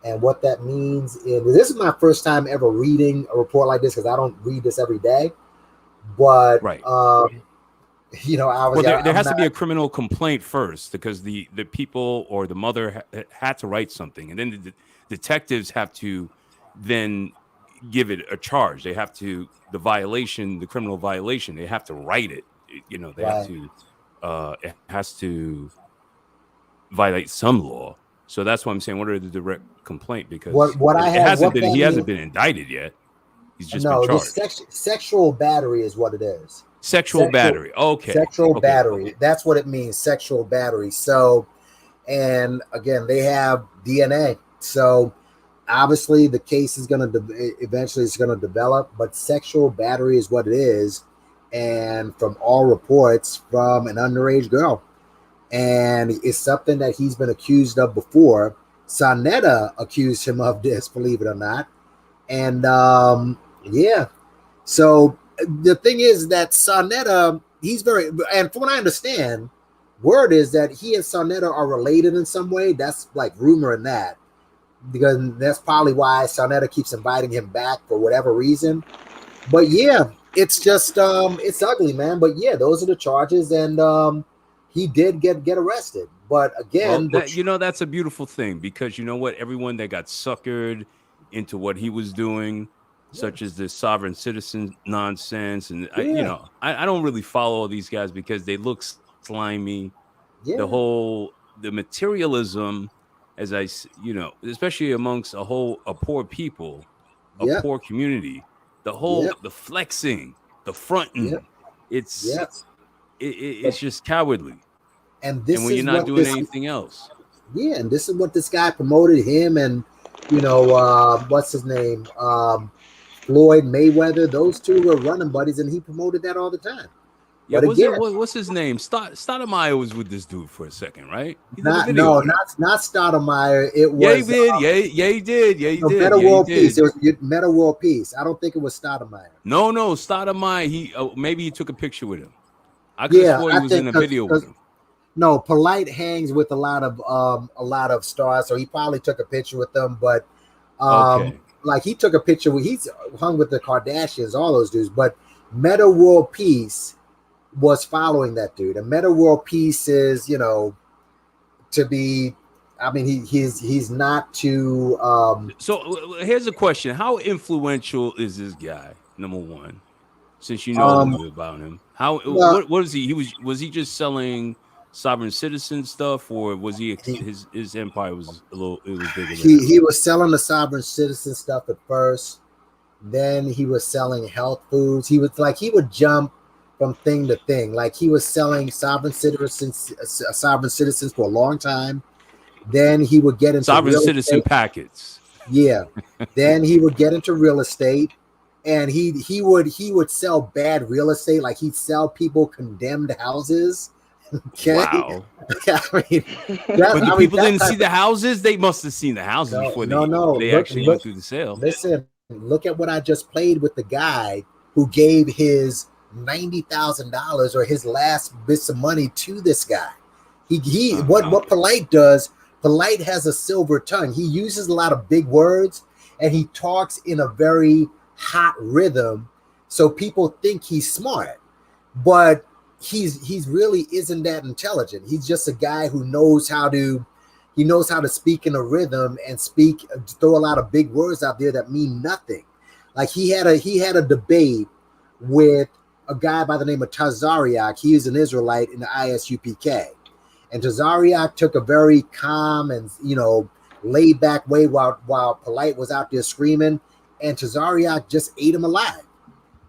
S1: And what that means this is my first time ever reading a report like this because I don't read this every day. But
S18: right.
S1: There
S18: has to be a criminal complaint first because the people or the mother had to write something, and then the detectives have to then give it a charge. They have to the criminal violation. They have to write it. They have to it has to violate some law. So that's why I'm saying what are the direct complaint, because he hasn't been indicted yet. He's just been charged.
S1: Sexual battery is what it is.
S18: Sexual battery. Okay.
S1: Sexual battery. Okay. That's what it means. Sexual battery. So, and again, they have DNA. So obviously the case is going to eventually develop, but sexual battery is what it is. And from all reports, from an underage girl, and it's something that he's been accused of before. Sonetta accused him of this, believe it or not, And yeah, so the thing is that Sonetta, he's very, and from what I understand, word is that he and Sonetta are related in some way. That's like rumor in that, because that's probably why Sonetta keeps inviting him back for whatever reason. But yeah, it's just it's ugly, man. But yeah, those are the charges, and he did get arrested. But again,
S18: Well, that's a beautiful thing, because you know what? Everyone that got suckered into what he was doing, such as this sovereign citizen nonsense, and I don't really follow all these guys because they look slimy.
S1: Yeah.
S18: The materialism, especially amongst a poor people, a poor community, the flexing, the fronting, it's just cowardly.
S1: And this
S18: when
S1: is
S18: you're not
S1: what
S18: doing anything else.
S1: Yeah, and this is what this guy promoted him, and what's his name, Floyd Mayweather. Those two were running buddies, and he promoted that all the time.
S18: Yeah,
S1: but again,
S18: what's his name? Stoudemire was with this dude for a second, right?
S1: Not Stoudemire. It was
S18: he did.
S1: Meta World Peace. It was Meta World Peace. I don't think it was Stoudemire.
S18: No, Stoudemire. He maybe he took a picture with him. I could have swore he was in a video with him.
S1: No, Polight hangs with a lot of stars, so he probably took a picture with them. But like he took a picture he's hung with the Kardashians, all those dudes. But Meta World Peace was following that dude, and Meta World Peace is to be. I mean, he's not too.
S18: So here's a question: how influential is this guy? Number one, since you know a little bit about him, what is he? Was he just selling sovereign citizen stuff, or was his empire was bigger?
S1: He was selling the sovereign citizen stuff at first. Then he was selling health foods. He would jump from thing to thing. Like he was selling sovereign citizens for a long time. Then he would get into
S18: sovereign
S1: real
S18: citizen
S1: estate.
S18: Packets.
S1: Yeah. Then he would get into real estate, and he would sell bad real estate. Like he'd sell people condemned houses. Okay.
S18: Wow.
S1: I mean,
S18: but people didn't see the houses. They must have seen the houses before they actually went through the sale.
S1: Listen, look at what I just played with the guy who gave his $90,000 or his last bits of money to this guy. What Polight does. Polight has a silver tongue. He uses a lot of big words, and he talks in a very hot rhythm, so people think he's smart, but he's really isn't that intelligent. He's just a guy who knows how to speak in a rhythm and throw a lot of big words out there that mean nothing. Like he had a debate with a guy by the name of Tazariak. He is an Israelite in the ISUPK. And Tazariak took a very calm and laid back way while Polight was out there screaming, and Tazariak just ate him alive.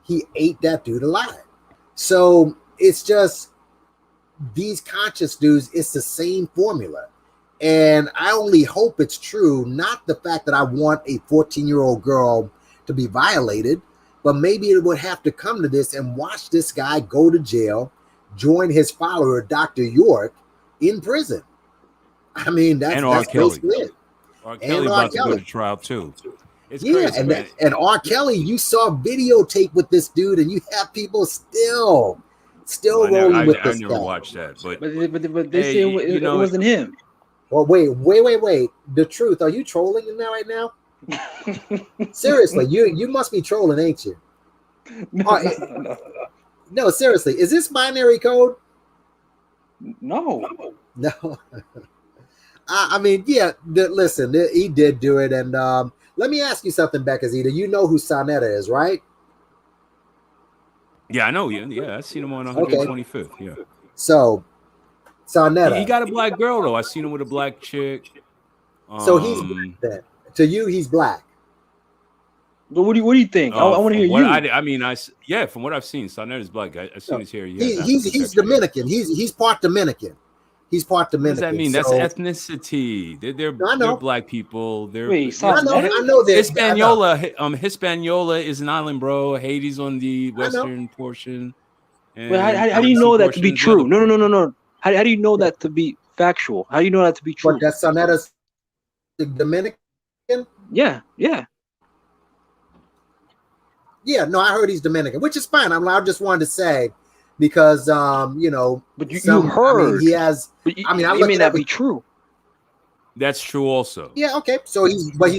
S1: He ate that dude alive. So it's just these conscious dudes, it's the same formula. And I only hope it's true, not the fact that I want a 14-year-old girl to be violated, but maybe it would have to come to this and watch this guy go to jail, join his follower, Dr. York, in prison. I mean, that's basically it.
S18: R. Kelly about to go to trial too. It's
S1: crazy, and R. Kelly, you saw videotape with this dude, and you have people still rolling with this guy.
S18: I never watched that, but
S17: they say it wasn't him.
S1: Well, wait. The truth. Are you trolling him right now? Seriously, you must be trolling, ain't you? No, seriously. Is this binary code?
S17: No.
S1: I mean, yeah. Listen, he did do it, and let me ask you something, Becca-Zeta. You know who Sonetta is, right?
S18: Yeah, I know. Yeah, I seen him on 125th. Yeah.
S1: So, Sonetta.
S18: He got a black girl though. I seen him with a black chick.
S1: So he's black then. To you, he's black.
S17: But what do you think? I want to hear you.
S18: From what I've seen, Sonetta is black. I've seen his hair.
S1: He's Dominican. He's part Dominican. He's part Dominican.
S18: What does that mean? That's ethnicity. They're black people. I
S1: know this.
S18: Hispaniola is an island, bro. Haiti's on the western portion.
S17: But how do you know that to be true? No. How do you know that to be factual? How do you know that to be true?
S1: But that Sonetta's Dominican?
S17: Yeah.
S1: Yeah, no, I heard he's Dominican, which is fine. I just wanted to say because you know,
S17: but you heard.
S1: I mean, he has.
S17: But
S1: I mean, I
S17: it may not be true.
S18: That's true, also.
S1: Yeah. Okay. So he's black.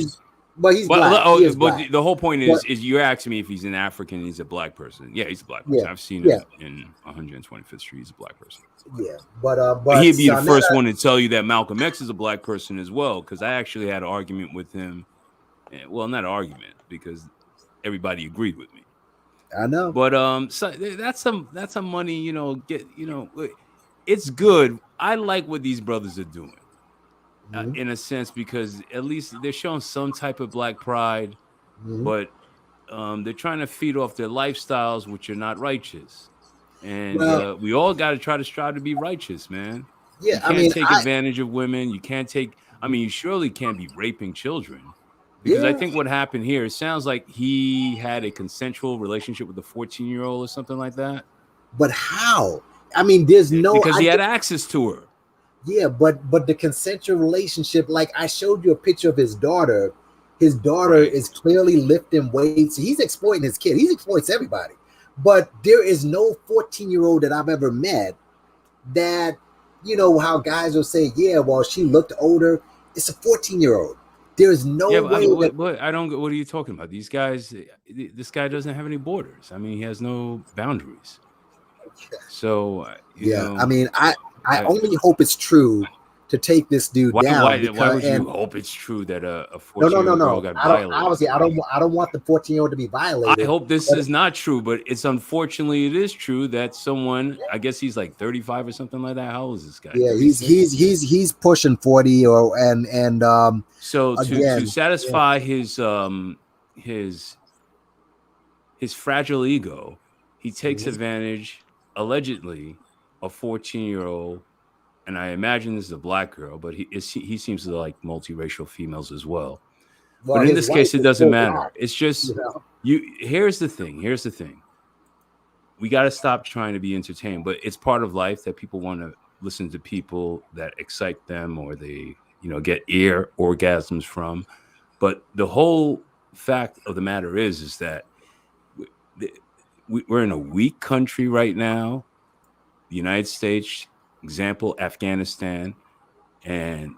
S18: Oh,
S1: He is
S18: but
S1: black.
S18: the whole point is you're asking me if he's an African. He's a black person. Yeah, he's a black person.
S1: Yeah,
S18: I've seen him in 125th Street. He's a black person.
S1: Yeah, but
S18: he'd be the first one to tell you that Malcolm X is a black person as well. Because I actually had an argument with him. Well, not an argument because everybody agreed with me.
S1: I know.
S18: But so that's some money. You know, it's good. I like what these brothers are doing. In a sense, because at least they're showing some type of black pride, but they're trying to feed off their lifestyles, which are not righteous. And we all got to try to strive to be righteous, man.
S1: Yeah,
S18: you can't take advantage of women. You can't take. I mean, you surely can't be raping children, because I think what happened here, it sounds like he had a consensual relationship with a 14-year-old or something like that.
S1: But how? I mean, there's no
S18: because he had access to her.
S1: Yeah, but the consensual relationship, like I showed you a picture of his daughter. His daughter is clearly lifting weights. He's exploiting his kid. He exploits everybody. But there is no 14-year-old that I've ever met that, you know, how guys will say, yeah, well, she looked older. It's a 14-year-old. There's no way.
S18: But I don't. What are you talking about? These guys. This guy doesn't have any borders. I mean, he has no boundaries. So you know,
S1: I mean, I only hope it's true to take this dude down.
S18: Why would you hope it's true that a 14-year-old girl got violated?
S1: Obviously, I don't want the 14-year-old to be violated.
S18: I hope this is not true, but it's unfortunately it is true that someone, I guess he's like 35 or something like that. How old is this guy?
S1: Yeah, he's pushing 40
S18: so to satisfy his fragile ego, he takes advantage, allegedly, a 14-year-old. And I imagine this is a black girl, but he seems to like multiracial females as well. But in this case, it doesn't matter. It's just Here's the thing. We got to stop trying to be entertained, but it's part of life that people want to listen to people that excite them or they, you know, get ear orgasms from. But the whole fact of the matter is that we're in a weak country right now. The United States. Example, Afghanistan, and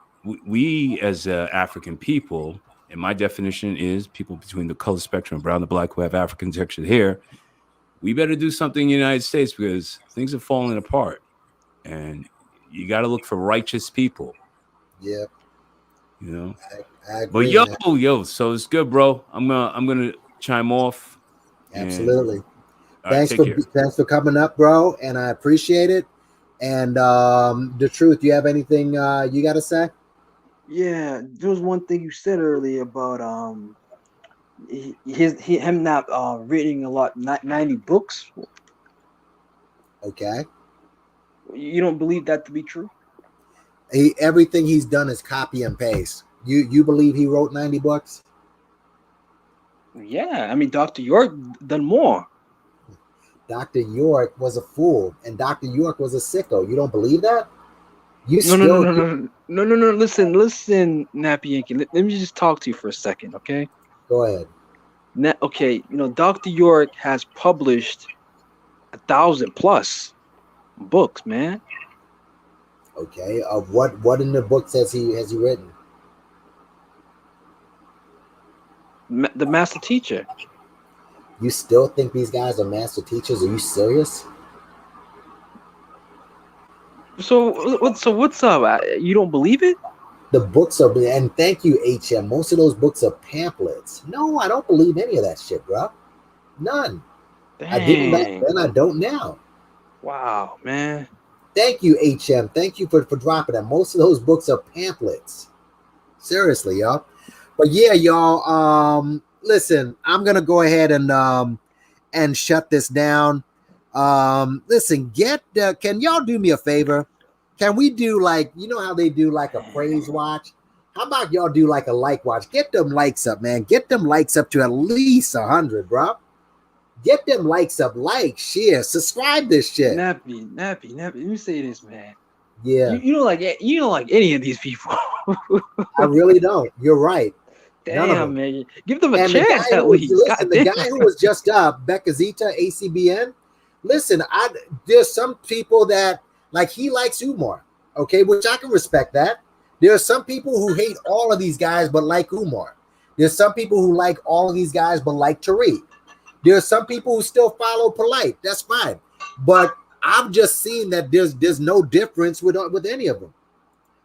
S18: we as African people, and my definition is people between the color spectrum, brown to black, who have African textured hair. We better do something in the United States because things are falling apart, and you got to look for righteous people.
S1: Yeah,
S18: you know.
S1: I agree,
S18: but yo, so it's good, bro. I'm gonna chime off.
S1: Absolutely.
S18: Thanks
S1: for coming up, bro, and I appreciate it. And the truth, you have anything you got to say?
S17: Yeah, there was one thing you said earlier about him not reading a lot, 90 books.
S1: Okay.
S17: You don't believe that to be true?
S1: Everything he's done is copy and paste. You believe he wrote 90 books?
S17: Yeah, I mean, Dr. York done more.
S1: Dr. York was a fool, and Dr. York was a sicko. You don't believe that?
S17: No. Listen, Nappy Yankee. Let me just talk to you for a second, okay?
S1: Go ahead.
S17: Okay, you know, Dr. York has published 1,000+ books, man.
S1: Okay. What in the books has he written?
S17: The Master Teacher.
S1: You still think these guys are master teachers? Are you serious?
S17: So what's up? You don't believe it?
S1: The books are, and thank you, HM. Most of those books are pamphlets. No, I don't believe any of that shit, bro. None.
S17: Dang.
S1: I didn't back then. I don't now.
S17: Wow, man.
S1: Thank you, HM. Thank you for dropping that. Most of those books are pamphlets. Seriously, y'all. But yeah, y'all. Listen, I'm gonna go ahead and shut this down. Listen, can y'all do me a favor? Can we do like, you know how they do like a praise watch? How about y'all do like a like watch? Get them likes up, man. Get them likes up to at least 100, bro. Get them likes up, like, share, subscribe this shit.
S17: Nappy. Let me say this, man.
S1: Yeah.
S17: You don't like any of these people.
S1: I really don't. You're right. None of them.
S17: Damn, man. Give them a
S1: And the
S17: chance
S1: guy
S17: at
S1: who was,
S17: least.
S1: listen, the guy who was just up, Bekazita, ACBN. Listen, there's some people that like he likes Umar, okay, which I can respect that. There are some people who hate all of these guys but like Umar. There's some people who like all of these guys but like Tariq. There are some people who still follow Polight. That's fine. But I've just seen that there's no difference with any of them.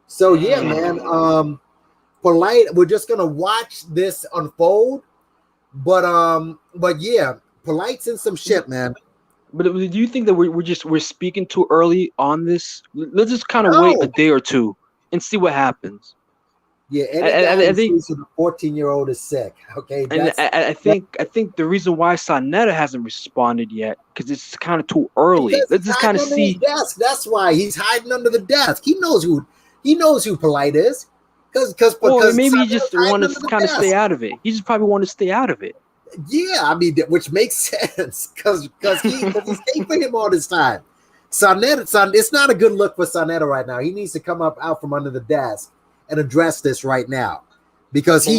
S1: So yeah, man. Polight, we're just gonna watch this unfold. But yeah, Polight's in some shit, man.
S17: But do you think that we're speaking too early on this? Let's just kind of
S1: No.
S17: wait a day or two and see what happens.
S1: Yeah, any guy who sees a 14-year-old is sick. Okay,
S17: and I think the reason why Sonetta hasn't responded yet because it's kind of too early. Let's just kind of see.
S1: That's why he's hiding under the desk. He knows who Polight is. Because
S17: maybe he just want to kind of stay out of it. He just probably want to stay out of it.
S1: Yeah, I mean, which makes sense because he's stayed for him all this time. Sonetta, it's not a good look for Sonetta right now. He needs to come out from under the desk and address this right now, because you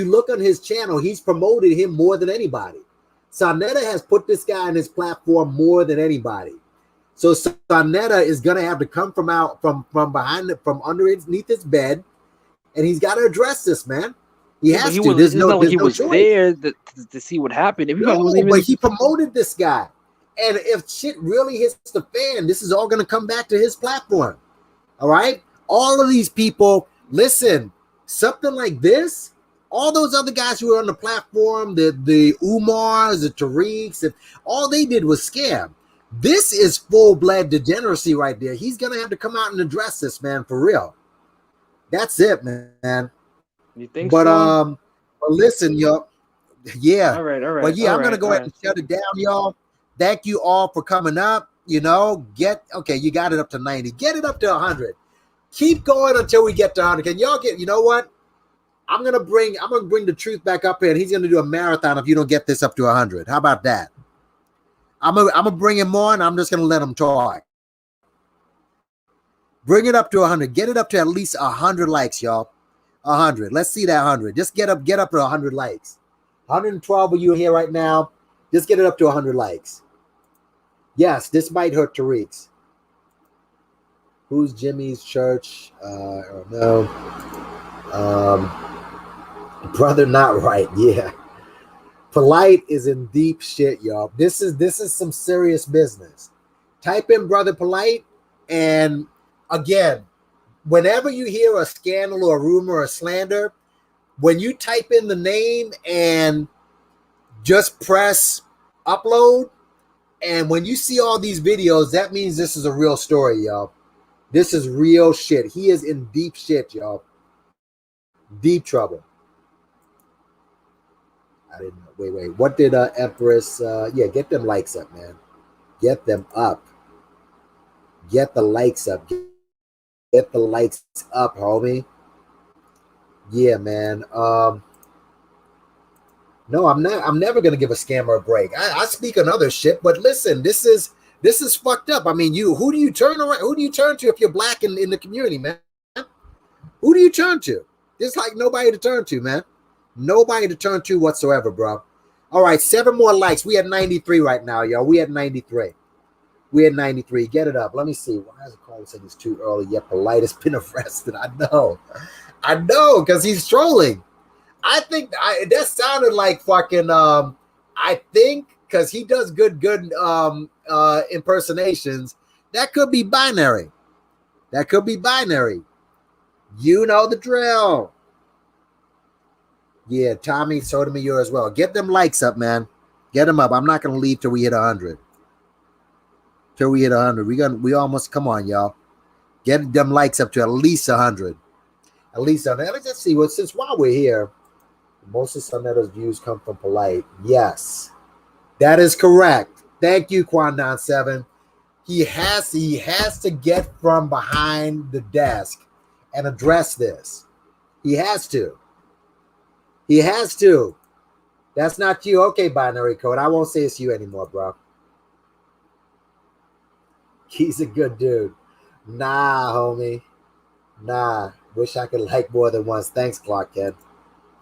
S1: look on his channel, he's promoted him more than anybody. Sonetta has put this guy on his platform more than anybody. So Sonetta is gonna have to come from underneath his bed, and he's got to address this, man. He has to. There's no choice.
S17: There to see what happened.
S1: But he promoted this guy, and if shit really hits the fan, this is all gonna come back to his platform. All right, all of these people. Listen, something like this. All those other guys who were on the platform, the Umars, the Tariqs, and all they did was scam. This is full-blood degeneracy right there. He's gonna have to come out and address this, man, for real. That's it, man.
S17: You think
S1: so?
S17: But
S1: Listen, y'all. Yeah.
S17: All right.
S1: But yeah, I'm gonna go ahead and shut it down, y'all. Thank you all for coming up. You know, you got it up to 90. Get it up to 100. Keep going until we get to 100. Can y'all get? You know what? I'm gonna bring the truth back up here, and he's gonna do a marathon if you don't get this up to 100. How about that? I'm gonna bring him on. I'm just gonna let him talk. Bring it up to 100. Get it up to at least 100 likes, y'all. 100. Let's see that 100. Just get up to 100 likes. 112 of you here right now. Just get it up to 100 likes. Yes, this might hurt Tariq's. Who's Jimmy's church? No. Brother, not right. Yeah. Polight is in deep shit, y'all. This is some serious business. Type in Brother Polight, and again, whenever you hear a scandal or a rumor or a slander, when you type in the name and just press upload, and when you see all these videos, that means this is a real story, y'all. This is real shit. He is in deep shit, y'all. Deep trouble. I didn't know. Wait. What did Empress? Yeah, get them likes up, man. Get them up. Get the likes up. Get the likes up, homie. Yeah, man. No, I'm not. I'm never gonna give a scammer a break. I speak on other shit, but listen, this is fucked up. I mean, who do you turn around? Who do you turn to if you're black in the community, man? Who do you turn to? There's like nobody to turn to, man. Nobody to turn to whatsoever, bro. All right, 7 more likes. We at 93 right now, y'all. We at 93. We at 93. Get it up. Let me see. Why is it calling saying it's too early? Yet Polight has been arrested. I know, because he's trolling. I think that sounded like fucking. I think because he does good impersonations. That could be binary. That could be binary. You know the drill. Yeah, Tommy, Sotomayor as well. Get them likes up, man. Get them up. I'm not gonna leave till we hit 100. Till we hit 100, we almost, come on, y'all. Get them likes up to at least 100. At least 100. Let's just see. Well, since while we're here, most of Sonetta's views come from Polight. Yes, that is correct. Thank you, Quandon7. He has to get from behind the desk and address this. He has to. He has to. That's not you. Okay, binary code. I won't say it's you anymore, bro. He's a good dude. Nah, homie. Nah. Wish I could like more than once. Thanks, Clark Kent.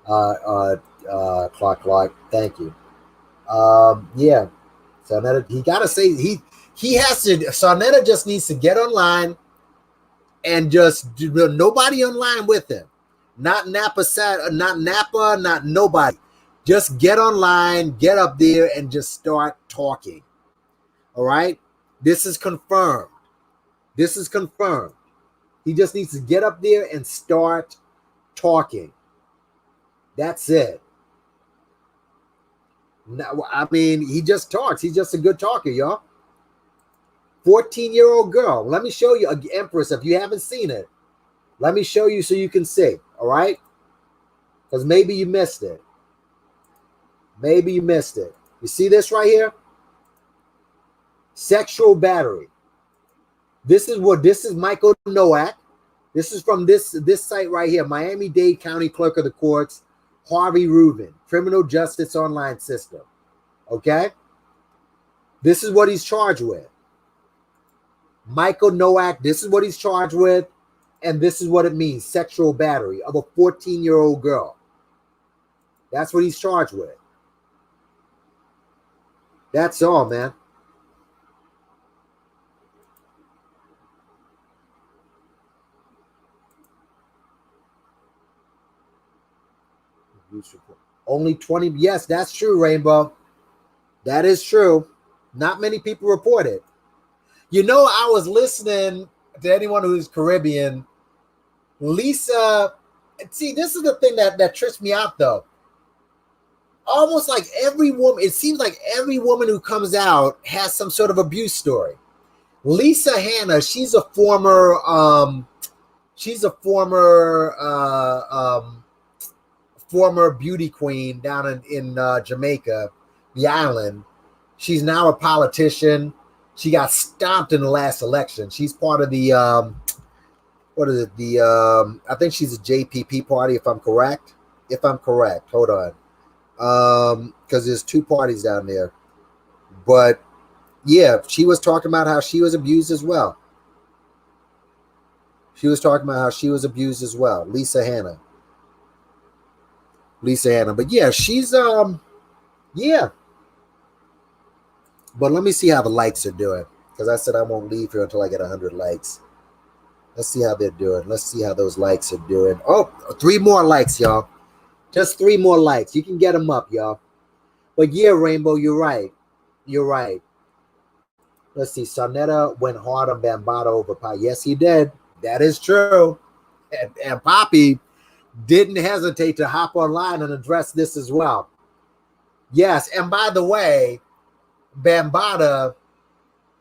S1: Clark. Thank you. Yeah. Sarnetta, he gotta say he has to. Sarnetta just needs to get online and just nobody online with him. Not Napa, not nobody. Just get online, get up there, and just start talking. All right? This is confirmed. This is confirmed. He just needs to get up there and start talking. That's it. Now, I mean, he just talks. He's just a good talker, y'all. 14-year-old girl. Let me show you, Empress, if you haven't seen it. Let me show you so you can see, all right? Because maybe you missed it. Maybe you missed it. You see this right here? Sexual battery. This is Michael Nowak. This is from this site right here, Miami-Dade County Clerk of the Courts, Harvey Rubin, Criminal Justice Online System. Okay? This is what he's charged with. Michael Nowak, this is what he's charged with, and this is what it means, sexual battery of a 14-year-old girl. That's what he's charged with. That's all, man. Only 20. Yes, that's true, Rainbow. That is true. Not many people report it. You know, I was listening to anyone who's Caribbean. Lisa, see, this is the thing that trips me out, though. Almost like every woman, it seems like every woman who comes out has some sort of abuse story. Lisa Hanna, she's a former beauty queen down in Jamaica, the island. She's now a politician. She got stomped in the last election. She's part of the what is it? I think she's a JPP party, if I'm correct. Hold on. Because there's two parties down there. But yeah, she was talking about how she was abused as well. Lisa Hanna. But yeah, she's yeah. But let me see how the likes are doing, because I said I won't leave here until I get 100 likes. Let's see how they're doing. Let's see how those likes are doing. Oh, 3 more likes, y'all. Just 3 more likes. You can get them up, y'all. But yeah, Rainbow, you're right. Let's see. Sarnetta went hard on Bambaataa over Poppy. Yes, he did. That is true. And Poppy didn't hesitate to hop online and address this as well. Yes, and by the way, Bambaataa,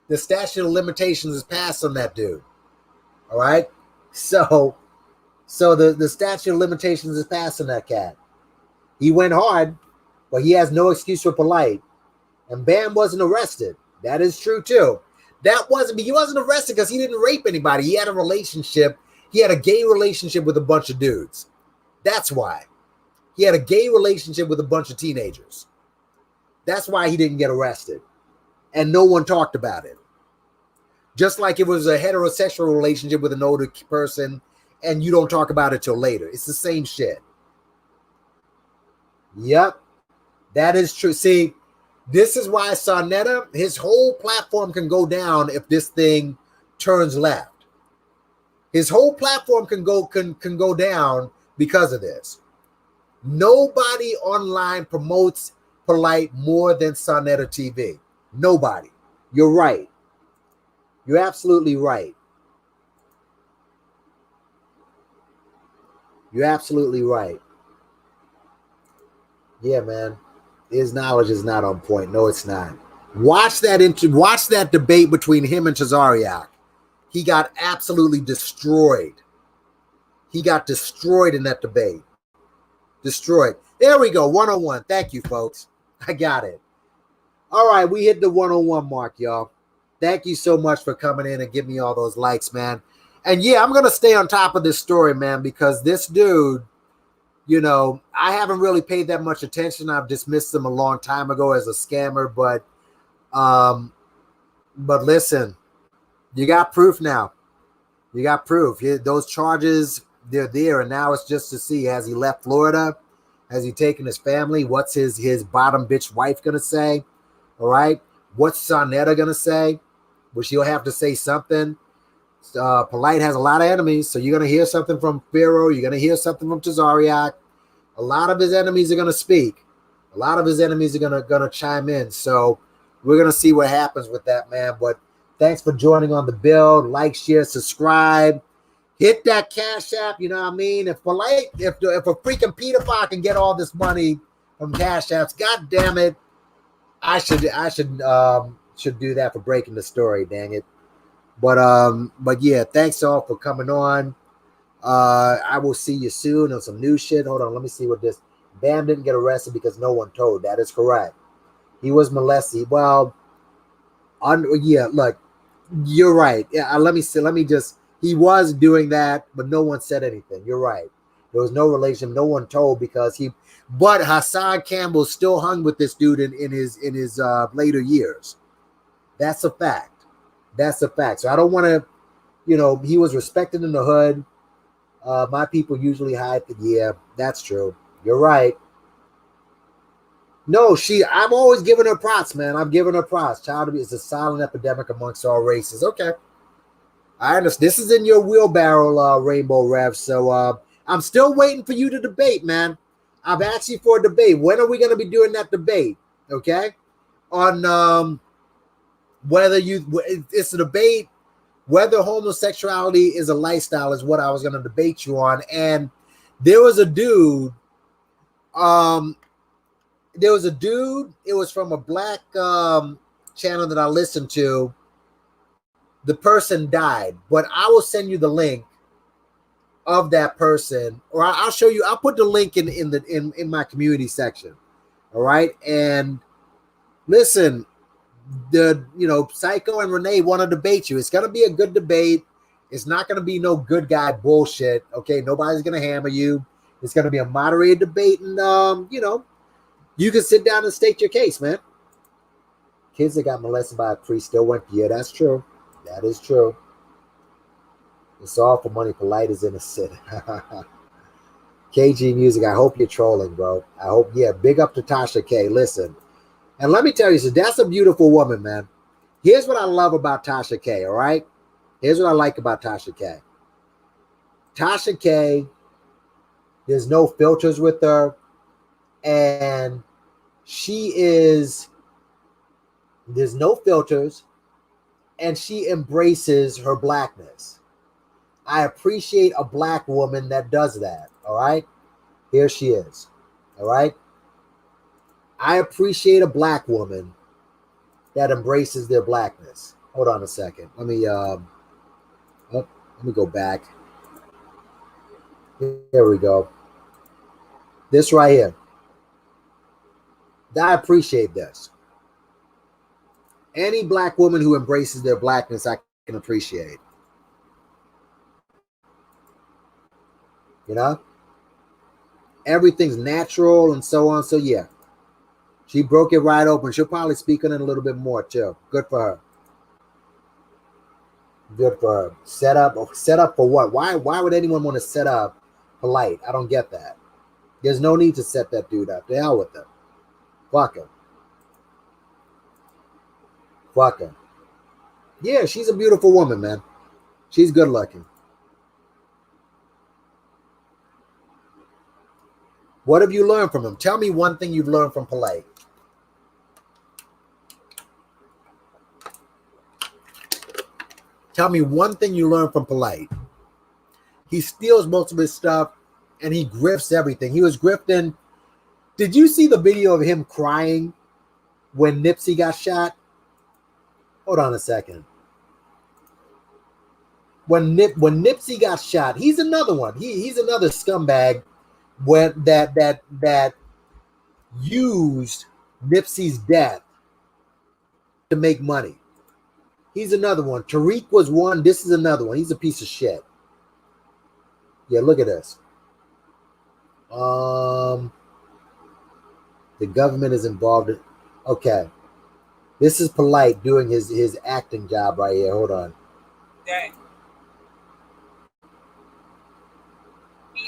S1: the statute of limitations is passed on that dude. All right? So the statute of limitations is passed on that cat. He went hard, but he has no excuse for Polight. And Bam wasn't arrested. That is true too. He wasn't arrested because he didn't rape anybody. He had a relationship. He had a gay relationship with a bunch of dudes. That's why. He had a gay relationship with a bunch of teenagers. That's why he didn't get arrested. And no one talked about it. Just like it was a heterosexual relationship with an older person and you don't talk about it till later. It's the same shit. Yep. That is true. See, this is why Sarnetta, his whole platform can go down if this thing turns left. His whole platform can go down because of this. Nobody online promotes Polight more than Sarnetta TV. Nobody. You're right. You're absolutely right. You're absolutely right. Yeah, man. His knowledge is not on point. No, it's not. Watch that debate between him and Tazariak. He got absolutely destroyed. He got destroyed in that debate. Destroyed. There we go. 101. Thank you, folks. I got it. All right, we hit the 101 mark, y'all. Thank you so much for coming in and giving me all those likes, man. And yeah, I'm going to stay on top of this story, man, because this dude, you know, I haven't really paid that much attention. I've dismissed him a long time ago as a scammer, but listen, you got proof now. You got proof. Those charges they're there, and now it's just to see, has he left Florida? Has he taken his family? What's his bottom bitch wife gonna say? All right, what's Sonetta gonna say? Well, she'll have to say something. Polight has a lot of enemies, so you're gonna hear something from Pharaoh. You're gonna hear something from Tazariak. A lot of his enemies are gonna speak. A lot of his enemies are gonna chime in. So we're gonna see what happens with that, man. But thanks for joining on the build. Like, share, subscribe. Hit that Cash App, you know what I mean? If Polight, if a freaking pedophile can get all this money from Cash Apps, god damn it, I should do that for breaking the story, dang it. But yeah, thanks all for coming on. I will see you soon on some new shit. Hold on, let me see what this. Bam didn't get arrested because no one told. That is correct. He was molested. Well, yeah, look, you're right. Yeah, let me see. Let me just. He was doing that, but no one said anything. You're right. There was no relation. No one told because he. But Hassan Campbell still hung with this dude in his later years. That's a fact. That's a fact. So I don't want to. You know, he was respected in the hood. My people usually hide. Yeah, that's true. You're right. No, I'm always giving her props, man. I'm giving her props. Child abuse is a silent epidemic amongst all races. Okay. I understand. This is in your wheelbarrow, Rainbow Rev. So I'm still waiting for you to debate, man. I've asked you for a debate. When are we going to be doing that debate? Okay. On whether it's a debate, whether homosexuality is a lifestyle is what I was going to debate you on. And there was a dude, it was from a black channel that I listened to. The person died, but I will send you the link of that person, or I'll show you. I'll put the link in my community section. All right. And listen, Psycho and Renee want to debate you. It's going to be a good debate. It's not going to be no good guy bullshit. Okay. Nobody's going to hammer you. It's going to be a moderated debate. And, you can sit down and state your case, man. Kids that got molested by a priest still went. Yeah, that's true. That is true. It's all for money. Polight is innocent. KG Music, I hope you're trolling, bro. I hope, yeah, big up to Tasha K. Listen, and let me tell you, so that's a beautiful woman, man. Here's what I love about Tasha K, all right? Here's what I like about Tasha K. Tasha K, there's no filters with her, and there's no filters, and she embraces her blackness. I appreciate a black woman that does that. All right. Here she is. All right. I appreciate a black woman that embraces their blackness. Hold on a second. Let me go back. There we go. This right here. I appreciate this. Any black woman who embraces their blackness, I can appreciate. You know? Everything's natural and so on. So, yeah. She broke it right open. She'll probably speak on it a little bit more, too. Good for her. Good for her. Set up for what? Why would anyone want to set up Polight? I don't get that. There's no need to set that dude up. To hell with him. Fuck him. Fuck her. Yeah, she's a beautiful woman, man. She's good looking. What have you learned from him? Tell me one thing you've learned from Polight. Tell me one thing you learned from Polight. He steals most of his stuff and he grifts everything. He was grifting. Did you see the video of him crying when Nipsey got shot? Hold on a second. When Nipsey got shot, he's another one. He's another scumbag that used Nipsey's death to make money. He's another one. Tariq was one. This is another one. He's a piece of shit. Yeah, look at this. The government is involved in. Okay. This is Polight doing his acting job right here. Hold on.
S12: Dang.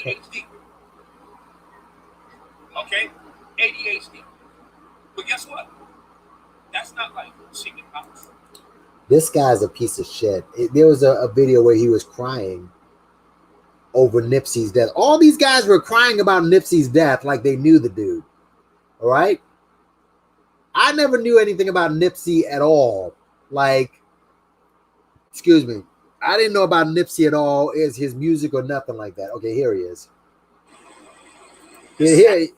S8: ADHD. Okay? ADHD. But guess what? That's not like chicken pox.
S1: This guy's a piece of shit. There was a video where he was crying over Nipsey's death. All these guys were crying about Nipsey's death like they knew the dude. All right? I never knew anything about Nipsey at all. Like, excuse me. I didn't know about Nipsey at all, is his music or nothing like that. Okay, here he is. Here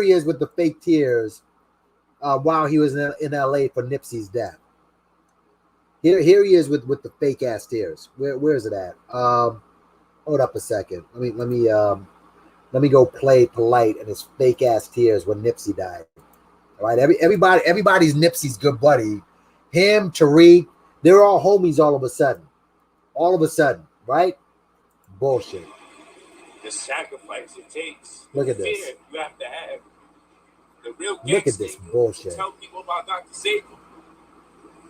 S1: he is with the fake tears while he was in LA for Nipsey's death. Here he is with the fake ass tears. Where is it at? Hold up a second. Let me go play Polight and his fake ass tears when Nipsey died. All right, everybody's Nipsey's good buddy. Him, Tariq, they're all homies all of a sudden. All of a sudden, right? Bullshit.
S8: The sacrifice it takes.
S1: Look at this.
S8: Fear you have to have. The real
S1: Look at this bullshit.
S8: Tell people about Dr. Saber.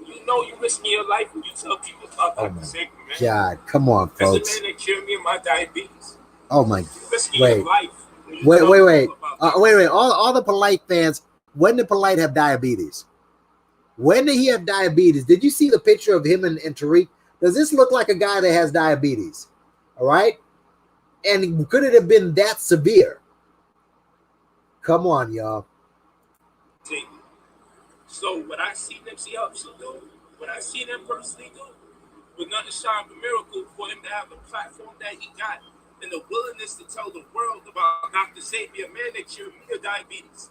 S8: You know you risking your life when you tell people about Dr. Saber, man.
S1: God, come on, folks.
S8: That's the man that cured me of my diabetes.
S1: Oh my.
S8: Wait.
S1: Wait. All the Polight fans. When did Polight have diabetes? When did he have diabetes? Did you see the picture of him and Tariq? Does this look like a guy that has diabetes? All right. And could it have been that severe? Come on, y'all.
S8: So what I see Nipsey Hussle do, what I see them personally do, was nothing short of a miracle for him to have the platform that he got and the willingness to tell the world about Dr. Saber, man that cured me of diabetes.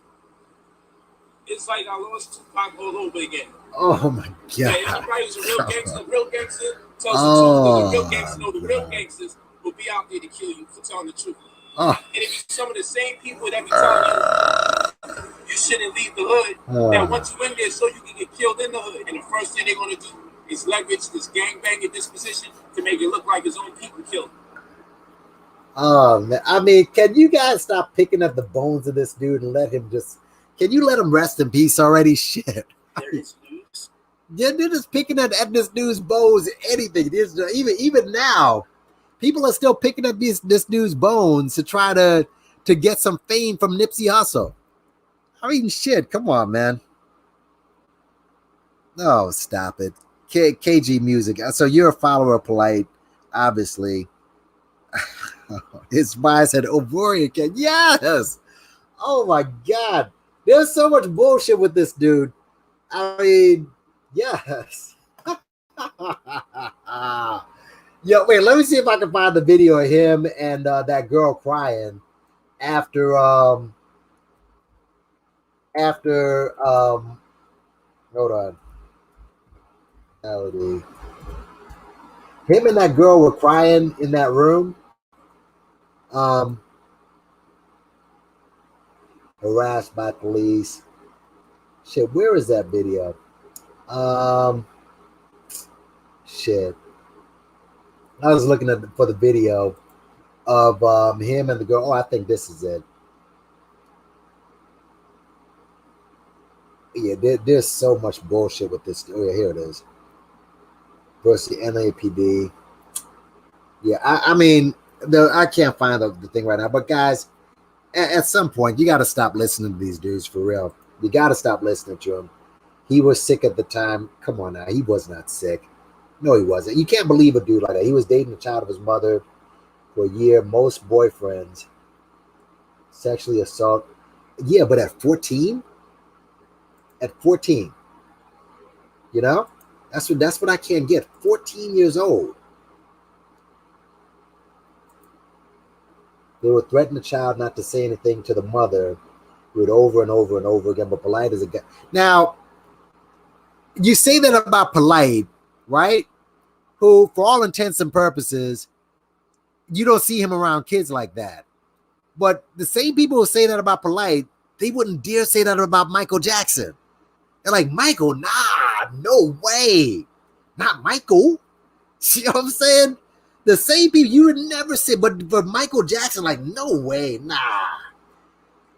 S8: It's like I lost Tupac all over again.
S1: Oh my God.
S8: Yeah, anybody who's a real gangster tells the truth. The real gangsters know the real gangsters will be out there to kill you for telling the truth. And if some of the same people that be telling you shouldn't leave the hood, that want you in there so you can get killed in the hood. And the first thing they're going to do is leverage this gangbanging disposition to make it look like his own people killed him.
S1: Oh, man. I mean, can you guys stop picking up the bones of this dude and let him just... Can you let him rest in peace already? Shit.
S8: There is news.
S1: Yeah, they're just picking at this dude's bones. Anything. Even now, people are still picking up this dude's bones to try to get some fame from Nipsey Hussle. I mean, shit. Come on, man. No, stop it. KG Music. So you're a follower of Polight, obviously. His mind said, Ovorian can. Yes. Oh my God. There's so much bullshit with this dude. I mean, yes. Yo, wait, let me see if I can find the video of him and that girl crying after hold on. Him and that girl were crying in that room. Harassed by police. Shit, where is that video? Shit. I was looking for the video of him and the girl. Oh, I think this is it. Yeah, there's so much bullshit with this. Oh, yeah, here it is. Versus the NAPD. Yeah, I mean, I can't find the thing right now. But guys, at some point, you got to stop listening to these dudes for real. You got to stop listening to him. He was sick at the time. Come on now. He was not sick. No, he wasn't. You can't believe a dude like that. He was dating a child of his mother for a year. Most boyfriends sexually assault. Yeah, but at 14? At 14. You know? That's what I can't get. 14 years old. They would threaten the child not to say anything to the mother. Do it over and over and over again. But Polight is a guy. Now, you say that about Polight, right? Who, for all intents and purposes, you don't see him around kids like that. But the same people who say that about Polight, they wouldn't dare say that about Michael Jackson. They're like, Michael, nah, no way. Not Michael. See what I'm saying? The same people you would never say, but for Michael Jackson, like, no way, nah.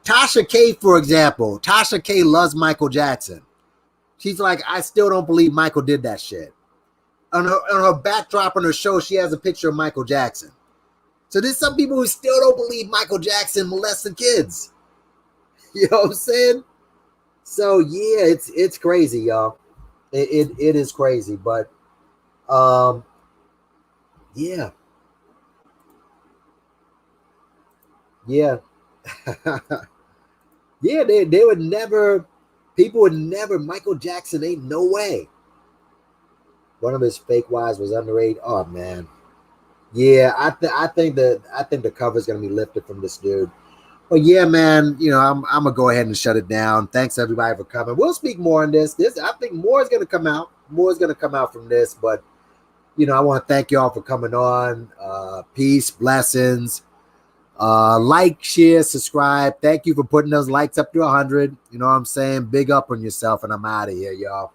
S1: Tasha K, for example. Tasha K loves Michael Jackson. She's like, I still don't believe Michael did that shit. On her backdrop on her show, she has a picture of Michael Jackson. So there's some people who still don't believe Michael Jackson molested kids. You know what I'm saying? So yeah, it's crazy, y'all. It is crazy, but yeah. Yeah. Yeah, they would never, people would never, Michael Jackson ain't no way. One of his fake wives was underage. Oh man. Yeah, I think the cover is gonna be lifted from this dude. But yeah, man, you know, I'm gonna go ahead and shut it down. Thanks everybody for coming. We'll speak more on this. I think more is gonna come out. More is gonna come out from this, but you know, I want to thank y'all for coming on. Peace, blessings. Like, share, subscribe. Thank you for putting those likes up to 100. You know what I'm saying? Big up on yourself, and I'm out of here, y'all.